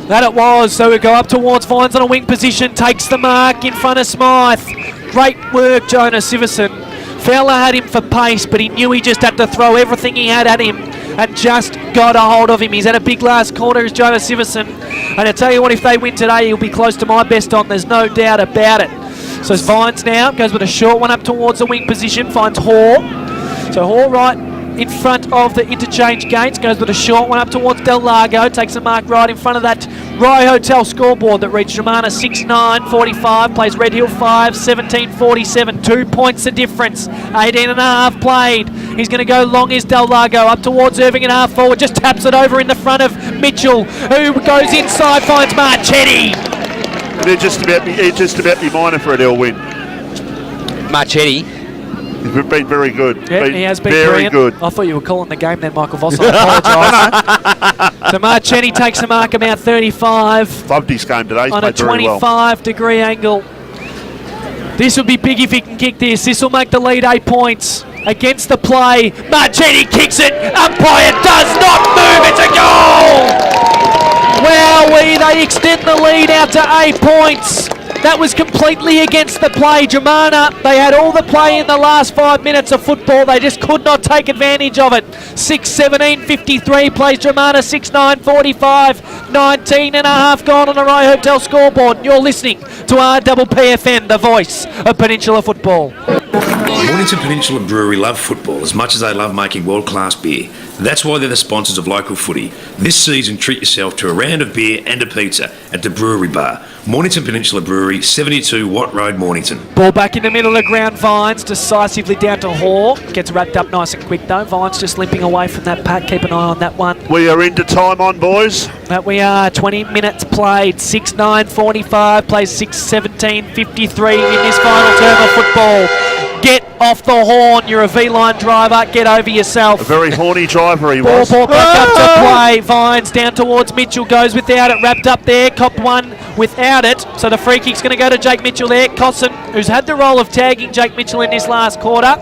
S2: That it was. So we go up towards Vines on a wing position. Takes the mark in front of Smythe. Great work, Jonas Siverson. Fowler had him for pace, but he knew he just had to throw everything he had at him and just got a hold of him. He's had a big last quarter, is Jonas Siverson. And I tell you what, if they win today, he'll be close to my best on. There's no doubt about it. So it's Vines now, goes with a short one up towards the wing position, finds Hoare. So Hoare right in front of the interchange gates, goes with a short one up towards Del Lago, takes a mark right in front of that Rye Hotel scoreboard that reads Romana 6-9-45, plays Red Hill 5-17-47, 2 points the difference, 18 and a half played. He's going to go long is Del Lago, up towards Irving and half forward, just taps it over in the front of Mitchell, who goes inside, finds Marchetti.
S1: They're just about be minor for a Dell win.
S3: Marchetti.
S1: He's been very good.
S2: Yeah, he has been
S1: very
S2: brilliant.
S1: good.
S2: I thought you were calling the game then, Michael Voss. I apologise. So Marchetti takes a mark about 35.
S1: Loved his game today. He's
S2: on a
S1: played very well.
S2: 25-degree angle. This would be big if he can kick this. This will make the lead 8 points. Against the play, Marchetti kicks it. Umpire does not move. It's a goal. Wowee, they extend the lead out to 8 points. That was completely against the play. Germana, they had all the play in the last 5 minutes of football. They just could not take advantage of it. 6-17-53 plays Germana 6-9-45. 19 and a half gone on the Rye Hotel scoreboard. You're listening to RPPFM, the voice of Peninsula football.
S9: Mornington Peninsula Brewery love football as much as they love making world-class beer. That's why they're the sponsors of local footy. This season, treat yourself to a round of beer and a pizza at the Brewery Bar. Mornington Peninsula Brewery, 72 Watt Road, Mornington.
S2: Ball back in the middle of the ground, Vines decisively down to Hoare. Gets wrapped up nice and quick though. Vines just limping away from that pack. Keep an eye on that one.
S1: We are into time on, boys.
S2: That we are. 20 minutes played. 6-9-45. Plays 6-17-53 in this final term of football. Get off the horn. You're a V-line driver. Get over yourself.
S1: A very horny driver he was.
S2: Ball back up to play. Vines down towards Mitchell. Goes without it. Wrapped up there. Copped one without it. So the free kick's going to go to Jake Mitchell there. Cosson, who's had the role of tagging Jake Mitchell in this last quarter,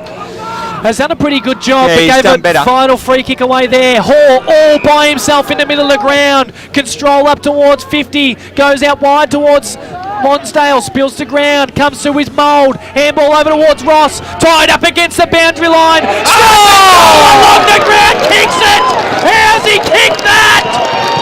S2: has done a pretty good job.
S3: Yeah,
S2: but gave a final free kick away there. Hoare all by himself in the middle of the ground. Can stroll up towards 50. Goes out wide towards Lonsdale, spills to ground, comes to his mould, handball over towards Ross, tied up against the boundary line, along the ground, kicks it! How's he kicked that?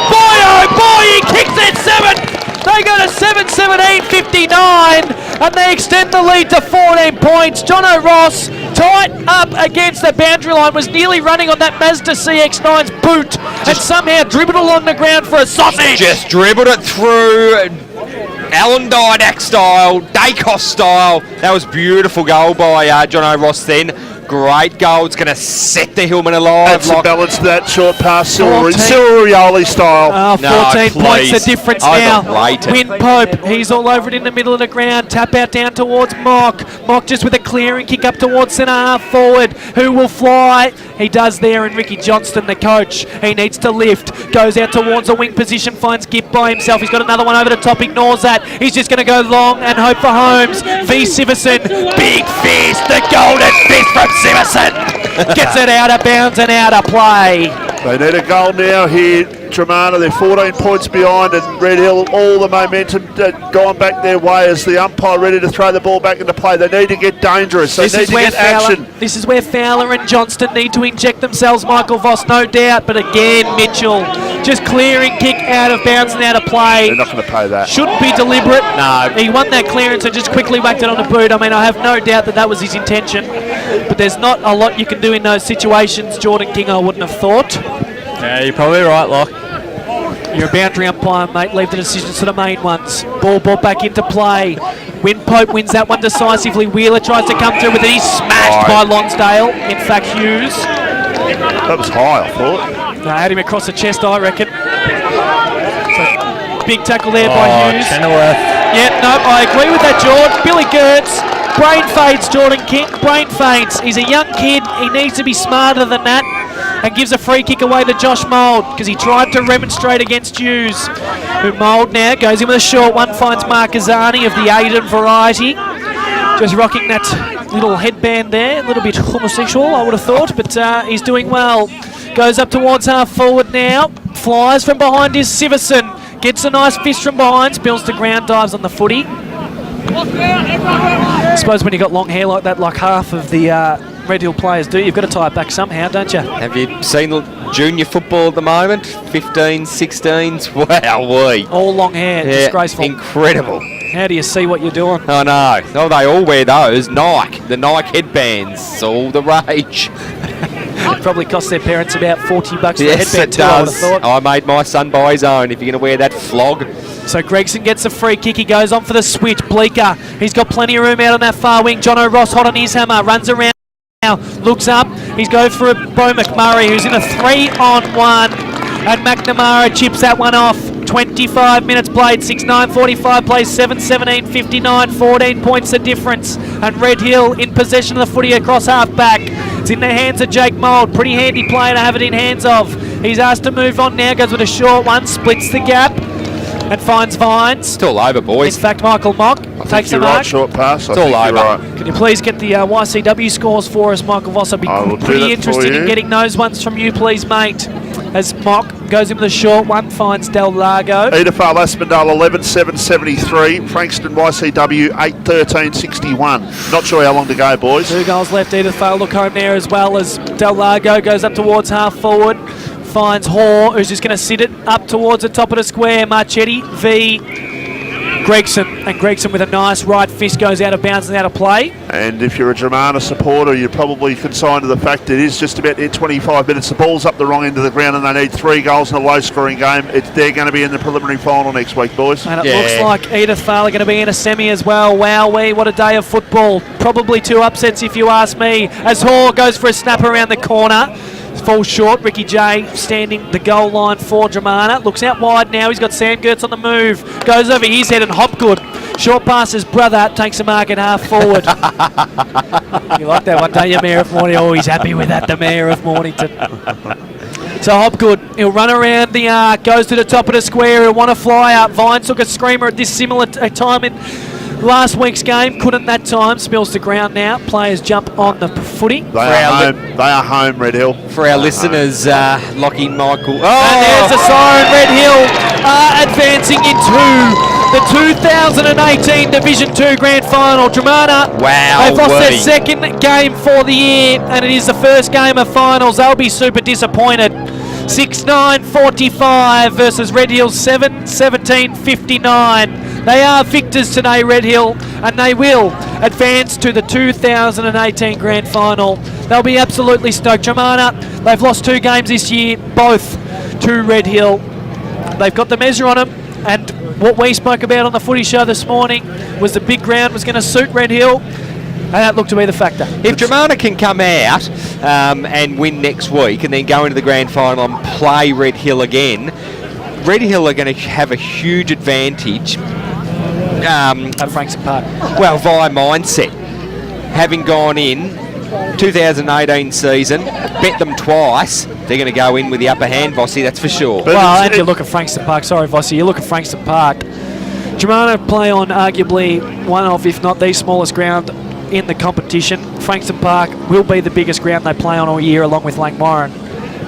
S2: Boy oh boy, he kicks it 7! They go to 7-17-59 and they extend the lead to 14 points. Jono Ross, tight up against the boundary line, was nearly running on that Mazda CX-9's boot and somehow dribbled along the ground for a sausage.
S3: Just dribbled it through. Alan Didak style, Dacos style. That was beautiful goal by Jono Ross then. Great goal. It's going to set the Hillman alive.
S1: That's a balance to that short pass, Silverioli style.
S2: 14 points the difference now.
S3: Overrated.
S2: Win Pope, he's all over it in the middle of the ground. Tap out down towards Mock. Mock just with a clearing kick up towards centre half forward. Who will fly? He does there, and Ricky Johnston, the coach, he needs to lift. Goes out towards a wing position, finds Gibb by himself. He's got another one over the top, ignores that. He's just going to go long and hope for Holmes. V. Siverson, big fist, the golden fist from Siverson gets it out of bounds and out of play.
S1: They need a goal now here, Dramana. They're 14 points behind, and Red Hill, all the momentum gone back their way as the umpire ready to throw the ball back into play. They need to get dangerous. They need to get action.
S2: This is where Fowler and Johnston need to inject themselves. Michael Voss, no doubt, but again, Mitchell just clearing kick out of bounds and out of play.
S1: They're not going to pay that.
S2: Shouldn't be deliberate.
S3: No.
S2: He won that clearance and just quickly whacked it on a boot. I mean, I have no doubt that was his intention, but there's not a lot you can do in those situations. Jordan King, I wouldn't have thought.
S5: Yeah, you're probably right, Locke.
S2: You're a boundary umpire, mate. Leave the decisions to the main ones. Ball brought back into play. Win Pope wins that one decisively. Wheeler tries to come through with it. He's smashed by Lonsdale. In fact, Hughes.
S1: That was high, I thought.
S2: No, had him across the chest, I reckon. So, big tackle there by Hughes.
S5: Chenoweth.
S2: Yeah, no, I agree with that, George. Billy Gertz. Brain fades, Jordan King. Brain fades. He's a young kid. He needs to be smarter than that. And gives a free kick away to Josh Mould because he tried to remonstrate against Hughes. Who Mould now goes in with a short one, finds Marquezani of the Aiden variety. Just rocking that little headband there, a little bit homosexual, I would have thought, but he's doing well. Goes up towards half forward now, flies from behind is Siverson, gets a nice fist from behind, spills to ground, dives on the footy. I suppose when you've got long hair like that, like half of the Red Hill players do, you've got to tie it back somehow, don't you?
S3: Have you seen the junior football at the moment? 15s, 16s? Wow-wee.
S2: All long hair, disgraceful.
S3: Incredible.
S2: How do you see what you're doing?
S3: I know. Oh, they all wear those. Nike. The Nike headbands. It's all the rage.
S2: It probably cost their parents about $40 for
S3: Yes,
S2: a headband
S3: it
S2: too, I would have
S3: does.
S2: thought.
S3: I made my son buy his own if you're going to wear that flog.
S2: So Gregson gets a free kick. He goes on for the switch. Bleeker. He's got plenty of room out on that far wing. Jono Ross hot on his hammer. Runs around now. Looks up. He's going for a Bo McMurray who's in a 3-on-1. And McNamara chips that one off. 25 minutes played. 6-9-45 plays 7-17-59. 14 points the difference. And Red Hill in possession of the footy across half back. It's in the hands of Jake Mould. Pretty handy player to have it in hands of. He's asked to move on now. Goes with a short one. Splits the gap. And finds Vines.
S3: It's all over, boys.
S2: In fact, Michael Mock takes the mark.
S1: Right, short pass.
S3: It's all over.
S1: Right.
S2: Can you please get the YCW scores for us, Michael Voss? I'd be pretty interested in getting those ones from you, please, mate. As Mock goes in with a short one, finds Del Largo.
S1: Edithvale Aspendale 11-7-73. Frankston YCW 8-13-61. Not sure how long to go, boys.
S2: 2 goals left. Edithvale look home there as well as Del Largo goes up towards half forward. Finds Hoare, who's just going to sit it up towards the top of the square. Marchetti v Gregson. And Gregson with a nice right fist goes out of bounds and out of play.
S1: And if you're a Dramana supporter, you're probably consigned to the fact that it is just about 25 minutes. The ball's up the wrong end of the ground and they need 3 goals in a low-scoring game. They're going to be in the preliminary final next week, boys.
S2: And it looks like Edithvale are going to be in a semi as well. Wowee, what a day of football. Probably 2 upsets if you ask me. As Hoare goes for a snap around the corner. Falls short. Ricky J standing the goal line for Dramana. Looks out wide now. He's got Sam Gertz on the move. Goes over his head and Hopgood. Short pass his brother. Takes a mark at half forward. You like that one, don't you, Mayor of Mornington? Oh, he's happy with that, the Mayor of Mornington. So Hopgood, he'll run around the arc. Goes to the top of the square. He'll want to fly up. Vines took a screamer at this similar time in last week's game. Couldn't that time. Spills to ground now. Players jump on the footy.
S1: They are home, Red Hill.
S3: For our listeners, Lockie Michael. Oh!
S2: And there's a siren. Red Hill are advancing into the 2018 Division 2 Grand Final. Dramana, they've lost their second game for the year, and it is the first game of finals. They'll be super disappointed. 6-9-45 versus Red Hill 7-17-59. They are victors today, Red Hill, and they will advance to the 2018 Grand Final. They'll be absolutely stoked. Dramana, they've lost 2 games this year, both to Red Hill. They've got the measure on them, and what we spoke about on the footy show this morning was the big ground was going to suit Red Hill, and that looked to be the factor.
S3: If Dramana can come out and win next week and then go into the grand final and play Red Hill again, Red Hill are going to have a huge advantage
S2: at Frankston Park.
S3: Well, via mindset. Having gone in 2018 season, bet them twice, they're going to go in with the upper hand, Vossi, that's for sure.
S2: Well, and you look at Frankston Park. Sorry, Vossi. You look at Frankston Park. Dramana play on arguably one of, if not the smallest ground in the competition. Frankston Park will be the biggest ground they play on all year, along with Langmoran.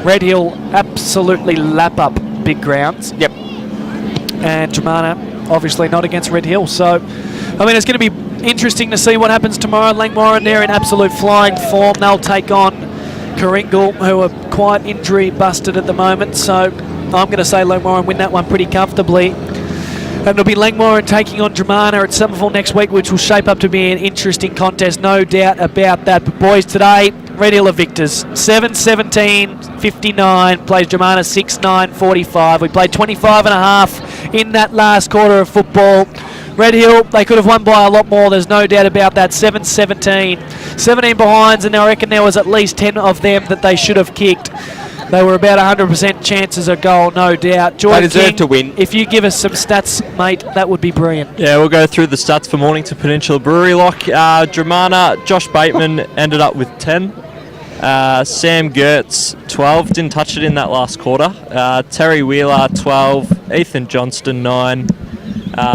S2: Red Hill absolutely lap up big grounds.
S3: Yep.
S2: And Germana obviously not against Red Hill. So, I mean, it's going to be interesting to see what happens tomorrow. Langmoran, they're in absolute flying form. They'll take on Coringal, who are quite injury busted at the moment. So I'm going to say Langmoran win that one pretty comfortably. And it'll be Langmoran taking on Germana at Somerville next week, which will shape up to be an interesting contest, no doubt about that. But boys, today, Red Hill are victors. 7-17-59, plays Germana 6-9-45. We played 25 and a half in that last quarter of football. Red Hill, they could have won by a lot more, there's no doubt about that. 7-17, 17 behinds, and I reckon there was at least 10 of them that they should have kicked. They were about 100% chances of goal, no doubt. Joy
S3: They deserve
S2: King,
S3: to win.
S2: If you give us some stats, mate, that would be brilliant.
S5: Yeah, we'll go through the stats for Mornington Peninsula Brewery Lock. Germana, Josh Bateman ended up with 10. Sam Gertz, 12. Didn't touch it in that last quarter. Terry Wheeler, 12. Ethan Johnston, 9.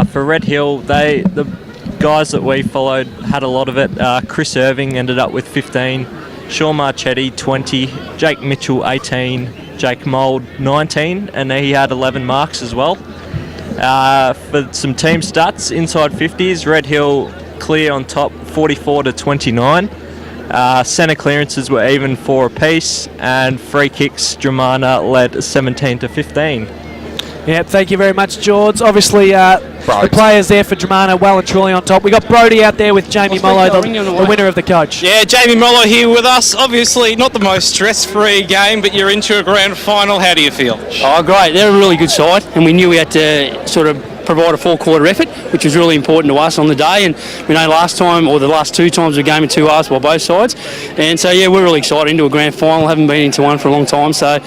S5: For Red Hill, the guys that we followed had a lot of it. Chris Irving ended up with 15. Sean Marchetti, 20. Jake Mitchell, 18. Jake Mould, 19. And he had 11 marks as well. For some team stats, inside 50s, Red Hill clear on top, 44-29. Centre clearances were even 4 apiece. And free kicks, Germana led 17-15.
S2: Yeah, thank you very much, George. Obviously, the players there for Germana well and truly on top. We got Brody out there with Jamie Mollo, the winner of the coach.
S6: Yeah, Jamie Mollo here with us. Obviously, not the most stress-free game, but you're into a grand final. How do you feel?
S13: Oh, great. They're a really good side, and we knew we had to sort of provide a full-quarter effort, which was really important to us on the day. And we know last time, or the last 2 times, we game in 2 halves by both sides. And so, yeah, we're really excited into a grand final. Haven't been into one for a long time, so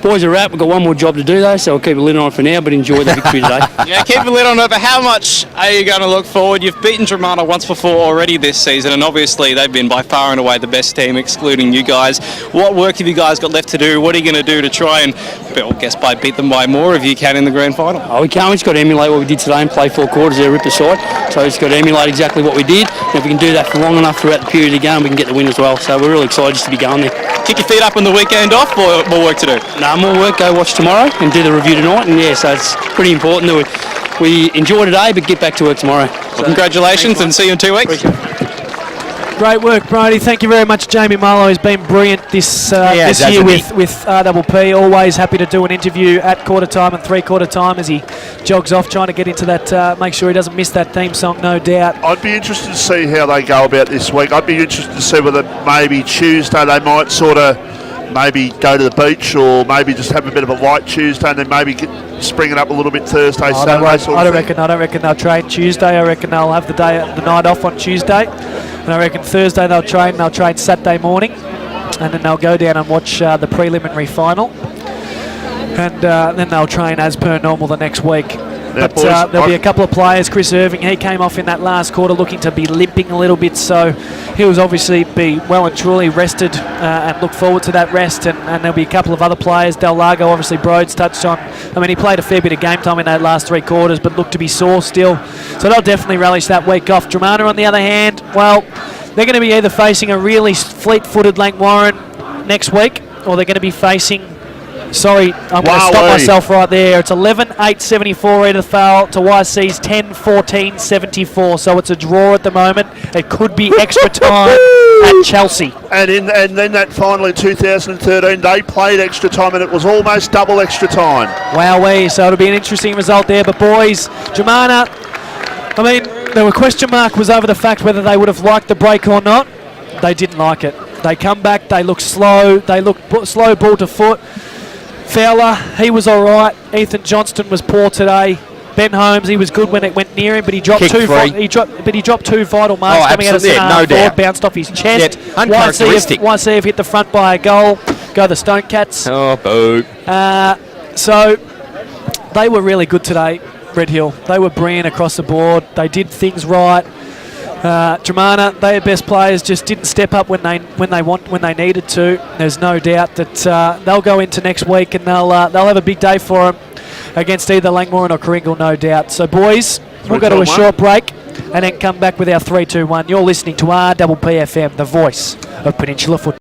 S13: boys are out. We've got one more job to do, though, so we'll keep a lid on it for now, but enjoy the victory today.
S6: Yeah, keep a lid on it, but how much are you going to look forward? You've beaten Germana once before already this season, and obviously they've been by far and away the best team, excluding you guys. What work have you guys got left to do? What are you going to do to try and, I guess, beat them by more if you can in the grand final?
S13: Oh, we can't. We just got to emulate what we did today and play 4 quarters there, rip the side. So we just got to emulate exactly what we did. And if we can do that for long enough throughout the period of the game, we can get the win as well. So we're really excited just to be going there.
S6: Kick your feet up on the weekend off, or more work to do?
S13: No, more work. Go watch tomorrow and do the review tonight. And yeah, so it's pretty important that we enjoy today, but get back to work tomorrow.
S6: Well, congratulations, and see you in 2 weeks.
S2: Great work, Brody. Thank you very much, Jamie Marlowe. He's been brilliant this year with RPP. Always happy to do an interview at quarter time and 3/4 time as he jogs off, trying to get into that, make sure he doesn't miss that theme song, no doubt.
S1: I'd be interested to see how they go about this week. I'd be interested to see whether maybe Tuesday they might sort of maybe go to the beach, or maybe just have a bit of a light Tuesday and then maybe spring it up a little bit Thursday, Saturday.
S2: I don't reckon they'll train Tuesday. I reckon they'll have the night off on Tuesday. And I reckon Thursday they'll train Saturday morning, and then they'll go down and watch the preliminary final, and then they'll train as per normal the next week. But there'll be a couple of players. Chris Irving, he came off in that last quarter looking to be limping a little bit, so he'll obviously be well and truly rested and look forward to that rest. And there'll be a couple of other players. Del Lago, obviously, Broads touched on. I mean, he played a fair bit of game time in that last 3 quarters, but looked to be sore still. So they'll definitely relish that week off. Germana, on the other hand, well, they're going to be either facing a really fleet-footed Langwarren next week, or they're going to be facing... Sorry, I'm going to stop myself right there. It's 11-8-74 Edith foul to YC's 10-14-74. So it's a draw at the moment. It could be extra time at Chelsea.
S1: And then that final in 2013, they played extra time and it was almost double extra time.
S2: Wowee, so it'll be an interesting result there. But boys, Germana, I mean, there were question mark was over the fact whether they would have liked the break or not. They didn't like it. They come back, they look slow. They look slow ball to foot. Fowler, he was all right. Ethan Johnston was poor today. Ben Holmes, he was good when it went near him, but he dropped two vital marks coming out of centre forward, bounced off his chest.
S3: Yep, uncharacteristic.
S2: YC have hit the front by a goal. Go the Stone Cats.
S3: Oh, boo.
S2: So they were really good today, Red Hill. They were brilliant across the board. They did things right. Germana, their best players just didn't step up when they needed to. There's no doubt that they'll go into next week and they'll have a big day for them against either Langmoran or Coringal, no doubt. So boys, we'll go to a short break. and then come back with our 3-2-1. You're listening to RPPFM, the voice of Peninsula Football.